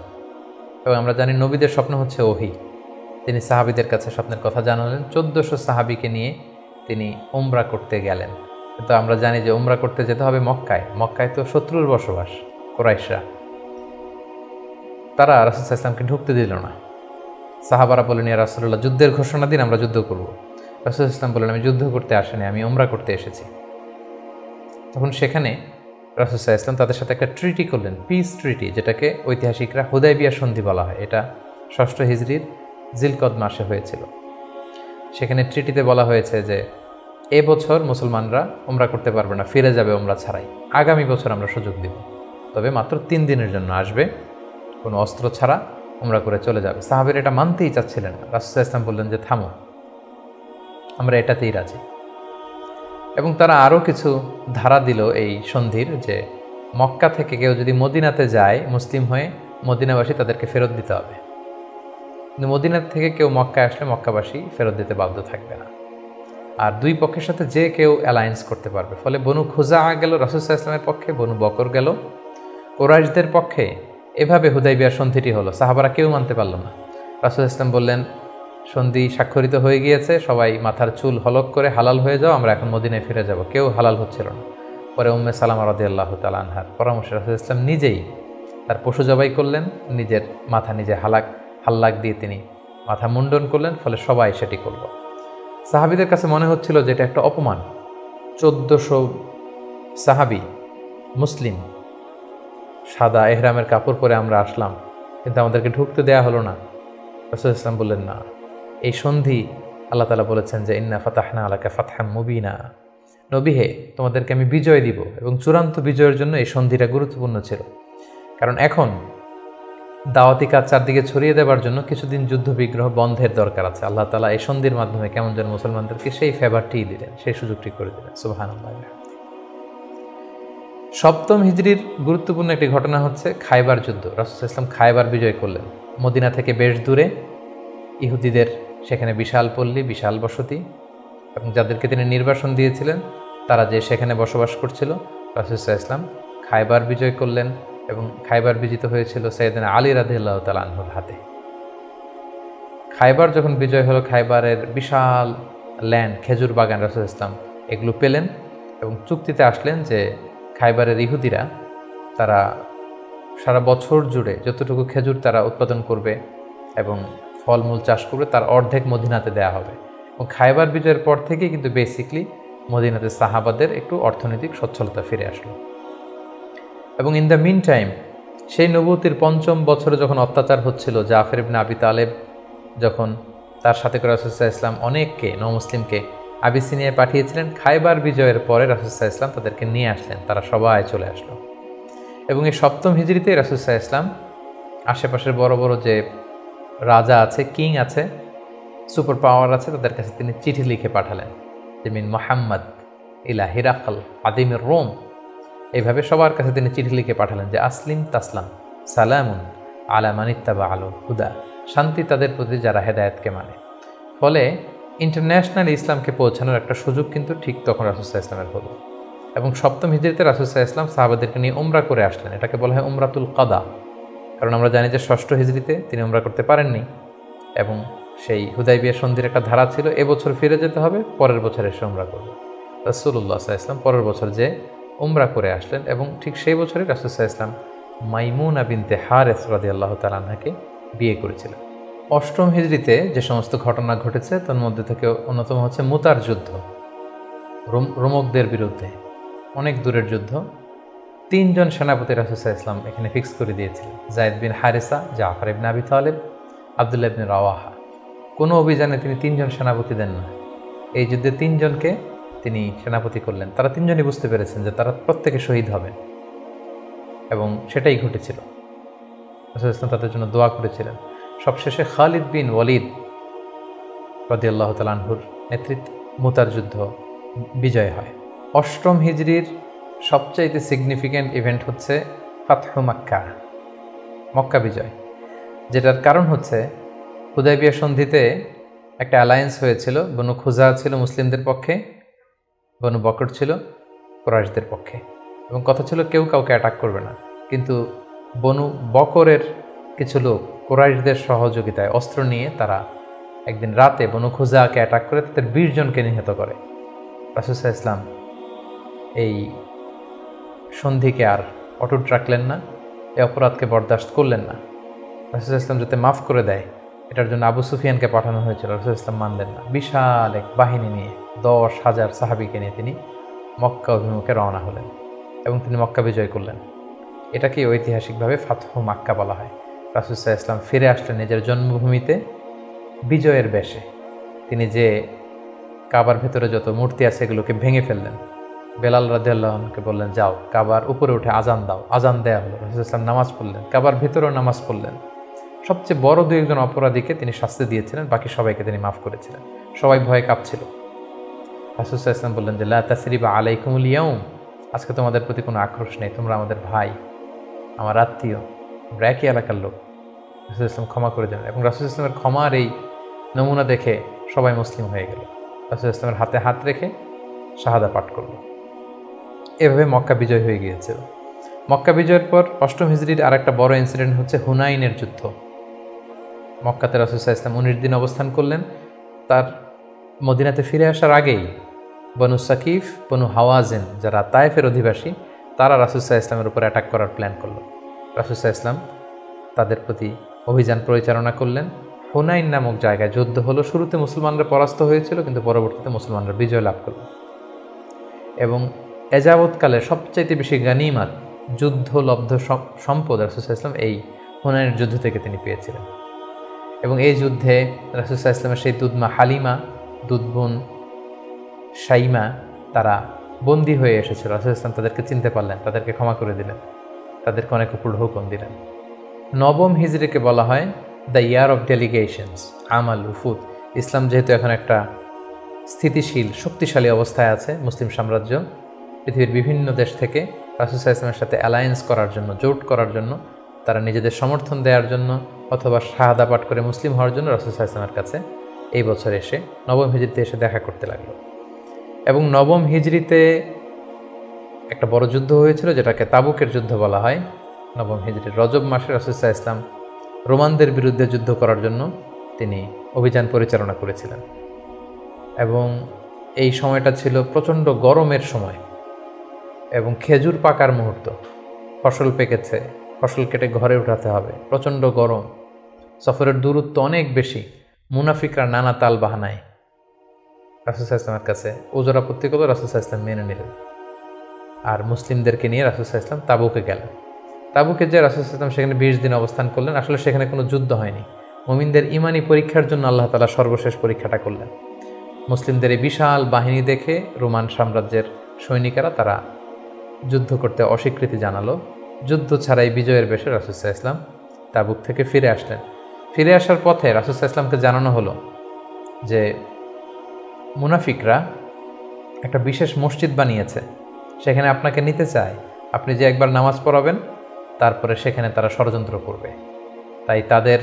এবং আমরা জানি নবীদের স্বপ্ন হচ্ছে ওহী। তিনি সাহাবীদের কাছে স্বপ্নের কথা জানালেন। ১৪০০ সাহাবীকে নিয়ে তিনি উমরা করতে গেলেন। কিন্তু আমরা জানি যে উমরা করতে যেতে হবে মক্কায়। মক্কায় তো শত্রুর বসবাস, কুরাইশরা। তারা রাসূল সাল্লাল্লাহু আলাইহি ওয়াসাল্লামকে ঢুকতে দিল না। সাহাবারা বললেন, ইয়া রাসূলুল্লাহ, যুদ্ধের ঘোষণা দিন, আমরা যুদ্ধ করব। রাসূল সাল্লাল্লাহু আলাইহি ওয়াসাল্লাম বললেন, আমি যুদ্ধ করতে আসিনি, আমি উমরা করতে এসেছি। তখন সেখানে রাসূল সাল্লাল্লাহু আলাইহি ওয়াসাল্লাম তাদের সাথে একটা ট্রিটি করলেন, পিস ট্রিটি, যেটাকে ঐতিহাসিকরা হুদায়বিয়া সন্ধি বলা হয়। এটা ৬ষ্ঠ হিজরির জিলকদ মাসে হয়েছিল। সেখানে ট্রিটিতে বলা হয়েছে যে এবছর মুসলমানরা উমরা করতে পারবে না, ফিরে যাবে উমরা ছাড়াই। আগামী বছর আমরা সুযোগ দিব, তবে মাত্র ৩ দিনের জন্য আসবে, কোনো অস্ত্র ছাড়া উমরা করে চলে যাবে। সাহাবীরা এটা মানতেই চাচ্ছিলেন না। রাসূল সাল্লাল্লাহু আলাইহি ওয়াসাল্লাম বললেন যে থামো, আমরা এটাতেই রাজি। এবং তারা আরও কিছু ধারা দিল এই সন্ধির, যে মক্কা থেকে কেউ যদি মদিনাতে যায় মুসলিম হয়ে, মদিনাবাসী তাদেরকে ফেরত দিতে হবে। কিন্তু মদিনা থেকে কেউ মক্কায় আসলে মক্কাবাসী ফেরত দিতে বাধ্য থাকবে না। আর দুই পক্ষের সাথে যে কেউ অ্যালায়েন্স করতে পারবে। ফলে বনু খুজা গেল রাসূল সাল্লাল্লাহু আলাইহি ওয়াসাল্লামের পক্ষে, বনু বকর গেল কুরাইশদের পক্ষে। এভাবে হুদায়বিয়ার সন্ধিটি হলো। সাহাবারা কেউ মানতে পারল না। রাসূল সাল্লাল্লাহু আলাইহি ওয়াসাল্লাম বললেন, সন্ধি স্বাক্ষরিত হয়ে গিয়েছে, সবাই মাথার চুল হলক করে হালাল হয়ে যাও, আমরা এখন মদিনায় ফিরে যাব। কেউ হালাল হচ্ছিল না। পরে উম্মে সালামা রাদিয়াল্লাহু তাআলা আনহার পরামর্শে রাসূল সাল্লাল্লাহু আলাইহি ওয়াসাল্লাম নিজেই তার পশু জবাই করলেন, নিজের মাথা নিজে হাল্লাক দিয়ে তিনি মাথা মুন্ডন করলেন। ফলে সবাই সেটি করল। সাহাবীদের কাছে মনে হচ্ছিল যে এটা একটা অপমান। ১৪০০ সাহাবী মুসলিম, সাদা এহরামের কাপড় পরে আমরা আসলাম, কিন্তু আমাদেরকে ঢুকতে দেয়া হলো না। রাসূল সাল্লাল্লাহু আলাইহি ওয়াসাল্লাম বললেন, না, এই সন্ধি আল্লাহ তাআলা বলেছেন যে ইন্না ফাতাহনা আলাকা ফাতহাম মুবিনা, নবী হে, তোমাদেরকে আমি বিজয় দিব। এবং চূড়ান্ত বিজয়ের জন্য এই সন্ধিটা গুরুত্বপূর্ণ ছিল। কারণ এখন দাওয়াতি কাজ চারদিকে ছড়িয়ে দেওয়ার জন্য কিছুদিন যুদ্ধ বিগ্রহ বন্ধের দরকার আছে। আল্লাহ তাআলা এই সন্ধির মাধ্যমে কেমন যেন মুসলমানদেরকে সেই ফেভারটি দিলেন, সেই সুযোগটি করে দিলেন। সুবহানাল্লাহ। ৭ম হিজরির গুরুত্বপূর্ণ একটি ঘটনা হচ্ছে খায়বার যুদ্ধ। রাসূল সাল্লাল্লাহু আলাইহি ওয়াসাল্লাম খায়বার বিজয় করলেন। মদিনা থেকে বেশ দূরে, ইহুদিদের সেখানে বিশাল পল্লী, বিশাল বসতি, এবং যাদেরকে তিনি নির্বাসন দিয়েছিলেন তারা যে সেখানে বসবাস করছিল। রাসূল সাল্লাল্লাহু আলাইহি ওয়াসাল্লাম খায়বার বিজয় করলেন, এবং খায়বার বিজিত হয়েছিল সাইয়েদনা আলী রাদিয়াল্লাহু তাআলা আনহুর হাতে। খায়বার যখন বিজয় হলো, খায়বারের বিশাল ল্যান্ড, খেজুর বাগান, রাসূল সাল্লাল্লাহু আলাইহি ওয়াসাল্লাম এগুলো পেলেন এবং চুক্তিতে আসলেন যে খায়বারের ইহুদিরা তারা সারা বছর জুড়ে যতটুকু খেজুর তারা উৎপাদন করবে এবং ফলমূল চাষ করবে তার অর্ধেক মদিনাতে দেয়া হবে। এবং খায়বার বিজয়ের পর থেকেই কিন্তু বেসিকলি মদিনাতে সাহাবাদের একটু অর্থনৈতিক সচ্ছলতা ফিরে আসলো। এবং ইন দ্য মিন টাইম, সেই নবুয়তির ৫ম বছরে যখন অত্যাচার হচ্ছিল, জাফর ইবনে আবি তালেব যখন তার সাথে করে রাসূল সাল্লাল্লাহু আলাইহি ওয়াসাল্লাম অনেককে নমুসলিমকে আবিসিনিয়ায় পাঠিয়েছিলেন, খায়বার বিজয়ের পরে রাসূল সাল্লাল্লাহু আলাইহি ওয়াসাল্লাম তাদেরকে নিয়ে আসলেন, তারা সবাই চলে আসলো। এবং এই ৭ম হিজরিতে রাসূল সাল্লাল্লাহু আলাইহি ওয়াসাল্লাম আশেপাশের বড় বড় যে রাজা আছে, কিং আছে, সুপার পাওয়ার আছে, তাদের কাছে তিনি চিঠি লিখে পাঠালেন যে মিন মুহাম্মদ ইলা হিরাকল আদিমের রোম। এইভাবে সবার কাছে তিনি চিঠি লিখে পাঠালেন যে আসলিম তাসলাম, সালামুন আলা মানিত্তাবা আলো হুদা, শান্তি তাদের প্রতি যারা হেদায়েতকে মানে। ফলে ইন্টারন্যাশনাল ইসলামকে পৌঁছানোর একটা সুযোগ কিন্তু ঠিক তখন রাসূল সাল্লাল্লাহু আলাইহি ওয়াসাল্লামের হলো। এবং ৭ম হিজরিতে রাসূল সাল্লাল্লাহু আলাইহি ওয়াসাল্লাম সাহাবাদেরকে নিয়ে উমরা করে আসলেন। এটাকে বলা হয় উমরাতুল কাদা। কারণ আমরা জানি যে ৬ষ্ঠ হিজরিতে তিনি উমরা করতে পারেননি, এবং সেই হুদায়বিয়া সন্ধির একটা ধারা ছিল এবছর ফিরে যেতে হবে, পরের বছর এসে উমরা করবে। রাসূলুল্লাহ সাল্লাল্লাহু আলাইহি ওয়াসাল্লাম পরের বছর যে উমরা করে আসলেন, এবং ঠিক সেই বছরই রাসূল সাল্লাল্লাহু আলাইহি ওয়াসাল্লাম মাইমুনা বিনতে হারেস রাদিয়াল্লাহু তাআলা আনহাকে বিয়ে করেছিলেন। ৮ম হিজরিতে যে সমস্ত ঘটনা ঘটেছে তার মধ্যে থেকে অন্যতম হচ্ছে মুতার যুদ্ধ, রোমকদের বিরুদ্ধে অনেক দূরের যুদ্ধ। ৩ জন সেনাপতি রাসূল সাল্লাল্লাহু আলাইহি ওয়াসাল্লাম এখানে ফিক্স করে দিয়েছিলেন, যায়েদ বিন হারিসা, জাফর ইবনে আবি তালেব, আব্দুল্লাহ ইবনে রাওয়াহা। কোনো অভিযানে তিনি ৩ জন সেনাপতি দেন না। এই যুদ্ধে ৩ জনকে তিনি সেনাপতি করলেন। তারা ৩ জনই বুঝতে পেরেছেন যে তারা প্রত্যেকে শহীদ হবেন, এবং সেটাই ঘটেছিল। রাসূল সাল্লাল্লাহু আলাইহি ওয়াসাল্লাম তাদের জন্য দোয়া করেছিলেন। সবশেষে খালিদ বিন ওয়ালিদ রাদিয়াল্লাহু তাআলা আনহুর নেতৃত্বে মুতার যুদ্ধ বিজয় হয়। অষ্টম হিজরির সবচাইতে সিগনিফিক্যান্ট ইভেন্ট হচ্ছে ফাতহু মাক্কা, মক্কা বিজয়, যেটার কারণ হচ্ছে হুদায়বিয়া সন্ধিতে একটা অ্যালায়েন্স হয়েছিল। বনু খুজা ছিল মুসলিমদের পক্ষে, বনু বকর ছিল কুরাইশদের পক্ষে, এবং কথা ছিল কেউ কাউকে অ্যাটাক করবে না। কিন্তু বনু বকরের কিছু লোক কুরাইশদের সহযোগিতায় অস্ত্র নিয়ে তারা একদিন রাতে বনু খুজাকে অ্যাটাক করে তাদের 20 জনকে নিহত করে। রাসূল সাল্লাল্লাহু আলাইহি ওয়াসাল্লাম এই সন্ধিকে আর অটুট রাখলেন না, এই অপরাধকে বরদাস্ত করলেন না। রাসূল সাল্লাল্লাহু আলাইহি ওয়াসাল্লাম যাতে মাফ করে দেয় এটার জন্য আবু সুফিয়ানকে পাঠানো হয়েছিল, রাসূল সাল্লাল্লাহু আলাইহি ওয়াসাল্লাম মানলেন না। বিশাল এক বাহিনী নিয়ে 10,000 সাহাবীকে নিয়ে তিনি মক্কা অভিমুখে রওনা হলেন এবং তিনি মক্কা বিজয় করলেন। এটাকে ঐতিহাসিকভাবে ফাতহু মাক্কা বলা হয়। রাসূল সাল্লাল্লাহু আলাইহি ওয়াসাল্লাম ফিরে আসলেন নিজের জন্মভূমিতে বিজয়ের বেশে। তিনি যে কাবার ভেতরে যত মূর্তি আছে এগুলোকে ভেঙে ফেললেন। বেলাল রাদিয়াল্লাহু আনহুকে বললেন, যাও কাবার উপরে উঠে আজান দাও। আজান দেয়া হলো। রাসূল সাল্লাল্লাহু আলাইহি ওয়াসাল্লাম নামাজ পড়লেন, কাবার ভেতরেও নামাজ পড়লেন। সবচেয়ে বড় 2-1 অপরাধীকে তিনি শাস্তি দিয়েছিলেন, বাকি সবাইকে তিনি মাফ করেছিলেন। সবাই ভয়ে কাঁপছিল। রাসূল সাল্লাল্লাহু আলাইহি ওয়াসাল্লাম বললেন যে লা তাসরিবা আলাইকুমুল ইয়াউম, আজকে তোমাদের প্রতি কোনো আক্রোশ নেই, তোমরা আমাদের ভাই, আমার আত্মীয়, আমরা একই এলাকার লোক। রাসূল সাল্লাল্লাহু আলাইহি ওয়াসাল্লাম ক্ষমা করে দিলেন এবং রাসূল সাল্লাল্লাহু আলাইহি ওয়াসাল্লামের ক্ষমার এই নমুনা দেখে সবাই মুসলিম হয়ে গেল। রাসূল সাল্লাল্লাহু আলাইহি ওয়াসাল্লামের হাতে হাত রেখে শাহাদা পাঠ করল। এভাবে মক্কা বিজয় হয়ে গিয়েছিল। মক্কা বিজয়ের পর অষ্টম হিজরির আরেকটা বড় ইনসিডেন্ট হচ্ছে হুনাইনের যুদ্ধ। মক্কাতে রাসূল সাল্লাল্লাহু আলাইহি ওয়াসাল্লাম 19 দিন অবস্থান করলেন। তার মদিনাতে ফিরে আসার আগেই বনু সাকিফ, বনু হাওয়াজিন যারা তায়েফের অধিবাসী, তারা রাসূল সাল্লাল্লাহু আলাইহি ওয়াসাল্লামের উপর অ্যাটাক করার প্ল্যান করল। রাসূল সাল্লাল্লাহু আলাইহি ওয়াসাল্লাম তাদের প্রতি অভিযান পরিচালনা করলেন। হুনাইন নামক জায়গায় যুদ্ধ হলো। শুরুতে মুসলমানরা পরাস্ত হয়েছিল, কিন্তু পরবর্তীতে মুসলমানরা বিজয় লাভ করল এবং এযাবৎকালে সবচাইতে বেশি গানিমাত, যুদ্ধলব্ধ সম্পদ রাসূল সাল্লাল্লাহু আলাইহি ওয়াসাল্লাম এই হুনাইনের যুদ্ধ থেকে তিনি পেয়েছিলেন। এবং এই যুদ্ধে রাসূল সাল্লাল্লাহু আলাইহি ওয়াসাল্লামের সেই দুধমা হালিমা, দুধবোন শাইমা, তারা বন্দী হয়ে এসেছিল। রাসূল সাল্লাল্লাহু আলাইহি ওয়াসাল্লাম তাদেরকে চিনতে পারলেন, তাদেরকে ক্ষমা করে দিলেন, তাদেরকে অনেক উপর হুকুম দিলেন। নবম হিজরিকে বলা হয় দ্য ইয়ার অফ ডেলিগেশনস, আমাল উফুদ। ইসলাম যেহেতু এখন একটা স্থিতিশীল শক্তিশালী অবস্থায় আছে, মুসলিম সাম্রাজ্য পৃথিবীর বিভিন্ন দেশ থেকে রাসূল সাল্লাল্লাহু আলাইহি ওয়াসাল্লামের সাথে অ্যালায়েন্স করার জন্য, জোট করার জন্য, তারা নিজেদের সমর্থন দেওয়ার জন্য অথবা শাহাদা পাঠ করে মুসলিম হওয়ার জন্য রাসূল সাল্লাল্লাহু আলাইহি ওয়াসাল্লামের কাছে এই বছর এসে নবম হিজরিতে এসে দেখা করতে লাগলো। এবং নবম হিজরিতে একটা বড় যুদ্ধ হয়েছিল যেটাকে তাবুকের যুদ্ধ বলা হয়। নবম হিজরির রজব মাসে রাসূল সাল্লাল্লাহু আলাইহি ওয়াসাল্লাম রোমানদের বিরুদ্ধে যুদ্ধ করার জন্য তিনি অভিযান পরিচালনা করেছিলেন এবং এই সময়টা ছিল প্রচণ্ড গরমের সময় এবং খেজুর পাকার মুহূর্ত। ফসল পেকেছে, ফসল কেটে ঘরে উঠাতে হবে, প্রচণ্ড গরম, সফরের দূরত্ব অনেক বেশি। মুনাফিকরা নানা তাল বাহানায় রাসূল সাল্লাল্লাহু আলাইহি ওয়াসাল্লামের কাছে ওজর আপত্তি করল, রাসূল সাল্লাল্লাহু আলাইহি ওয়াসাল্লাম মেনে নিলেন আর মুসলিমদেরকে নিয়ে রাসূল সাল্লাল্লাহু আলাইহি ওয়াসাল্লাম তাবুকে গেলেন। তাবুকে যে রাসূল সাল্লাল্লাহু আলাইহি ওয়াসাল্লাম সেখানে 20 দিন অবস্থান করলেন। আসলে সেখানে কোনো যুদ্ধ হয়নি, মুমিনদের ইমানি পরীক্ষার জন্য আল্লাহ তাআলা সর্বশেষ পরীক্ষাটা করলেন। মুসলিমদের এই বিশাল বাহিনী দেখে রোমান সাম্রাজ্যের সৈনিকেরা তারা যুদ্ধ করতে অস্বীকৃতি জানালো। যুদ্ধ ছাড়াই বিজয়ের বেশে রাসূল সাল্লাল্লাহু আলাইহি ওয়াসাল্লাম তাবুক থেকে ফিরে আসলেন। ফিরে আসার পথে রাসূল সাল্লাল্লাহু আলাইহি ওয়াসাল্লামকে জানানো হলো যে মুনাফিকরা একটা বিশেষ মসজিদ বানিয়েছে, সেখানে আপনাকে নিতে চায়। আপনি যে একবার নামাজ পড়াবেন, তারপরে সেখানে তারা ষড়যন্ত্র করবে। তাই তাদের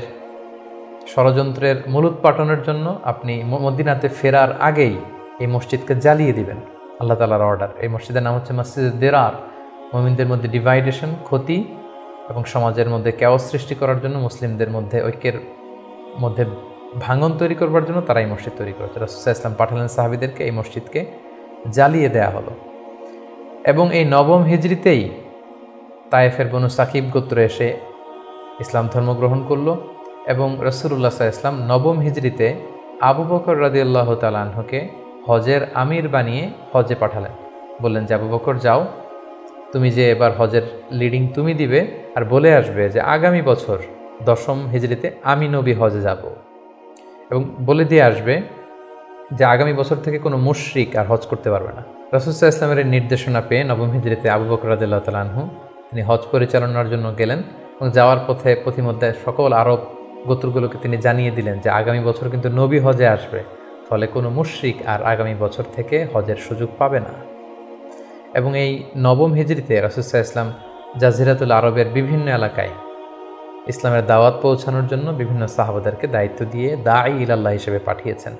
ষড়যন্ত্রের মূলোৎপাটনের জন্য আপনি মদিনাতে ফেরার আগেই এই মসজিদকে জ্বালিয়ে দিবেন। আল্লাহ তাআলার অর্ডার। এই মসজিদের নাম হচ্ছে মসজিদে দিরার। মুমিনদের মধ্যে ডিভাইডেশন, ক্ষতি এবং সমাজের মধ্যে ক্যাওস সৃষ্টি করার জন্য, মুসলিমদের মধ্যে ঐক্যের মধ্যে ভাঙন তৈরি করবার জন্য তারা এই মসজিদ তৈরি করেছে। রাসূল সাল্লাল্লাহু আলাইহি ওয়াসাল্লাম পাঠালেন সাহাবীদেরকে, এই মসজিদকে জ্বালিয়ে দেয়া হলো। এবং এই নবম হিজরিতেই তায়েফের বনু সাকিব গোত্র এসে ইসলাম ধর্ম গ্রহণ করল এবং রাসূলুল্লাহ সাল্লাল্লাহু আলাইহি ওয়াসাল্লাম নবম হিজরিতে আবু বকর রাদিয়াল্লাহু তাআলা আনহুকে হজের আমির বানিয়ে হজে পাঠালেন। বললেন যে আবু বকর যাও, তুমি যে এবার হজের লিডিং তুমি দিবে আর বলে আসবে যে আগামী বছর 10ম হিজরিতে আমি নবী হজে যাব, এবং বলে দিয়ে আসবে যে আগামী বছর থেকে কোনো মুশরিক আর হজ করতে পারবে না। রাসূল সাল্লাল্লাহু আলাইহি ওয়াসাল্লামের নির্দেশনা পেয়ে নবম হিজরিতে আবু বকর রাদিয়াল্লাহু তাআলা আনহু তিনি হজ পরিচালনার জন্য গেলেন এবং যাওয়ার পথে পথিমধ্যে সকল আরব গোত্রগুলোকে তিনি জানিয়ে দিলেন যে আগামী বছর কিন্তু নবী হজে আসবে, ফলে কোনো মুশরিক আর আগামী বছর থেকে হজের সুযোগ পাবে না। এবং এই নবম হিজরিতে রাসূল সাল্লাল্লাহু আলাইহি ওয়াসাল্লাম জাজিরাতুল আরবের বিভিন্ন এলাকায় ইসলামের দাওয়াত পৌঁছানোর জন্য বিভিন্ন সাহাবাদেরকে দায়িত্ব দিয়ে দাঈ ইলাল্লাহ হিসেবে পাঠিয়েছেন।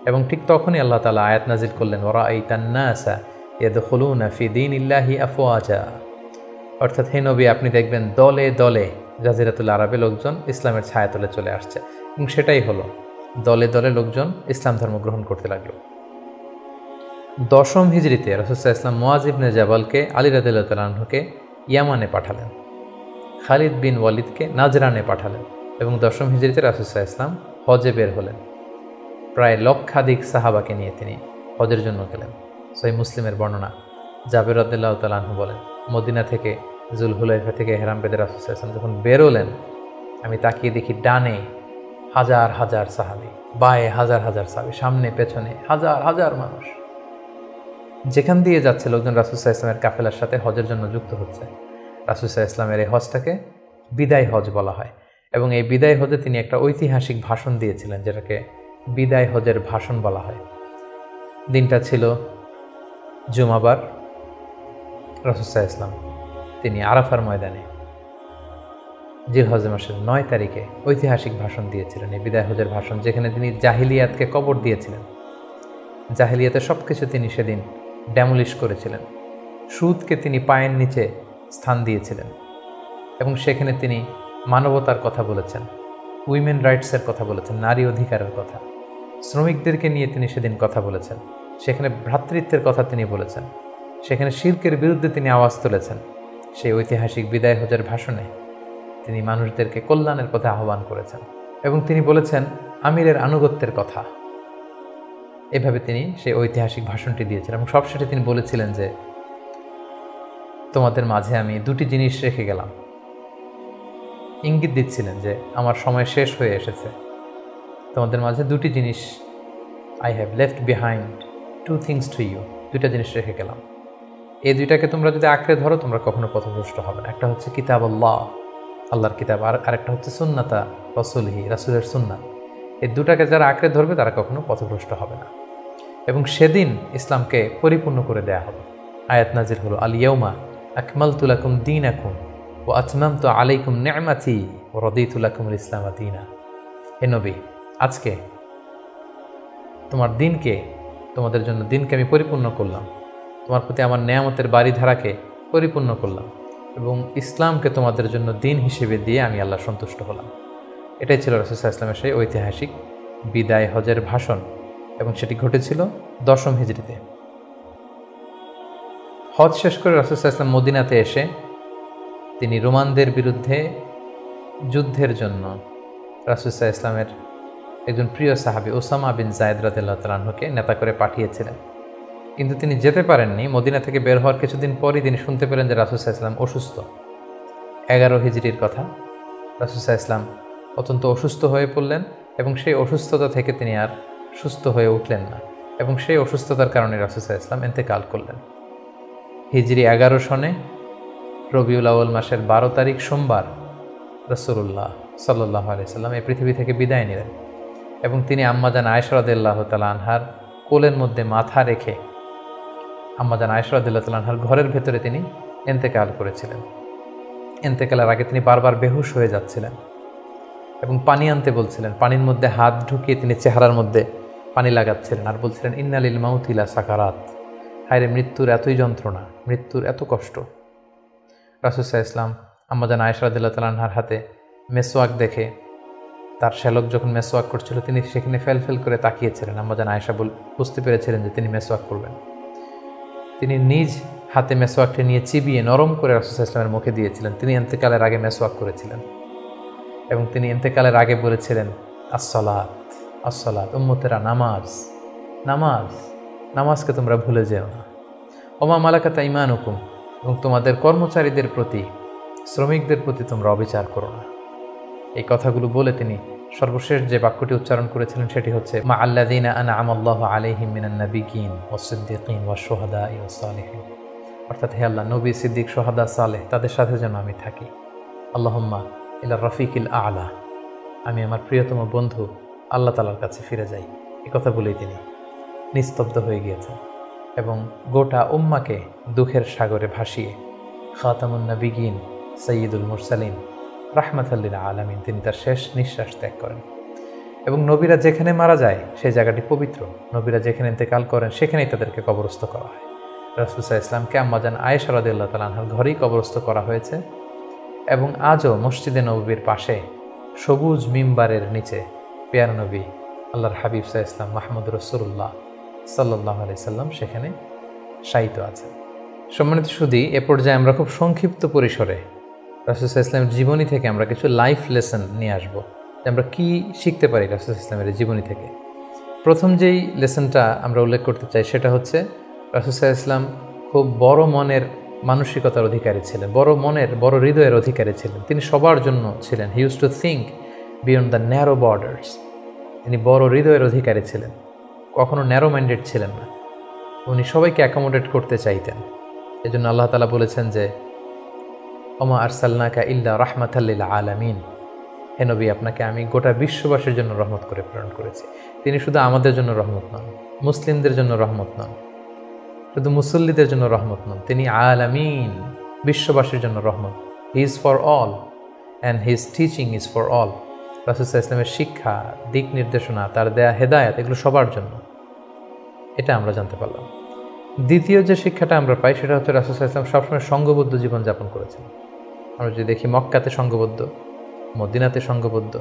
এবং ঠিক তখনই আল্লাহ তাআলা আয়াত নাজিল করলেন, ওয়ারাআইতান নাসা ইয়াদখুলুনা ফি দীনিল্লাহি আফওয়াজা। অর্থাৎ হে নবী, আপনি দেখবেন দলে দলে জাজিরাতুল আরবে লোকজন ইসলামের ছায়াতলে চলে আসছে। এবং সেটাই হলো, দলে দলে লোকজন ইসলাম ধর্ম গ্রহণ করতে লাগলো। দশম হিজরিতে রাসূল সাল্লাল্লাহু আলাইহি ওয়াসাল্লাম মুআয ইবনে জাবালকে আলী রাদিয়াল্লাহু তাআলা আনহুকে ইয়ামানে পাঠালেন, খালিদ বিন ওয়ালিদকে নাজরানে পাঠালেন। এবং দশম হিজরিতে রাসূল সাল্লাল্লাহু আলাইহি ওয়াসাল্লাম হজে বের হলেন। প্রায় লক্ষাধিক সাহাবাকে নিয়ে তিনি হজের জন্য গেলেন। সহিহ মুসলিমের বর্ণনা, জাবের রাদিয়াল্লাহু তাআলা আনহু বলেন, মদিনা থেকে জুলহুলাইফা থেকে ইহরাম বেঁধে রাসূল সাল্লাল্লাহু আলাইহি ওয়াসাল্লাম যখন বেরোলেন, আমি তাকিয়ে দেখি ডানে হাজার হাজার সাহাবী, বায়ে হাজার হাজার সাহাবী, সামনে পেছনে হাজার হাজার মানুষ। যেখান দিয়ে যাচ্ছে লোকজন রাসূল সাল্লাল্লাহু আলাইহি ওয়াসাল্লামের কাফেলার সাথে হজের জন্য যুক্ত হচ্ছে। রাসূল সাল্লাল্লাহু আলাইহি ওয়াসাল্লামের এই হজটাকে বিদায় হজ বলা হয়। এবং এই বিদায় হজে তিনি একটা ঐতিহাসিক ভাষণ দিয়েছিলেন, যেটাকে বিদায় হজের ভাষণ বলা হয়। দিনটা ছিল জুমাবার। রাসূল সাল্লাল্লাহু আলাইহি ওয়াসাল্লাম তিনি আরাফার ময়দানে জিলহজ মাসের 9 তারিখে ঐতিহাসিক ভাষণ দিয়েছিলেন, এই বিদায় হজের ভাষণ, যেখানে তিনি জাহিলিয়াতকে কবর দিয়েছিলেন। জাহিলিয়াতের সব কিছু তিনি সেদিন ড্যামলিশ করেছিলেন। সুদকে তিনি পায়ের নিচে স্থান দিয়েছিলেন। এবং সেখানে তিনি মানবতার কথা বলেছেন, উইমেন রাইটসের কথা বলেছেন, নারী অধিকারের কথা, শ্রমিকদেরকে নিয়ে তিনি সেদিন কথা বলেছেন। সেখানে ভ্রাতৃত্বের কথা তিনি বলেছেন। সেখানে শিরকের বিরুদ্ধে তিনি আওয়াজ তুলেছেন। সেই ঐতিহাসিক বিদায় হজের ভাষণে তিনি মানুষদেরকে কল্যাণের পথে আহ্বান করেছেন। এবং তিনি বলেছেন আমিরের আনুগত্যের কথা। এভাবে তিনি সেই ঐতিহাসিক ভাষণটি দিয়েছিলেন। এবং সবশেষে তিনি বলেছিলেন যে তোমাদের মাঝে আমি দুটি জিনিস রেখে গেলাম। ইঙ্গিত দিচ্ছিলেন যে আমার সময় শেষ হয়ে এসেছে, তোমাদের মাঝে দুটি জিনিস, I have left behind two things to you, দুইটা জিনিস রেখে গেলাম। এই দুইটাকে তোমরা যদি আঁকড়ে ধরো তোমরা কখনো পথভ্রষ্ট হবে না। একটা হচ্ছে কিতাব আল্লাহ, আল্লাহর কিতাব, আর আরেকটা হচ্ছে সুন্নাতা রাসূলিহি, রাসূলের সুন্নাত। এই দুটাকে যারা আঁকড়ে ধরবে তারা কখনো পথভ্রষ্ট হবে না। এবং সেদিন ইসলামকে পরিপূর্ণ করে দেয়া হবে। আয়াত নাজিল হলো, আল ইয়াউমা আকমালতু লাকুম দীনাকুম ওয়া আতমামতু আলাইকুম নি'মাতি ওয়া রাদিতু লাকুমুল ইসলাম দীনা। হে নবী, আজকে তোমার দিনকে, তোমাদের জন্য দিনকে আমি পরিপূর্ণ করলাম, তোমার প্রতি আমার নেয়ামতের বাড়িধারাকে পরিপূর্ণ করলাম এবং ইসলামকে তোমাদের জন্য দিন হিসেবে দিয়ে আমি আল্লাহ সন্তুষ্ট হলাম। এটাই ছিল রাসূল সাল্লাল্লাহু আলাইহি ওয়াসাল্লামের সেই ঐতিহাসিক বিদায় হজের ভাষণ। এবং সেটি ঘটেছিল দশম হিজরিতে। হজ শেষ করে রাসূল সাল্লাল্লাহু আলাইহি ওয়াসাল্লাম মদিনাতে এসে তিনি রোমানদের বিরুদ্ধে যুদ্ধের জন্য রাসূল সাল্লাল্লাহু আলাইহি ওয়াসাল্লামের একজন প্রিয় সাহাবী ওসামা বিন যায়েদ রাদিয়াল্লাহু তাআলা আনহুকে নেতা করে পাঠিয়েছিলেন। কিন্তু তিনি যেতে পারেননি। মদিনা থেকে বের হওয়ার কিছুদিন পরই তিনি শুনতে পেলেন যে রাসূল সাল্লাল্লাহু আলাইহি ওয়াসাল্লাম অসুস্থ। 11 হিজরির কথা। রাসূল সাল্লাল্লাহু আলাইহি ওয়াসাল্লাম অত্যন্ত অসুস্থ হয়ে পড়লেন এবং সেই অসুস্থতা থেকে তিনি আর সুস্থ হয়ে উঠলেন না। এবং সেই অসুস্থতার কারণে রাসূল সাল্লাল্লাহু আলাইহি ওয়াসাল্লাম ইন্তেকাল করলেন। হিজরি 11 সনে রবিউল আউয়াল মাসের 12 তারিখ সোমবার রাসূলুল্লাহ সাল্লাল্লাহু আলাইহি ওয়াসাল্লাম এই পৃথিবী থেকে বিদায় নিলেন। এবং তিনি আম্মাজান আয়েশা রাদিয়াল্লাহু তাআলা আনহার কোলের মধ্যে মাথা রেখে আম্মাজান আয়েশা রাদিয়াল্লাহু তাআলা আনহার ঘরের ভেতরে তিনি ইন্তেকাল করেছিলেন। ইন্তেকালের আগে তিনি বারবার বেহুশ হয়ে যাচ্ছিলেন এবং পানি আনতে বলছিলেন। পানির মধ্যে হাত ঢুকিয়ে তিনি চেহারার মধ্যে পানি লাগাচ্ছিলেন আর বলছিলেন, ইন্না লিল মাউতি লা সাকারাত, হায়রে মৃত্যুর এতই যন্ত্রণা, মৃত্যুর এত কষ্ট। রাসূল সাল্লাল্লাহু আলাইহি ওয়াসাল্লাম আম্মাজান আয়েশা রাদিয়াল্লাহু তাআলা আনহার হাতে মেসওয়াক দেখে, তার শ্যালক যখন মেসওয়াক করছিল তিনি সেখানে ফেল করে তাকিয়েছিলেন। আম্মাজান আয়েশা বুঝতে পেরেছিলেন যে তিনি মেসওয়াক করবেন। তিনি নিজ হাতে মেসওয়াকটি নিয়ে চিবিয়ে নরম করে রাসূল সাল্লাল্লাহু আলাইহি ওয়াসাল্লামের মুখে দিয়েছিলেন। তিনি ইন্তেকালের আগে মেসওয়াক করেছিলেন এবং তিনি ইন্তেকালের আগে বলেছিলেন, আসসালাত আসসালাত, উম্মতেরা নামাজ নামাজ, নামাজকে তোমরা ভুলে যেও না। ওমা মালাকাত আইমানুকুম, এবং তোমাদের কর্মচারীদের প্রতি, শ্রমিকদের প্রতি তোমরা অবিচার করো না। এই কথাগুলো বলে তিনি সর্বশেষ যে বাক্যটি উচ্চারণ করেছিলেন সেটি হচ্ছে, মা আল্লাযীনা আনআমা আল্লাহু আলাইহিম মিনান নাবিয়্যিন ওয়াস সিদ্দীকিন ওয়াশ শুহাদাই ওয়াস সালিহিন। অর্থাৎ হে আল্লাহ, নবী, সিদ্দিক, শুহাদা, সালেহ তাদের সাথে যেন আমি থাকি। আল্লাহুম্মা ইলা রাফিকিল আ'লা, আমি আমার প্রিয়তম বন্ধু আল্লাহ তাআলার কাছে ফিরে যাই। এই কথা বলেই তিনি নিস্তব্ধ হয়ে গিয়েছেন এবং গোটা উম্মাকে দুঃখের সাগরে ভাসিয়ে খাতামুন নবিয়িন সৈয়দুল মুরসালিন রাহমাতাল লিল আলামিন তিনি তার শেষ নিঃশ্বাস ত্যাগ করেন। এবং নবীরা যেখানে মারা যায় সেই জায়গাটি পবিত্র। নবীরা যেখানে ইন্তেকাল করেন সেখানেই তাদেরকে কবরস্থ করা হয়। রাসূল সাল্লাল্লাহু আলাইহি ওয়াসাল্লামকে আম্মাজান আয়েশা রাদিয়াল্লাহু তাআলা আনহার ঘরেই কবরস্থ করা হয়েছে এবং আজও মসজিদে নববীর পাশে সবুজ মিম্বারের নিচে পেয়ারা নবী আল্লাহর হাবিব সাল্লাল্লাহু আলাইহি ওয়াসাল্লাম মাহমুদ রাসূলুল্লাহ সাল্লাল্লাহু আলাইহি সাল্লাম সেখানে শায়িত আছেন। সম্মানিত সুধী, এ পর্যায়ে আমরা খুব সংক্ষিপ্ত পরিসরে রাসূল সাল্লাল্লাহু আলাইহি ওয়াসাল্লামের জীবনী থেকে আমরা কিছু লাইফ লেসন নিয়ে আসব যে আমরা কী শিখতে পারি রাসূল সাল্লাল্লাহু আলাইহি ওয়াসাল্লামের জীবনী থেকে। প্রথম যেই লেসনটা আমরা উল্লেখ করতে চাই সেটা হচ্ছে রাসূল সাল্লাল্লাহু আলাইহি ওয়াসাল্লাম খুব বড় মনের মানসিকতার অধিকারী ছিলেন, বড় হৃদয়ের অধিকারী ছিলেন। তিনি সবার জন্য ছিলেন। He use to think beyond the narrow borders. তিনি বড় হৃদয়ের অধিকারী ছিলেন, কখনো ন্যারো মাইন্ডেড ছিলেন না। উনি সবাইকে অ্যাকোমোডেট করতে চাইতেন। এই জন্য আল্লাহ তাআলা বলেছেন যে ওমা আরসালনাকা ইল্লা রাহমাতাল লিল আলামিন, হে নবী আপনাকে আমি গোটা বিশ্ববাসীর জন্য রহমত করে প্রেরণ করেছি। তিনি শুধু আমাদের জন্য রহমত নন, মুসলিমদের জন্য রহমত নন, শুধু মুসল্লিদের জন্য রহমত নন, তিনি আলামিন, বিশ্ববাসীর জন্য রহমত। He is for all and his teaching is for all. রাসূল সাল্লাল্লাহু আলাইহি ওয়াসাল্লামের শিক্ষা, দিক নির্দেশনা, তার দেয়া হেদায়েত এগুলো সবার জন্য, এটা আমরা জানতে পারলাম। দ্বিতীয় যে শিক্ষাটা আমরা পাই সেটা হচ্ছে রাসূল সাল্লাল্লাহু আলাইহি ওয়াসাল্লাম সবসময় সংঘবদ্ধ জীবনযাপন করেছেন। আমরা যদি দেখি মক্কাতে সংঘবদ্ধ, মদিনাতে সংঘবদ্ধ,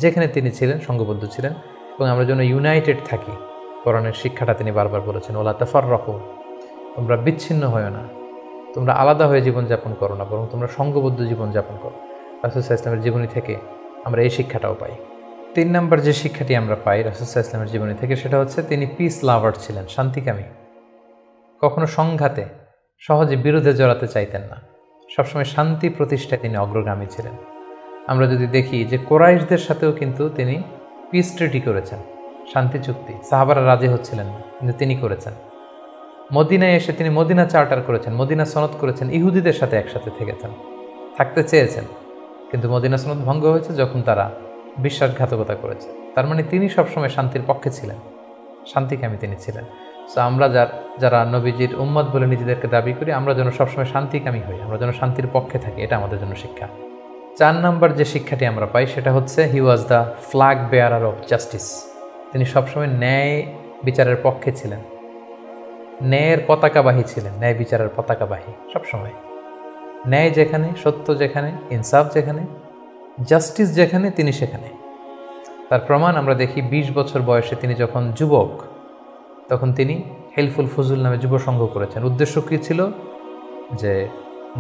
যেখানে তিনি ছিলেন সংঘবদ্ধ ছিলেন। এবং আমরা যেন ইউনাইটেড থাকি, কোরআনের শিক্ষাটা তিনি বারবার বলেছেন ওয়ালা তাফাররাকু, তোমরা বিচ্ছিন্ন হয়ো না, তোমরা আলাদা হয়ে জীবনযাপন করো না, বরং তোমরা সংঘবদ্ধ জীবনযাপন করো। রাসূল সাল্লাল্লাহু আলাইহি ওয়াসাল্লামের জীবনী থেকে আমরা এই শিক্ষাটাও পাই। 3 নম্বর যে শিক্ষাটি আমরা পাই রাসূল সাল্লাল্লাহু আলাইহি ওয়াসাল্লামের জীবনী থেকে সেটা হচ্ছে তিনি পিস লাভার ছিলেন, শান্তিকামী। কখনো সংঘাতে সহজে বিরোধে জড়াতে চাইতেন না, সবসময় শান্তি প্রতিষ্ঠায় তিনি অগ্রগামী ছিলেন। আমরা যদি দেখি যে কোরাইশদের সাথেও কিন্তু তিনি পিস ট্রিটি করেছেন, শান্তি চুক্তি। সাহাবারা রাজি হচ্ছিলেন না, কিন্তু তিনি করেছেন। মদিনায় এসে তিনি মদিনা চার্টার করেছেন, মদিনা সনদ করেছেন, ইহুদিদের সাথে একসাথে থেকেছেন, থাকতে চেয়েছেন, কিন্তু মদিনা সনদ ভঙ্গ হয়েছে যখন তারা বিশ্বাসঘাতকতা করেছে। তার মানে তিনি সবসময় শান্তির পক্ষে ছিলেন, শান্তিকামী তিনি ছিলেন। সো আমরা যারা নবীজির উম্মত বলে নিজেদেরকে দাবি করি, আমরা যেন সবসময় শান্তিকামী হই, আমরা যেন শান্তির পক্ষে থাকি, এটা আমাদের জন্য শিক্ষা। 4 নম্বর যে শিক্ষাটি আমরা পাই সেটা হচ্ছে he was the flag bearer of justice. তিনি সবসময় ন্যায় বিচারের পক্ষে ছিলেন, ন্যায়ের পতাকাবাহী ছিলেন, ন্যায় বিচারের পতাকাবাহী। সবসময় ন্যায় যেখানে, সত্য যেখানে, ইনসাফ যেখানে, জাস্টিস যেখানে, তিনি সেখানে। তার প্রমাণ আমরা দেখি 20 বছর বয়সে তিনি যখন যুবক, তখন তিনি হেলফুল ফুজুল নামে যুব সংঘ করেছেন। উদ্দেশ্য কী ছিল? যে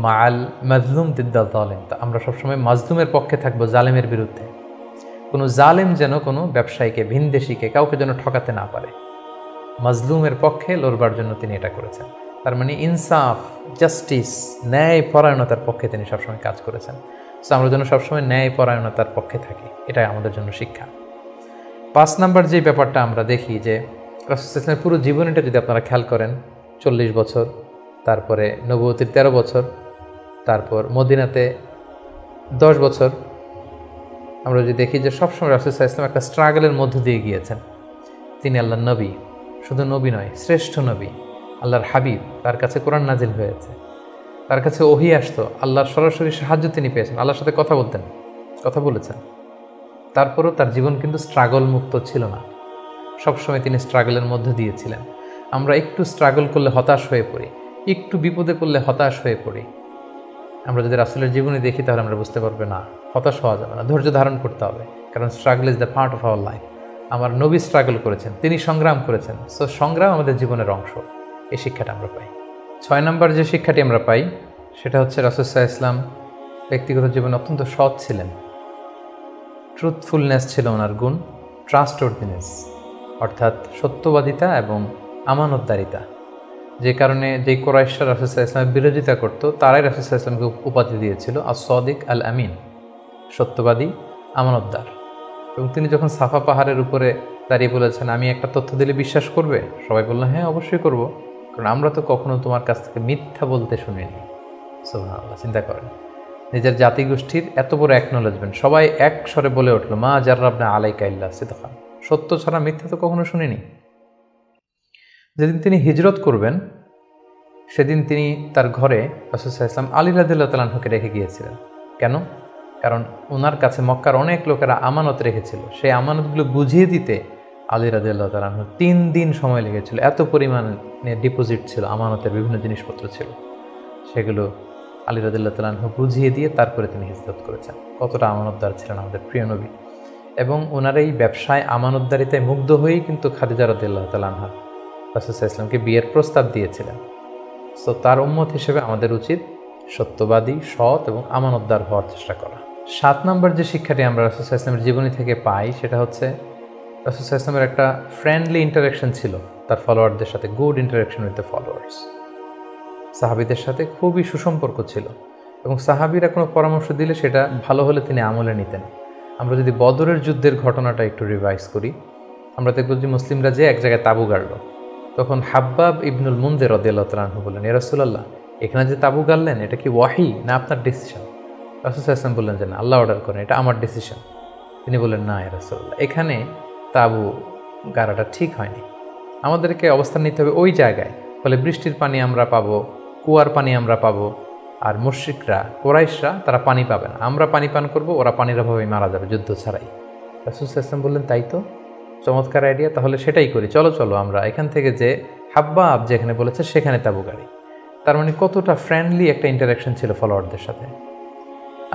মাআল মাজলুম দিদ্দাল জালেম, আমরা সবসময় মাজলুমের পক্ষে থাকবো, জালেমের বিরুদ্ধে। কোনো জালেম যেন কোনো ব্যবসায়ীকে, ভিনদেশিকে, কাউকে যেন ঠকাতে না পারে, মাজলুমের পক্ষে লড়বার জন্য তিনি এটা করেছেন। তার মানে ইনসাফ, জাস্টিস, ন্যায় পরায়ণতার পক্ষে তিনি সবসময় কাজ করেছেন। সো আমরা যেন সবসময় ন্যায় পরায়ণতার পক্ষে থাকি, এটাই আমাদের জন্য শিক্ষা। 5 নম্বর যে ব্যাপারটা আমরা দেখি যে রাসূল সাল্লাল্লাহু আলাইহি ওয়াসাল্লামের পুরো জীবনীটা যদি আপনারা খেয়াল করেন, 40 বছর, তারপরে নবুয়তির 13 বছর, তারপর মদিনাতে 10 বছর, আমরা যদি দেখি যে সবসময় রাসূল সাল্লাল্লাহু আলাইহি ওয়াসাল্লাম একটা স্ট্রাগলের মধ্য দিয়ে গিয়েছেন। তিনি আল্লাহর নবী, শুধু নবী নয়, শ্রেষ্ঠ নবী, আল্লাহর হাবিব। তার কাছে কোরআন নাজিল হয়েছে, তার কাছে ওহী আসতো, আল্লাহর সরাসরি সাহায্য তিনি পেয়েছেন, আল্লাহর সাথে কথা বলেছেন। তারপরও তার জীবন কিন্তু স্ট্রাগল মুক্ত ছিল না, সবসময় তিনি স্ট্রাগলের মধ্য দিয়েছিলেন। আমরা একটু স্ট্রাগল করলে হতাশ হয়ে পড়ি, একটু বিপদে পড়লে হতাশ হয়ে পড়ি। আমরা যদি রাসূলের জীবনী দেখি তাহলে আমরা বুঝতে পারবো না, হতাশ হওয়া যাবে না, ধৈর্য ধারণ করতে হবে, কারণ struggle is the part of our life. আমার নবী স্ট্রাগল করেছেন, তিনি সংগ্রাম করেছেন। সো সংগ্রাম আমাদের জীবনের অংশ, এই শিক্ষাটা আমরা পাই। 6 নম্বর যে শিক্ষাটি আমরা পাই সেটা হচ্ছে রাসূল সাল্লাল্লাহু আলাইহি ওয়াসাল্লাম ব্যক্তিগত জীবনে অত্যন্ত সৎ ছিলেন। ট্রুথফুলনেস ছিল ওনার গুণ, ট্রাস্টওয়ার্দিনেস অর্থাৎ সত্যবাদিতা এবং আমানতদারিতা। যে কারণে যেই কুরাইশরা রাসূল সাল্লাল্লাহু আলাইহি ওয়াসাল্লামের বিরোধিতা করতো, তারাই রাসূল সাল্লাল্লাহু আলাইহি ওয়াসাল্লামকে উপাধি দিয়েছিল আস-সাদিক আল আমিন, সত্যবাদী, আমানতদার। এবং তিনি যখন সাফা পাহাড়ের উপরে দাঁড়িয়ে বলেছেন, আমি একটা তথ্য দিলে বিশ্বাস করবে? সবাই বলল, হ্যাঁ অবশ্যই করব, কারণ আমরা তো কখনো তোমার কাছ থেকে মিথ্যা বলতে শুনিনি। সুবহানাল্লাহ, চিন্তা করেন। নিজের জাতিগোষ্ঠীর এত বড় অ্যাকনোলেজমেন্ট, সবাই এক স্বরে বলে উঠলো, মা জাররাবনা আলাইকা ইল্লা সিদকা, সত্য ছাড়া মিথ্যা তো কখনো শুনিনি। যেদিন তিনি হিজরত করবেন সেদিন তিনি তার ঘরে রাসূল সাল্লাল্লাহু আলাইহি ওয়াসাল্লাম আলী রাদিয়াল্লাহু তাআলা আনহুকে রেখে গিয়েছিলেন। কেন? কারণ ওনার কাছে মক্কার অনেক লোকেরা আমানত রেখেছিল, সেই আমানতগুলো বুঝিয়ে দিতে আলী রাদিয়াল্লাহু তাআলা আনহু 3 দিন সময় লেগেছিল। এত পরিমাণে ডিপোজিট ছিল, আমানতের বিভিন্ন জিনিসপত্র ছিল, সেগুলো আলী রাদিয়াল্লাহু তাআলা আনহু বুঝিয়ে দিয়ে তারপরে তিনি হিজরত করেছেন। কতটা আমানতদার ছিলেন আমাদের প্রিয় নবী। এবং ওনার এই ব্যবসায় আমানতদারিতায় মুগ্ধ হয়েই কিন্তু খাদিজা রাদিয়াল্লাহু তাআলা আনহা রাসূল সাল্লাল্লাহু আলাইহি ওয়াসাল্লামকে বিয়ের প্রস্তাব দিয়েছিলেন। সো তার উম্মত হিসেবে আমাদের উচিত সত্যবাদী, সৎ এবং আমানতদার হওয়ার চেষ্টা করা। 7 নম্বর যে শিক্ষাটি আমরা রাসূল সাল্লাল্লাহু আলাইহি ওয়াসাল্লামের জীবনী থেকে পাই সেটা হচ্ছে রাসূল সাল্লাল্লাহু আলাইহি ওয়াসাল্লামের একটা ফ্রেন্ডলি ইন্টারাকশন ছিল তার ফলোয়ারদের সাথে, good interaction with the followers. সাহাবীদের সাথে খুবই সুসম্পর্ক ছিল এবং সাহাবীরা কোনো পরামর্শ দিলে সেটা ভালো হলে তিনি আমলে নিতেন। আমরা যদি বদরের যুদ্ধের ঘটনাটা একটু রিভাইজ করি, আমরা দেখব যে মুসলিমরা যে এক জায়গায় তাঁবু গাড়ল, তখন হাব্বাব ইবনুল মুনযির রাদিয়াল্লাহু তাআলা আনহু বললেন, ইয়া রাসূলুল্লাহ, এখানে যে তাঁবু গাড়লেন এটা কি ওয়াহি না আপনার ডিসিশন? রাসূল সাল্লাল্লাহু আলাইহি ওয়াসাল্লাম বললেন যে না, আল্লাহ অর্ডার করেন, এটা আমার ডিসিশন। তিনি বললেন, না ইয়া রাসূলুল্লাহ, এখানে তাঁবু গাড়াটা ঠিক হয়নি, আমাদেরকে অবস্থান নিতে হবে ওই জায়গায়, ফলে বৃষ্টির পানি আমরা পাবো, কুয়ার পানি আমরা পাবো, আর মুশরিকরা, কুরাইশরা তারা পানি পাবে না, আমরা পানি পান করব, ওরা পানির অভাবে মারা যাবে যুদ্ধ ছাড়াই। রাসূল সাল্লাল্লাহু আলাইহি ওয়াসাল্লাম বললেন, তাই তো, চমৎকার আইডিয়া, তাহলে সেটাই করি, চলো চলো আমরা এখান থেকে যে হাব্বাব যেখানে বলেছে সেখানে তাঁবু গাড়ি। তার মানে কতটা ফ্রেন্ডলি একটা ইন্টারাকশন ছিল ফলোয়ারদের সাথে।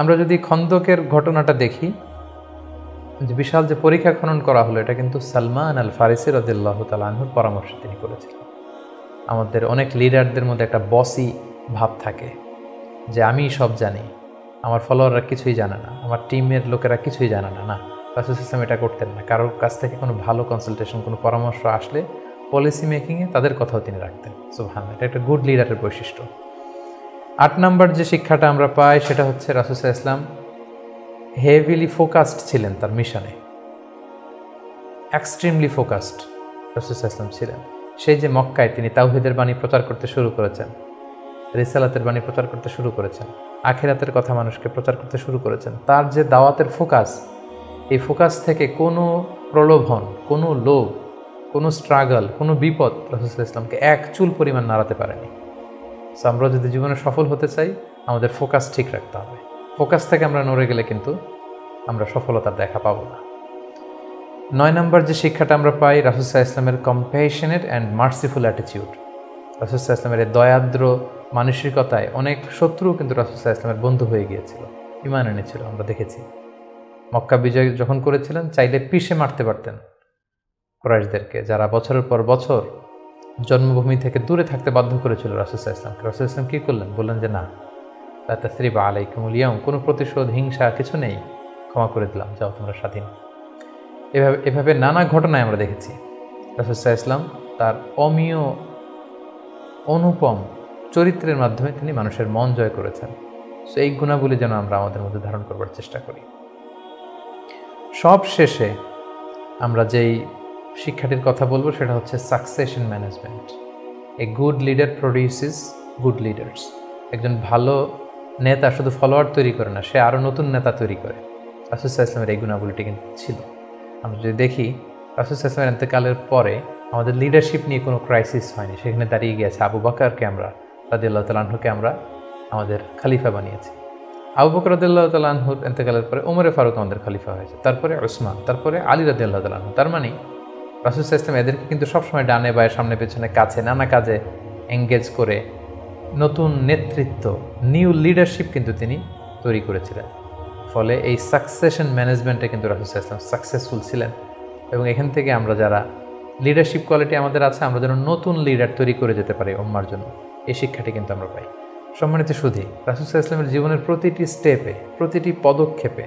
আমরা যদি খন্দকের ঘটনাটা দেখি, যে বিশাল যে পরীক্ষা খনন করা হলো, এটা কিন্তু সালমান আল ফারিসি রাদিয়াল্লাহু তাআলা আনহুর পরামর্শে তিনি করেছিলেন। আমাদের অনেক লিডারদের মধ্যে একটা বসি ভাব থাকে যে আমি সব জানি, আমার ফলোয়াররা কিছুই জানে না, আমার টিমের লোকেরা কিছুই জানে না। না, রাসূল সাল্লাল্লাহু এটা করতেন না। কারোর কাছ থেকে কোনো ভালো কনসালটেশন, কোনো পরামর্শ আসলে পলিসি মেকিংয়ে তাদের কথাও তিনি রাখতেন। সুবহানাল্লাহ, এটা একটা গুড লিডারের বৈশিষ্ট্য। 8 নম্বর যে শিক্ষাটা আমরা পাই সেটা হচ্ছে রাসূল সাল্লাল্লাহু আলাইহি ওয়াসাল্লাম হেভিলি ফোকাসড ছিলেন তার মিশনে, এক্সট্রিমলি ফোকাসড রাসূল সাল্লাল্লাহু আলাইহি ওয়াসাল্লাম ছিলেন। সেই যে মক্কায় তিনি তাওহীদের বাণী প্রচার করতে শুরু করেছেন, রিসালাতের বাণী প্রচার করতে শুরু করেছেন, আখিরাতের কথা মানুষকে প্রচার করতে শুরু করেছেন, তার যে দাওয়াতের ফোকাস, এই ফোকাস থেকে কোনো প্রলোভন, কোনো লোভ, কোনো স্ট্রাগল, কোনো বিপদ রাসূল সাল্লাল্লাহু আলাইহি ওয়াসাল্লামকে এক চুল পরিমাণ নাড়াতে পারেনি। সো আমরা যদি জীবনে সফল হতে চাই, আমাদের ফোকাস ঠিক রাখতে হবে। ফোকাস থেকে আমরা নড়ে গেলে কিন্তু আমরা সফলতার দেখা পাবো না। 9 নম্বর যে শিক্ষাটা আমরা পাই, রাসূল সাল্লাল্লাহু আলাইহি ওয়াসাল্লামের কম্প্যাশনেট অ্যান্ড মার্সিফুল অ্যাটিটিউড। রাসূল সাল্লাল্লাহু আলাইহি ওয়াসাল্লামের এই দয়াদ্র মানসিকতায় অনেক শত্রু কিন্তু রাসূল সাল্লাল্লাহু আলাইহি ওয়াসাল্লামের বন্ধু হয়ে গিয়েছিল, ঈমান এনেছিল। আমরা দেখেছি মক্কা বিজয় যখন করেছিলেন, চাইলে পিষে মারতে পারতেন কুরাইশদেরকে, যারা বছরের পর বছর জন্মভূমি থেকে দূরে থাকতে বাধ্য করেছিল রাসূল সাল্লাল্লাহু আলাইহি ওয়াসাল্লামকে। রাসূল সাল্লাল্লাহু আলাইহি ওয়াসাল্লাম কী করলেন? বললেন যে না, লা তাসরিবা আলাইকুমুল ইয়াউম, কোনো প্রতিশোধ, হিংসা কিছু নেই, ক্ষমা করে দিলাম, যাও তোমরা স্বাধীন। এভাবে নানা ঘটনায় আমরা দেখেছি রাসূল সাল্লাল্লাহু আলাইহি ওয়াসাল্লাম তার অমীয় অনুপম চরিত্রের মাধ্যমে তিনি মানুষের মন জয় করেছেন। সো এই গুণাবলী যেন আমরা আমাদের মধ্যে ধারণ করবার চেষ্টা করি। সব শেষে আমরা যেই শিক্ষাটির কথা বলবো সেটা হচ্ছে succession management. A good leader produces good leaders. একজন ভালো নেতা শুধু ফলোয়ার তৈরি করে না, সে আরও নতুন নেতা তৈরি করে। রাসূল সাল্লাল্লাহু আলাইহি ওয়াসাল্লামের এই গুণাবলীটি কিন্তু ছিল। আমরা যদি দেখি রাসূল সাল্লাল্লাহু আলাইহি ওয়াসাল্লামের ইন্তেকালের পরে আমাদের লিডারশিপ নিয়ে কোনো ক্রাইসিস হয়নি, সেখানে দাঁড়িয়ে গিয়েছে আবু বকরকে আমরা রাদিয়াল্লাহু তাআলা আনহুকে আমরা আমাদের খলিফা বানিয়েছি। আবু বকর রাদিয়াল্লাহু তাআলা আনহুর ইন্তেকালের পরে ওমরে ফারুক আমাদের খলিফা হয়েছে, তারপরে উসমান, তারপরে আলী রাদিয়াল্লাহু তাআলা আনহু। তার মানে রাসূল সাল্লাল্লাহু আলাইহি ওয়াসাল্লাম এদেরকে কিন্তু সবসময় ডানে বায়ে, সামনে পেছনে, কাছে, নানা কাজে এঙ্গেজ করে নতুন নেতৃত্ব, নিউ লিডারশিপ কিন্তু তিনি তৈরি করেছিলেন। ফলে এই সাকসেশন ম্যানেজমেন্টে কিন্তু রাসূল সাল্লাল্লাহু আলাইহি ওয়াসাল্লাম সাকসেসফুল ছিলেন। এবং এখান থেকে আমরা যারা লিডারশিপ কোয়ালিটি আমাদের আছে, আমরা যেন নতুন লিডার তৈরি করে যেতে পারি উম্মার জন্য, এই শিক্ষাটি কিন্তু আমরা পাই। সম্মানিত সুধী, রাসূল সাল্লাল্লাহু আলাইহি ওয়াসাল্লামের জীবনের প্রতিটি স্টেপে, প্রতিটি পদক্ষেপে,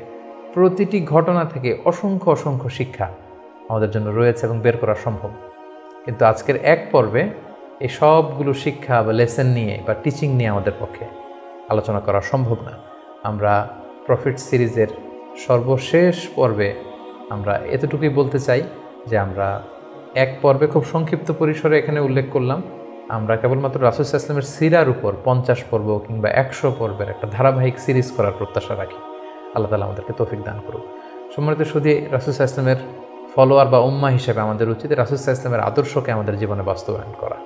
প্রতিটি ঘটনা থেকে অসংখ্য অসংখ্য শিক্ষা আমাদের জন্য রয়েছে এবং বের করা সম্ভব। কিন্তু আজকের এক পর্বে এই সবগুলো শিক্ষা বা লেসন নিয়ে বা টিচিং নিয়ে আমাদের পক্ষে আলোচনা করা সম্ভব না। আমরা প্রফিট সিরিজের সর্বশেষ পর্বে আমরা এতটুকুই বলতে চাই যে আমরা এক পর্বে খুব সংক্ষিপ্ত পরিসরে এখানে উল্লেখ করলাম আমরা কেবলমাত্র রাসূল সাল্লাল্লাহু আলাইহি ওয়াসাল্লামের সিরার উপর 50 পর্ব কিংবা 100 পর্বের একটা ধারাবাহিক সিরিজ করার প্রত্যাশা রাখি। আল্লাহ তাআলা আমাদেরকে তৌফিক দান করুক। সম্মানিত সুধী, রাসূল সাল্লাল্লাহু আলাইহি ওয়াসাল্লামের ফলোয়ার বা উম্মাহ হিসেবে আমাদের উচিত রাসূল সাল্লাল্লাহু আলাইহি ওয়াসাল্লামের আদর্শকে আমাদের জীবনে বাস্তবায়ন করা,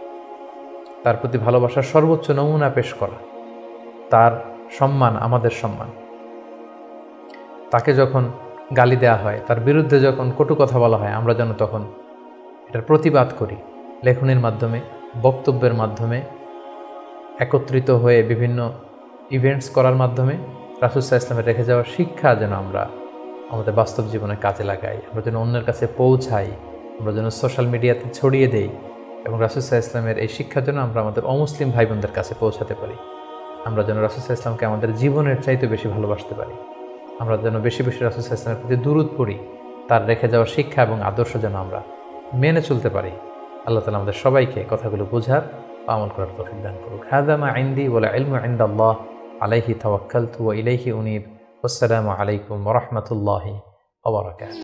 তার প্রতি ভালোবাসার সর্বোচ্চ নমুনা পেশ করা, তার সম্মান আমাদের সম্মান। তাকে যখন গালি দেওয়া হয়, তার বিরুদ্ধে যখন কটু কথা বলা হয়, আমরা যেন তখন এটার প্রতিবাদ করি, লেখনীর মাধ্যমে, বক্তব্যের মাধ্যমে, একত্রিত হয়ে বিভিন্ন ইভেন্টস করার মাধ্যমে রাসূল সাল্লাল্লাহু আলাইহি ওয়াসাল্লামের রেখে যাওয়া শিক্ষা যেন আমরা আমাদের বাস্তব জীবনে কাজে লাগাই, আমরা যেন অন্যের কাছে পৌঁছাই, আমরা যেন সোশ্যাল মিডিয়াতে ছড়িয়ে দেই এবং রাসূল সাল্লাল্লাহু আলাইহি ওয়াসাল্লামের এই শিক্ষা যেন আমরা আমাদের অমুসলিম ভাই বোনদের কাছে পৌঁছাতে পারি। আমরা যেন রাসূল সাল্লাল্লাহু আলাইহি ওয়াসাল্লামকে আমাদের জীবনের চাইতে বেশি ভালোবাসতে পারি। আমরা যেন বেশি বেশি রাসূল সাল্লাল্লাহু আলাইহি ওয়াসাল্লামের প্রতি দুরূদ পড়ি, তার রেখে যাওয়া শিক্ষা এবং আদর্শ যেন আমরা মেনে চলতে পারি। আল্লাহ তাআলা আমাদের সবাইকে কথাগুলো বোঝার ও আমল করার তৌফিক দান করুক। হাযা মা ইনদি ওয়াল ইলমু ইনদাল্লাহ আলাইহি তাওয়াক্কালতু ওয়া ইলাইহি উনীব। আসসালামু আলাইকুম ওয়া রাহমাতুল্লাহি ওয়া বারাকাতুহু।